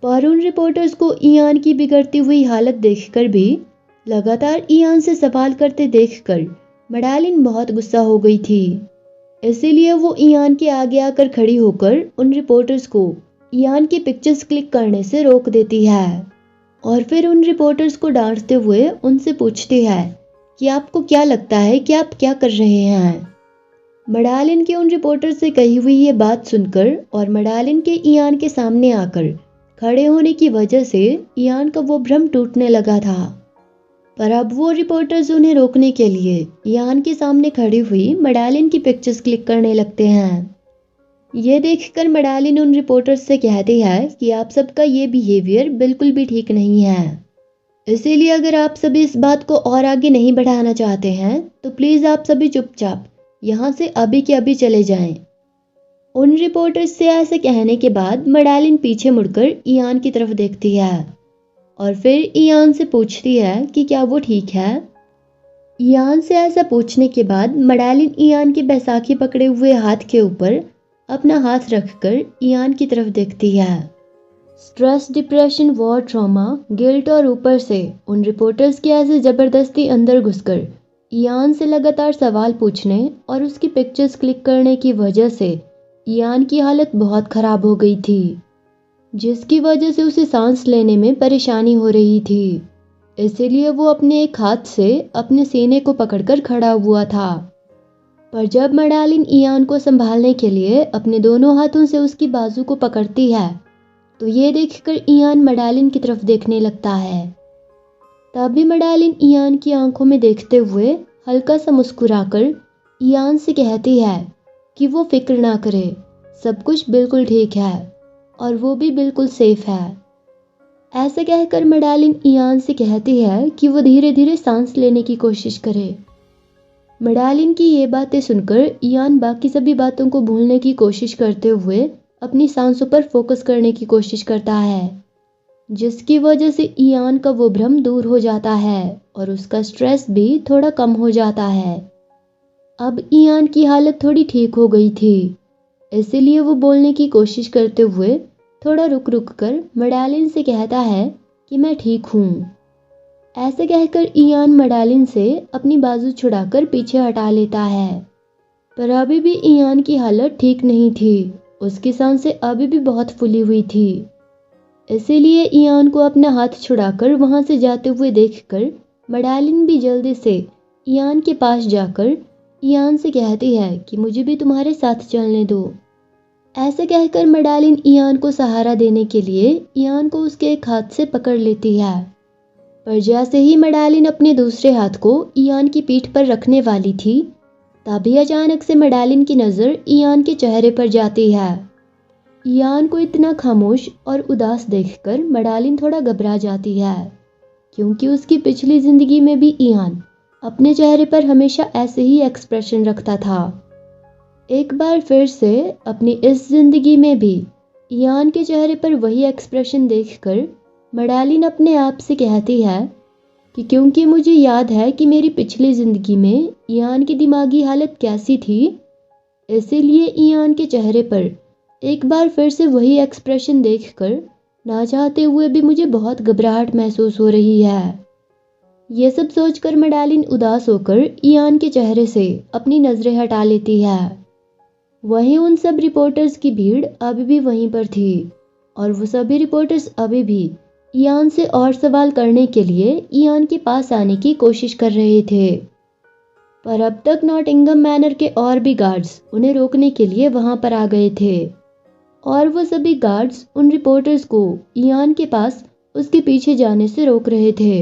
पर उन रिपोर्टर्स को इयान की बिगड़ती हुई हालत देखकर भी लगातार इयान से सवाल करते देखकर मडालिन बहुत गुस्सा हो गई थी। इसीलिए वो इयान के आगे आकर खड़ी होकर उन रिपोर्टर्स को इयान की पिक्चर्स क्लिक करने से रोक देती है, और फिर उन रिपोर्टर्स को डांटते हुए उनसे पूछती है कि आपको क्या लगता है कि आप क्या कर रहे हैं। मडालिन के उन रिपोर्टर से कही हुई ये बात सुनकर और मडालिन के इयान के सामने आकर खड़े होने की वजह से इयान का वो भ्रम टूटने लगा था। पर अब वो रिपोर्टर्स उन्हें रोकने के लिए इयान के सामने खड़ी हुई मडालिन की पिक्चर्स क्लिक करने लगते हैं। ये देखकर मडालिन उन रिपोर्टर्स से कहती है कि आप सबका ये बिहेवियर बिल्कुल भी ठीक नहीं है, इसीलिए अगर आप सभी इस बात को और आगे नहीं बढ़ाना चाहते हैं तो प्लीज आप सभी चुपचाप यहाँ से अभी के अभी चले जाएं। उन रिपोर्टर्स से ऐसे कहने के बाद मडालिन पीछे मुड़कर इयान की तरफ देखती है और फिर इयान से पूछती है कि क्या वो ठीक है। इयान से ऐसा पूछने के बाद मडालिन इयान के बैसाखी पकड़े हुए हाथ के ऊपर अपना हाथ रखकर इयान की तरफ देखती है। Stress, depression, war trauma, guilt और ऊपर से उन रिपोर्टर्स के ऐसे जबरदस्ती अंदर घुसकर इयान से लगातार सवाल पूछने और उसकी पिक्चर्स क्लिक करने की वजह से इयान की हालत बहुत खराब हो गई थी, जिसकी वजह से उसे सांस लेने में परेशानी हो रही थी। इसीलिए वो अपने एक हाथ से अपने सीने को पकड़कर खड़ा हुआ था। पर जब मडालिन इयान को संभालने के लिए अपने दोनों हाथों से उसकी बाजू को पकड़ती है, तो ये देखकर इयान मडालिन की तरफ देखने लगता है। तभी मडालिन इयान की आंखों में देखते हुए हल्का सा मुस्कुराकर इयान से कहती है कि वो फिक्र ना करे, सब कुछ बिल्कुल ठीक है और वो भी बिल्कुल सेफ है। ऐसे कहकर मडालिन इयान से कहती है कि वो धीरे धीरे सांस लेने की कोशिश करे। मडालिन की ये बातें सुनकर इयान बाकी सभी बातों को भूलने की कोशिश करते हुए अपनी सांसों पर फोकस करने की कोशिश करता है, जिसकी वजह से इयान का वो भ्रम दूर हो जाता है और उसका स्ट्रेस भी थोड़ा कम हो जाता है। अब इयान की हालत थोड़ी ठीक हो गई थी, इसीलिए वो बोलने की कोशिश करते हुए थोड़ा रुक रुक कर मडालिन से कहता है कि मैं ठीक हूँ। ऐसे कहकर इयान मडालिन से अपनी बाजू छुड़ाकर पीछे हटा लेता है। पर अभी भी ईयान की हालत ठीक नहीं थी। उसकी सांसें अभी भी बहुत फूली हुई थी। इसीलिए ईयान को अपना हाथ छुड़ाकर वहां से जाते हुए देखकर मैडेलिन भी जल्दी से ईयान के पास जाकर ईयान से कहती है कि मुझे भी तुम्हारे साथ चलने दो। ऐसे कहकर मैडेलिन ईयान को सहारा देने के लिए ईयान को उसके एक हाथ से पकड़ लेती है। पर जैसे ही मैडेलिन अपने दूसरे हाथ को ईयान की पीठ पर रखने वाली थी, तभी अचानक से मैडेलिन की नज़र ईयान के चेहरे पर जाती है। ईयान को इतना खामोश और उदास देखकर मैडेलिन थोड़ा घबरा जाती है, क्योंकि उसकी पिछली जिंदगी में भी ईयान अपने चेहरे पर हमेशा ऐसे ही एक्सप्रेशन रखता था। एक बार फिर से अपनी इस जिंदगी में भी ईयान के चेहरे पर वही एक्सप्रेशन देखकर मैडेलिन अपने आप से कहती है कि क्योंकि मुझे याद है कि मेरी पिछली ज़िंदगी में ईयान की दिमागी हालत कैसी थी, इसीलिए ईयान के चेहरे पर एक बार फिर से वही एक्सप्रेशन देखकर ना चाहते हुए भी मुझे बहुत घबराहट महसूस हो रही है। ये सब सोचकर मैडेलिन उदास होकर ईयान के चेहरे से अपनी नज़रें हटा लेती है। वहीं उन सब रिपोर्टर्स की भीड़ अभी भी वहीं पर थी और वो सभी रिपोर्टर्स अभी भी ईयान से और सवाल करने के लिए ईयान के पास आने की कोशिश कर रहे थे। पर अब तक नॉटिंघम मैनर के और भी गार्ड्स उन्हें रोकने के लिए वहां पर आ गए थे और वो सभी गार्ड्स उन रिपोर्टर्स को ईयान के पास उसके पीछे जाने से रोक रहे थे।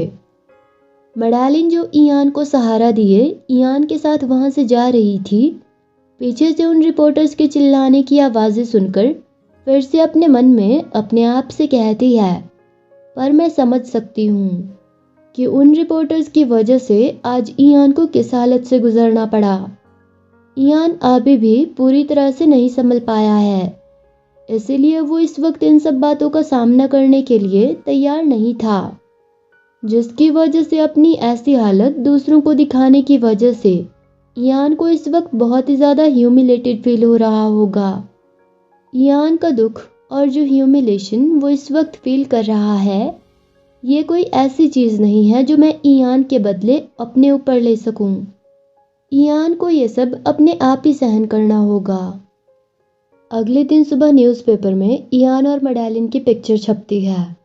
मैडेलिन जो ईयान को सहारा दिए ईयान के साथ वहां से जा रही थी, पीछे से उन रिपोर्टर्स के चिल्लाने की आवाज़ें सुनकर फिर से अपने मन में अपने आप से कहती है, पर मैं समझ सकती हूँ कि उन रिपोर्टर्स की वजह से आज ईयान को किस हालत से गुजरना पड़ा। ईयान अभी भी पूरी तरह से नहीं संभल पाया है, इसीलिए वो इस वक्त इन सब बातों का सामना करने के लिए तैयार नहीं था, जिसकी वजह से अपनी ऐसी हालत दूसरों को दिखाने की वजह से ईयान को इस वक्त बहुत ही ज़्यादा ह्यूमिलेटेड फील हो रहा होगा। ईयान का दुख और जो ह्यूमिलेशन वो इस वक्त फील कर रहा है, ये कोई ऐसी चीज़ नहीं है जो मैं ईयान के बदले अपने ऊपर ले सकूं। ईयान को ये सब अपने आप ही सहन करना होगा। अगले दिन सुबह न्यूज़पेपर में ईयान और मैडेलिन की पिक्चर छपती है,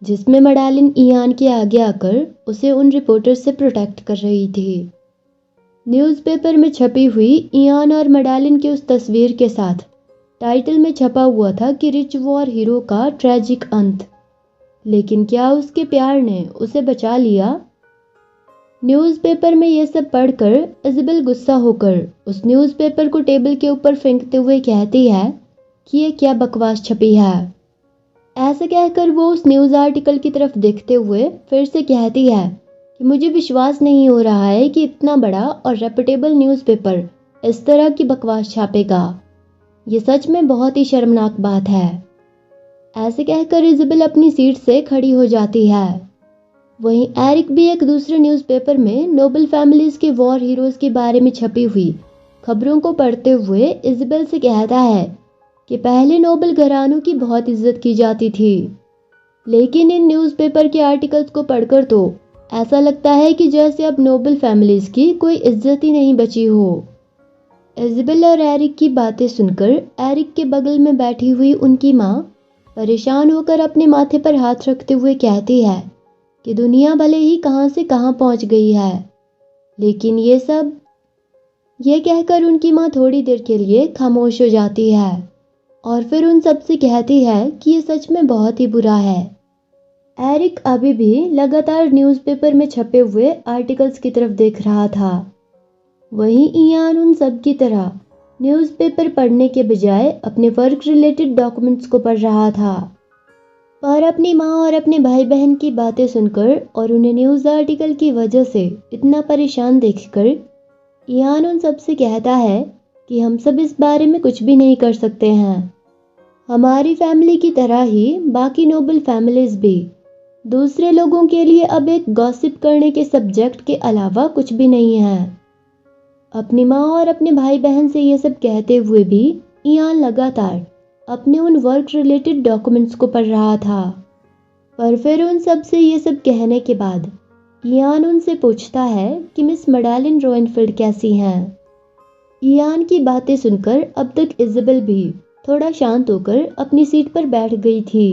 जिसमें मैडेलिन ईयान के आगे आकर उसे उन रिपोर्टर्स से प्रोटेक्ट कर रही थी। न्यूज़पेपर में छपी हुई ईयान और मैडेलिन की उस तस्वीर के साथ टाइटल में छपा हुआ था कि रिच वॉर हीरो का ट्रैजिक अंत। लेकिन क्या उसके प्यार ने उसे बचा लिया? न्यूज़पेपर में यह सब पढ़कर इज़ाबेल गुस्सा होकर उस न्यूज़पेपर को टेबल के ऊपर फेंकते हुए कहती है कि ये क्या बकवास छपी है। ऐसे कहकर वो उस न्यूज़ आर्टिकल की तरफ देखते हुए फिर से कहती है कि मुझे विश्वास नहीं हो रहा है कि इतना बड़ा और रेपुटेबल न्यूज़पेपर इस तरह की बकवास छापेगा। ये सच में बहुत ही शर्मनाक बात है। ऐसे कहकर इज़ाबेल अपनी सीट से खड़ी हो जाती है। वहीं एरिक भी एक दूसरे न्यूज़पेपर में नोबल फैमिलीज के वॉर हीरोज़ के बारे में छपी हुई खबरों को पढ़ते हुए इज़ाबेल से कहता है कि पहले नोबल घरानों की बहुत इज्जत की जाती थी, लेकिन इन न्यूज़पेपर के आर्टिकल्स को पढ़कर तो ऐसा लगता है कि जैसे अब नोबल फैमिलीज की कोई इज्जत ही नहीं बची हो। इज़ाबेल और एरिक की बातें सुनकर एरिक के बगल में बैठी हुई उनकी माँ परेशान होकर अपने माथे पर हाथ रखते हुए कहती है कि दुनिया भले ही कहाँ से कहाँ पहुँच गई है, लेकिन ये कहकर उनकी माँ थोड़ी देर के लिए खामोश हो जाती है और फिर उन सबसे कहती है कि ये सच में बहुत ही बुरा है। एरिक अभी भी लगातार न्यूज़पेपर में छपे हुए आर्टिकल्स की तरफ देख रहा था। वहीं ईयान उन सब की तरह न्यूज़पेपर पढ़ने के बजाय अपने वर्क रिलेटेड डॉक्यूमेंट्स को पढ़ रहा था। पर अपनी माँ और अपने भाई बहन की बातें सुनकर और उन्हें न्यूज़ आर्टिकल की वजह से इतना परेशान देखकर ईयान उन सबसे कहता है कि हम सब इस बारे में कुछ भी नहीं कर सकते हैं। हमारी फैमिली की तरह ही बाकी नोबल फैमिलीज भी दूसरे लोगों के लिए अब एक गॉसिप करने के सब्जेक्ट के अलावा कुछ भी नहीं है। अपनी माँ और अपने भाई बहन से ये सब कहते हुए भी ईयान लगातार अपने उन वर्क रिलेटेड डॉक्यूमेंट्स को पढ़ रहा था। पर फिर उन सब से ये सब कहने के बाद ईयान उनसे पूछता है कि मिस मैडेलिन रोएनफील्ड कैसी हैं। ईयान की बातें सुनकर अब तक इज़ाबेल भी थोड़ा शांत होकर अपनी सीट पर बैठ गई थी।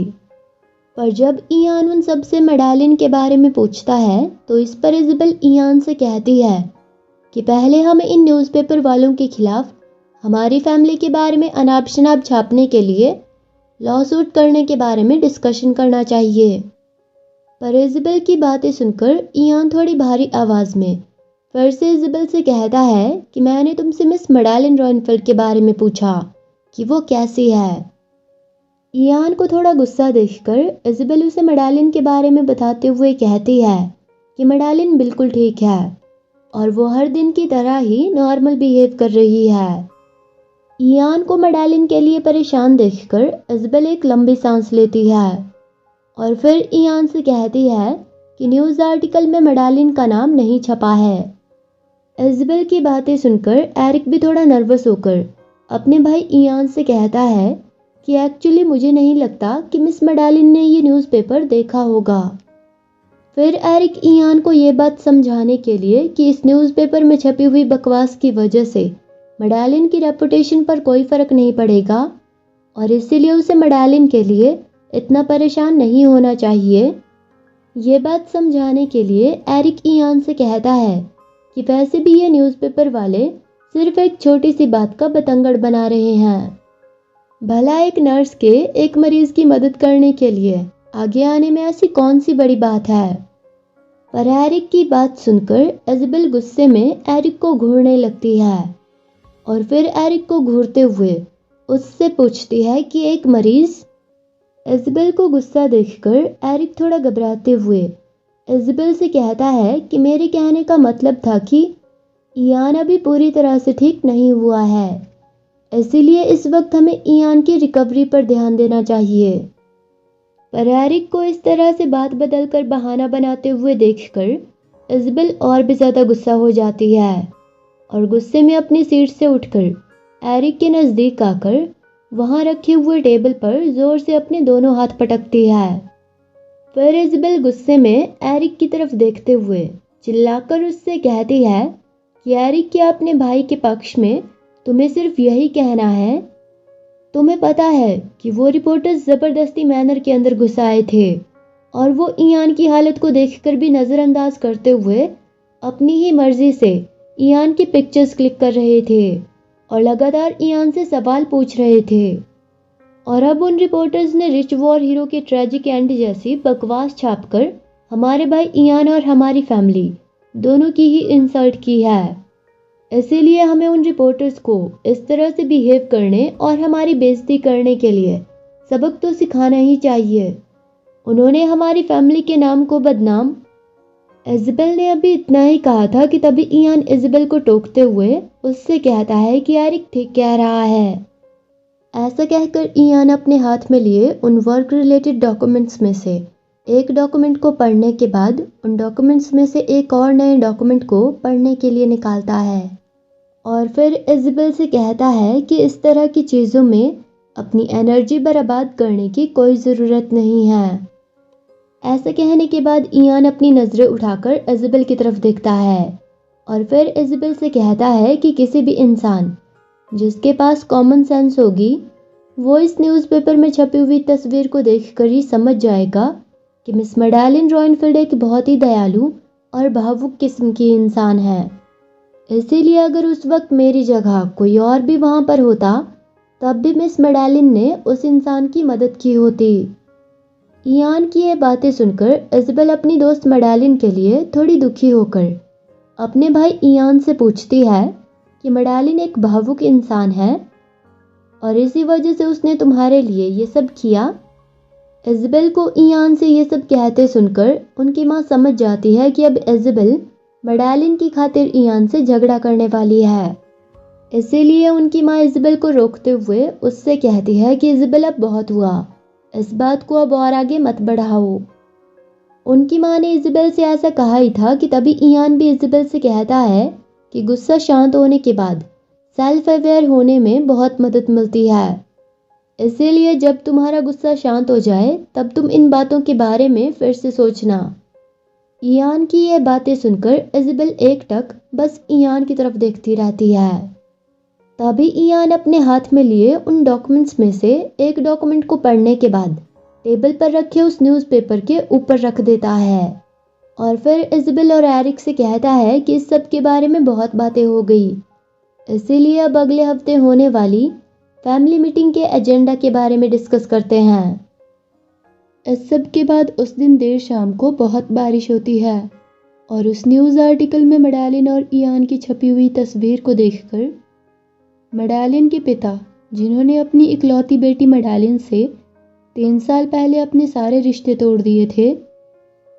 पर जब ईयान उन सब से मेडेलिन के बारे में पूछता है तो इस पर इज़ाबेल ईयान से कहती है कि पहले हमें इन न्यूज़पेपर वालों के खिलाफ हमारी फैमिली के बारे में अनाप शनाप छापने के लिए लॉसूट करने के बारे में डिस्कशन करना चाहिए। पर इज़ाबेल की बातें सुनकर ईयान थोड़ी भारी आवाज़ में फिर से इज़ाबेल से कहता है कि मैंने तुमसे मिस मेडेलिन रॉयनफील्ड के बारे में पूछा कि वो कैसी है। ईयान को थोड़ा गुस्सा देखकर इज़ाबेल उसे मेडेलिन के बारे में बताते हुए कहती है कि मेडेलिन बिल्कुल ठीक है और वो हर दिन की तरह ही नॉर्मल बिहेव कर रही है। ईयान को मेडेलिन के लिए परेशान देखकर इज़ाबेल एक लंबी सांस लेती है और फिर ईयान से कहती है कि न्यूज़ आर्टिकल में मेडेलिन का नाम नहीं छपा है। इज़ाबेल की बातें सुनकर एरिक भी थोड़ा नर्वस होकर अपने भाई ईयान से कहता है कि एक्चुअली मुझे नहीं लगता कि मिस मेडेलिन ने ये न्यूज़पेपर देखा होगा। फिर एरिक ईयान को ये बात समझाने के लिए कि इस न्यूज़पेपर में छपी हुई बकवास की वजह से मेडेलिन की रेपुटेशन पर कोई फ़र्क नहीं पड़ेगा और इसीलिए उसे मेडेलिन के लिए इतना परेशान नहीं होना चाहिए। ये बात समझाने के लिए एरिक ईयान से कहता है कि वैसे भी ये न्यूज़पेपर वाले सिर्फ एक छोटी सी बात का बतंगड़ बना रहे हैं। भला एक नर्स के एक मरीज की मदद करने के लिए आगे आने में ऐसी कौन सी बड़ी बात है। पर एरिक की बात सुनकर इज़ाबेल गुस्से में एरिक को घूरने लगती है और फिर एरिक को घूरते हुए उससे पूछती है कि एक मरीज। इज़ाबेल को गुस्सा देखकर एरिक थोड़ा घबराते हुए इज़ाबेल से कहता है कि मेरे कहने का मतलब था कि ईयान अभी पूरी तरह से ठीक नहीं हुआ है, इसीलिए इस वक्त हमें ईयान की रिकवरी पर ध्यान देना चाहिए। पर एरिक को इस तरह से बात बदलकर बहाना बनाते हुए देखकर इज़ाबेल और भी ज़्यादा गुस्सा हो जाती है और गुस्से में अपनी सीट से उठकर एरिक के नज़दीक आकर वहां रखे हुए टेबल पर जोर से अपने दोनों हाथ पटकती है। फिर इज़ाबेल गुस्से में एरिक की तरफ देखते हुए चिल्लाकर उससे कहती है कि एरिक, क्या अपने भाई के पक्ष में तुम्हें सिर्फ यही कहना है? तुम्हें पता है कि वो रिपोर्टर्स ज़बरदस्ती मैनर के अंदर घुस आए थे और वो ईयान की हालत को देखकर भी नज़रअंदाज करते हुए अपनी ही मर्जी से ईयान की पिक्चर्स क्लिक कर रहे थे और लगातार ईयान से सवाल पूछ रहे थे। और अब उन रिपोर्टर्स ने रिच वॉर हीरो के ट्रेजिक एंड जैसी बकवास छापकर हमारे भाई ईयान और हमारी फैमिली दोनों की ही इंसल्ट की है। इसीलिए हमें उन रिपोर्टर्स को इस तरह से बिहेव करने और हमारी बेइज्जती करने के लिए सबक तो सिखाना ही चाहिए। उन्होंने हमारी फैमिली के नाम को बदनाम। इज़ाबेल ने अभी इतना ही कहा था कि तभी ईयान इज़ाबेल को टोकते हुए उससे कहता है कि एरिक ठीक कह रहा है। ऐसा कहकर ईयान अपने हाथ में लिए उन वर्क रिलेटेड डॉक्यूमेंट्स में से एक डॉक्यूमेंट को पढ़ने के बाद उन डॉक्यूमेंट्स में से एक और नए डॉक्यूमेंट को पढ़ने के लिए निकालता है और फिर इज़ाबेल से कहता है कि इस तरह की चीज़ों में अपनी एनर्जी बर्बाद करने की कोई ज़रूरत नहीं है। ऐसा कहने के बाद ईयान अपनी नज़रें उठाकर इज़ाबेल की तरफ देखता है और फिर इज़ाबेल से कहता है कि किसी भी इंसान जिसके पास कॉमन सेंस होगी वो इस न्यूज़पेपर में छपी हुई तस्वीर को देखकर ही समझ जाएगा कि मिस मेडेलिन रॉयनफील्ड एक बहुत ही दयालु और भावुक किस्म की इंसान है। इसीलिए अगर उस वक्त मेरी जगह कोई और भी वहाँ पर होता तब भी मिस मेडेलिन ने उस इंसान की मदद की होती। ईयान की ये बातें सुनकर इज़ाबेल अपनी दोस्त मेडेलिन के लिए थोड़ी दुखी होकर अपने भाई ईयान से पूछती है कि मेडेलिन एक भावुक इंसान है और इसी वजह से उसने तुम्हारे लिए ये सब किया। इज़ाबेल को ईयान से ये सब कहते सुनकर उनकी माँ समझ जाती है कि अब इज़ाबेल मेडेलिन की खातिर ईयान से झगड़ा करने वाली है। इसीलिए उनकी माँ इज़ाबेल को रोकते हुए उससे कहती है कि इज़ाबेल अब बहुत हुआ, इस बात को अब और आगे मत बढ़ाओ। उनकी माँ ने इज़ाबेल से ऐसा कहा ही था कि तभी ईयान भी इज़ाबेल से कहता है कि गुस्सा शांत होने के बाद सेल्फ अवेयर होने में बहुत मदद मिलती है। इसीलिए जब तुम्हारा गुस्सा शांत हो जाए तब तुम इन बातों के बारे में फिर से सोचना। ईयान की ये बातें सुनकर इज़ाबेल एकटक बस ईयान की तरफ देखती रहती है। तभी इयान अपने हाथ में लिए उन डॉक्यूमेंट्स में से एक डॉक्यूमेंट को पढ़ने के बाद टेबल पर रखे उस न्यूज़पेपर के ऊपर रख देता है और फिर इज़ाबेल और एरिक से कहता है कि इस सब के बारे में बहुत बातें हो गई, इसीलिए अब अगले हफ्ते होने वाली फैमिली मीटिंग के एजेंडा के बारे में डिस्कस करते हैं। इस सब के बाद उस दिन देर शाम को बहुत बारिश होती है और उस न्यूज़ आर्टिकल में मेडेलिन और इयान की छपी हुई तस्वीर को देखकर मेडेलिन के पिता, जिन्होंने अपनी इकलौती बेटी मेडेलिन से 3 साल पहले अपने सारे रिश्ते तोड़ दिए थे,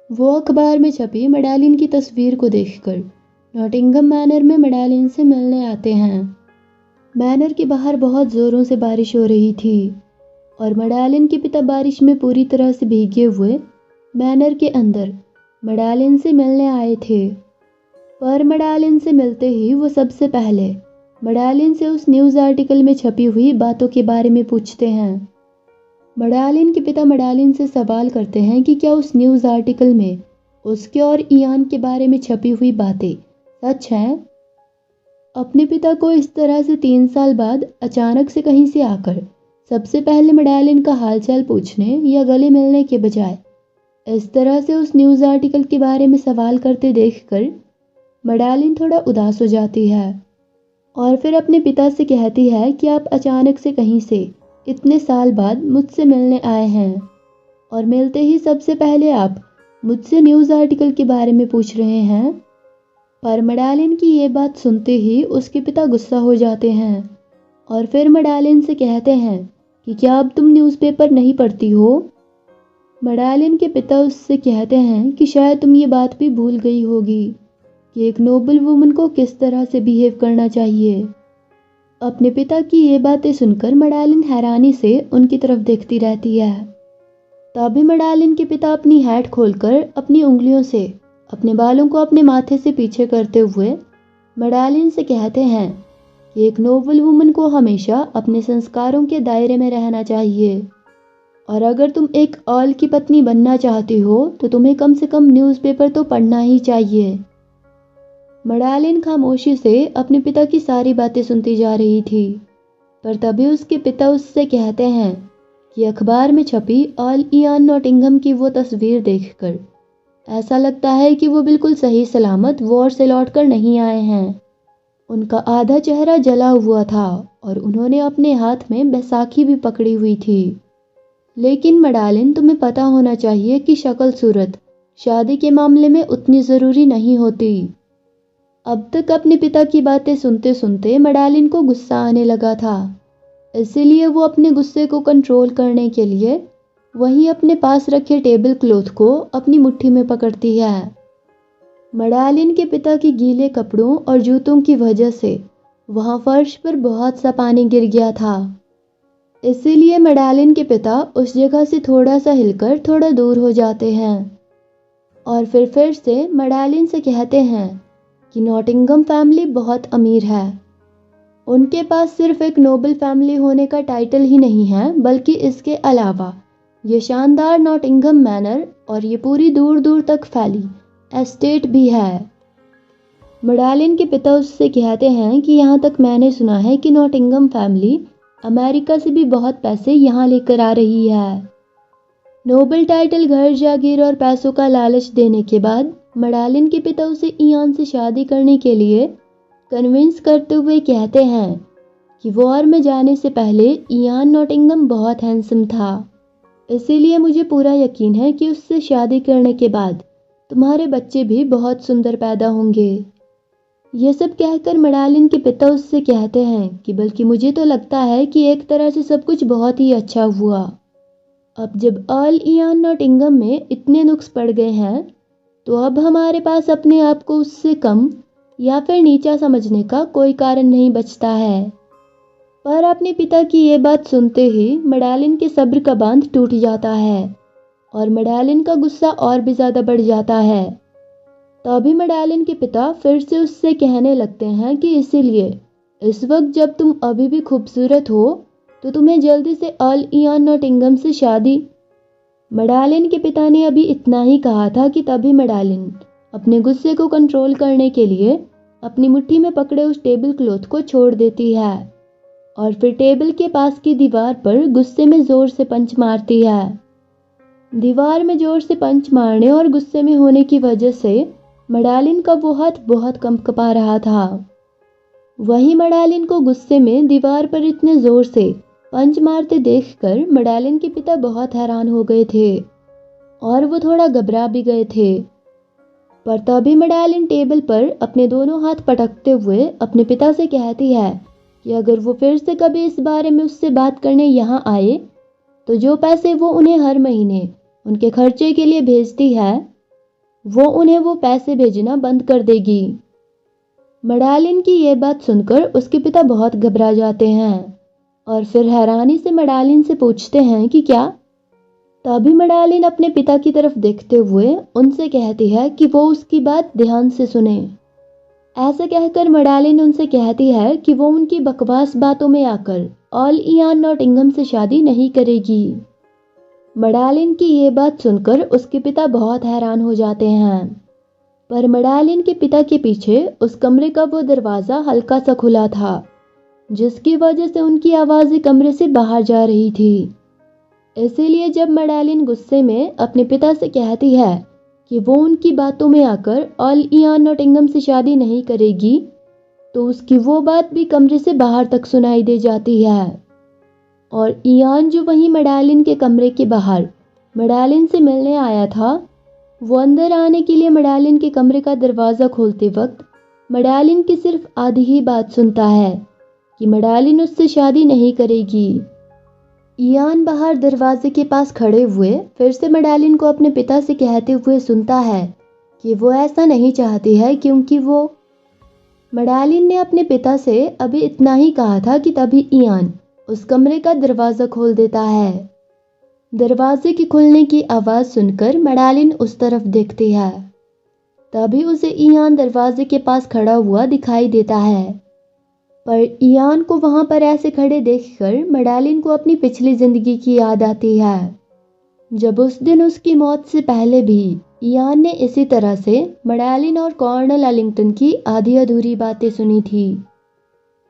वो अखबार में छपी मेडेलिन की तस्वीर को देखकर नॉटिंघम मैनर में मेडेलिन से मिलने आते हैं। मैनर के बाहर बहुत ज़ोरों से बारिश हो रही थी और मेडेलिन के पिता बारिश में पूरी तरह से भीगे हुए मैनर के अंदर मेडेलिन से मिलने आए थे। पर मेडेलिन से मिलते ही वो सबसे पहले मेडेलिन से उस न्यूज़ आर्टिकल में छपी हुई बातों के बारे में पूछते हैं। मेडेलिन के पिता मेडेलिन से सवाल करते हैं कि क्या उस न्यूज़ आर्टिकल में उसके और इयान के बारे में छपी हुई बातें सच हैं। अपने पिता को इस तरह से 3 साल बाद अचानक से कहीं से आकर सबसे पहले मेडेलिन का हालचाल पूछने या गले मिलने के बजाय इस तरह से उस न्यूज़ आर्टिकल के बारे में सवाल करते देखकर मेडेलिन थोड़ा उदास हो जाती है और फिर अपने पिता से कहती है कि आप अचानक से कहीं से इतने साल बाद मुझसे मिलने आए हैं और मिलते ही सबसे पहले आप मुझसे न्यूज़ आर्टिकल के बारे में पूछ रहे हैं। पर मेडेलिन की ये बात सुनते ही उसके पिता गुस्सा हो जाते हैं और फिर मेडेलिन से कहते हैं कि क्या अब तुम न्यूज़पेपर नहीं पढ़ती हो। मेडेलिन के पिता उससे कहते हैं कि शायद तुम ये बात भी भूल गई होगी कि एक नोबल वुमन को किस तरह से बिहेव करना चाहिए। अपने पिता की ये बातें सुनकर मेडेलिन हैरानी से उनकी तरफ देखती रहती है। तभी मेडेलिन के पिता अपनी हैट खोलकर अपनी उंगलियों से अपने बालों को अपने माथे से पीछे करते हुए मेडेलिन से कहते हैं कि एक नोबल वुमन को हमेशा अपने संस्कारों के दायरे में रहना चाहिए और अगर तुम एक अर्ल की पत्नी बनना चाहती हो तो तुम्हें कम से कम न्यूज़पेपर तो पढ़ना ही चाहिए। मेडेलिन खामोशी से अपने पिता की सारी बातें सुनती जा रही थी, पर तभी उसके पिता उससे कहते हैं कि अखबार में छपी अर्ल इयान नॉटिंघम की वो तस्वीर देखकर ऐसा लगता है कि वो बिल्कुल सही सलामत वॉर से लौटकर नहीं आए हैं। उनका आधा चेहरा जला हुआ था और उन्होंने अपने हाथ में बैसाखी भी पकड़ी हुई थी। लेकिन मेडेलिन, तुम्हें पता होना चाहिए कि शक्ल सूरत शादी के मामले में उतनी ज़रूरी नहीं होती। अब तक अपने पिता की बातें सुनते सुनते मेडेलिन को गुस्सा आने लगा था, इसीलिए वो अपने गुस्से को कंट्रोल करने के लिए वहीं अपने पास रखे टेबल क्लॉथ को अपनी मुट्ठी में पकड़ती है। मेडेलिन के पिता के गीले कपड़ों और जूतों की वजह से वहाँ फर्श पर बहुत सा पानी गिर गया था, इसीलिए मेडेलिन के पिता उस जगह से थोड़ा सा हिलकर थोड़ा दूर हो जाते हैं और फिर से मेडेलिन से कहते हैं कि नॉटिंघम फैमिली बहुत अमीर है। उनके पास सिर्फ एक नोबल फैमिली होने का टाइटल ही नहीं है, बल्कि इसके अलावा ये शानदार नॉटिंघम मैनर और ये पूरी दूर दूर तक फैली एस्टेट भी है। मेडेलिन के पिता उससे कहते हैं कि यहाँ तक मैंने सुना है कि नॉटिंघम फैमिली अमेरिका से भी बहुत पैसे यहाँ लेकर आ रही है। नोबल टाइटल, घर, जागीर और पैसों का लालच देने के बाद मेडेलिन के पिता उसे इयान से शादी करने के लिए कन्विंस करते हुए कहते हैं कि वॉर में जाने से पहले इयान नॉटिंघम बहुत हैंडसम था, इसीलिए मुझे पूरा यकीन है कि उससे शादी करने के बाद तुम्हारे बच्चे भी बहुत सुंदर पैदा होंगे। ये सब कहकर मेडेलिन के पिता उससे कहते हैं कि बल्कि मुझे तो लगता है कि एक तरह से सब कुछ बहुत ही अच्छा हुआ। अब जब अर्ल इयान नॉटिंघम में इतने नुक्स पड़ गए हैं तो अब हमारे पास अपने आप को उससे कम या फिर नीचा समझने का कोई कारण नहीं बचता है। पर अपने पिता की ये बात सुनते ही मेडेलिन के सब्र का बांध टूट जाता है और मेडेलिन का गुस्सा और भी ज़्यादा बढ़ जाता है। तभी मेडेलिन के पिता फिर से उससे कहने लगते हैं कि इसीलिए इस वक्त जब तुम अभी भी खूबसूरत हो तो तुम्हें जल्दी से अर्ल इयान नॉटिंघम से शादी। मेडेलिन के पिता ने अभी इतना ही कहा था कि तभी मेडेलिन अपने गुस्से को कंट्रोल करने के लिए अपनी मुट्ठी में पकड़े उस टेबल क्लॉथ को छोड़ देती है और फिर टेबल के पास की दीवार पर गुस्से में जोर से पंच मारती है। दीवार में जोर से पंच मारने और गुस्से में होने की वजह से मडालिन का वो हाथ बहुत कंपकपा रहा था। वहीं मडालिन को गुस्से में दीवार पर इतने जोर से पंच मारते देखकर मडालिन के पिता बहुत हैरान हो गए थे और वो थोड़ा घबरा भी गए थे। पर तभी मडालिन टेबल पर अपने दोनों हाथ पटकते हुए अपने पिता से कहती है कि अगर वो फिर से कभी इस बारे में उससे बात करने यहाँ आए तो जो पैसे वो उन्हें हर महीने उनके खर्चे के लिए भेजती है वो उन्हें वो पैसे भेजना बंद कर देगी। मडालिन की ये बात सुनकर उसके पिता बहुत घबरा जाते हैं और फिर हैरानी से मडालिन से पूछते हैं कि क्या। तभी मडालिन अपने पिता की तरफ देखते हुए उनसे कहती है कि वो उसकी बात ध्यान से सुने। ऐसा कहकर मडालिन उनसे कहती है कि वो उनकी बकवास बातों में आकर ऑल इयान नॉटिंघम से शादी नहीं करेगी। मडालिन की ये बात सुनकर उसके पिता बहुत हैरान हो जाते हैं, पर मडालिन के पिता के पीछे उस कमरे का वो दरवाज़ा हल्का सा खुला था, जिसकी वजह से उनकी आवाज़ें कमरे से बाहर जा रही थी। इसीलिए जब मडालिन गुस्से में अपने पिता से कहती है कि वो उनकी बातों में आकर ऑल इयान नॉटिंघम से शादी नहीं करेगी, तो उसकी वो बात भी कमरे से बाहर तक सुनाई दे जाती है। और इयान जो वहीं मडालिन के कमरे के बाहर मडालिन से मिलने आया था, वो अंदर आने के लिए मडालिन के कमरे का दरवाज़ा खोलते वक्त मडालिन की सिर्फ आधी ही बात सुनता है कि मडालिन उससे शादी नहीं करेगी। इयान बाहर दरवाजे के पास खड़े हुए फिर से मडालिन को अपने पिता से कहते हुए सुनता है कि वो ऐसा नहीं चाहती है, क्योंकि वो मडालिन ने अपने पिता से अभी इतना ही कहा था कि तभी इयान उस कमरे का दरवाज़ा खोल देता है। दरवाजे के खुलने की आवाज़ सुनकर मडालिन उस तरफ देखती है। तभी उसे इयान दरवाजे के पास खड़ा हुआ दिखाई देता है, पर इयान को वहां पर ऐसे खड़े देखकर मडालिन को अपनी पिछली जिंदगी की याद आती है, जब उस दिन उसकी मौत से पहले भी इयान ने इसी तरह से मडालिन और कॉर्नल एलिंगटन की आधी अधूरी बातें सुनी थी,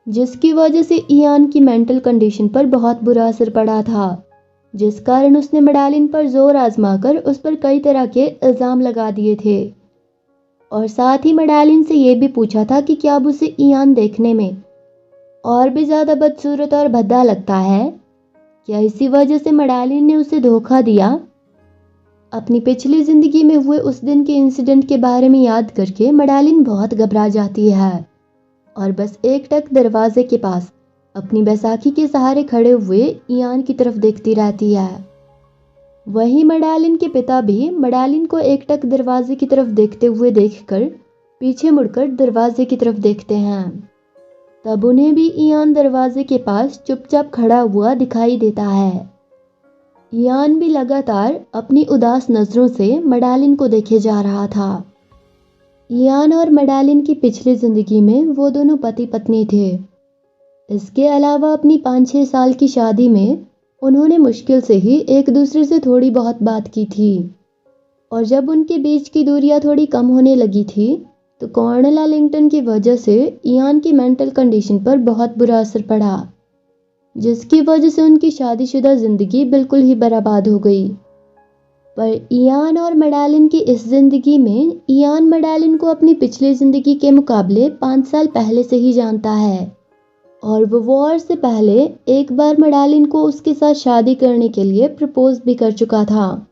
जिसकी वजह से इयान की मेंटल कंडीशन पर बहुत बुरा असर पड़ा था, जिस कारण उसने मडालिन पर जोर आजमाकर उस पर कई तरह के इल्ज़ाम लगा दिए थे और साथ ही मडालिन से ये भी पूछा था कि क्या अब उसे इयान देखने में और भी ज़्यादा बदसूरत और भद्दा लगता है। क्या इसी वजह से मडालिन ने उसे धोखा दिया। अपनी पिछली ज़िंदगी में हुए उस दिन के इंसिडेंट के बारे में याद करके मडालिन बहुत घबरा जाती है और बस एकटक दरवाजे के पास अपनी बैसाखी के सहारे खड़े हुए इयान की तरफ देखती रहती है। वहीं मडालिन के पिता भी मडालिन को एकटक दरवाजे की तरफ देखते हुए देखकर पीछे मुड़कर दरवाजे की तरफ देखते हैं। तब उन्हें भी इयान दरवाजे के पास चुपचाप खड़ा हुआ दिखाई देता है। इयान भी लगातार अपनी उदास नज़रों से मडालिन को देखे जा रहा था। इयान और मडालिन की पिछली ज़िंदगी में वो दोनों पति पत्नी थे। इसके अलावा अपनी 5-6 साल की शादी में उन्होंने मुश्किल से ही एक दूसरे से थोड़ी बहुत बात की थी, और जब उनके बीच की दूरियां थोड़ी कम होने लगी थी तो कॉर्नल एलिंगटन की वजह से इयान की मेंटल कंडीशन पर बहुत बुरा असर पड़ा, जिसकी वजह से उनकी शादीशुदा ज़िंदगी बिल्कुल ही बर्बाद हो गई। पर इयान और मडालिन की इस ज़िंदगी में इयान मडालिन को अपनी पिछली ज़िंदगी के मुकाबले 5 साल पहले से ही जानता है और वो वॉर से पहले एक बार मडालिन को उसके साथ शादी करने के लिए प्रपोज भी कर चुका था।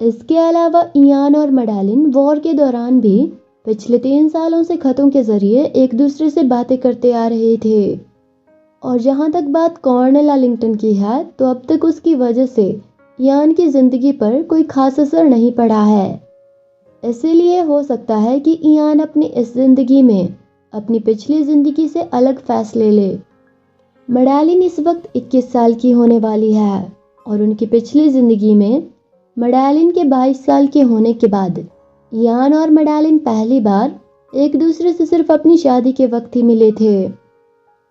इसके अलावा इयान और मडालिन वॉर के दौरान भी पिछले 3 सालों से खतों के जरिए एक दूसरे से बातें करते आ रहे थे। और जहाँ तक बात कॉर्नल एलिंगटन की है, तो अब तक उसकी वजह से इयान की ज़िंदगी पर कोई खास असर नहीं पड़ा है। इसीलिए हो सकता है कि इयान अपनी इस ज़िंदगी में अपनी पिछली ज़िंदगी से अलग फैसले ले। मडालिन इस वक्त 21 साल की होने वाली है और उनकी पिछली ज़िंदगी में मडालिन के 22 साल के होने के बाद इयान और मडालिन पहली बार एक दूसरे से सिर्फ अपनी शादी के वक्त ही मिले थे।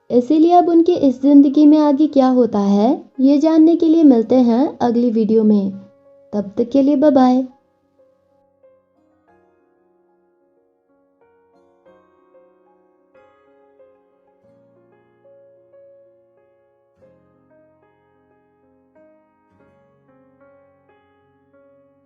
इसीलिए अब उनकी इस ज़िंदगी में आगे क्या होता है, ये जानने के लिए मिलते हैं अगली वीडियो में। तब तक के लिए बाय बाय।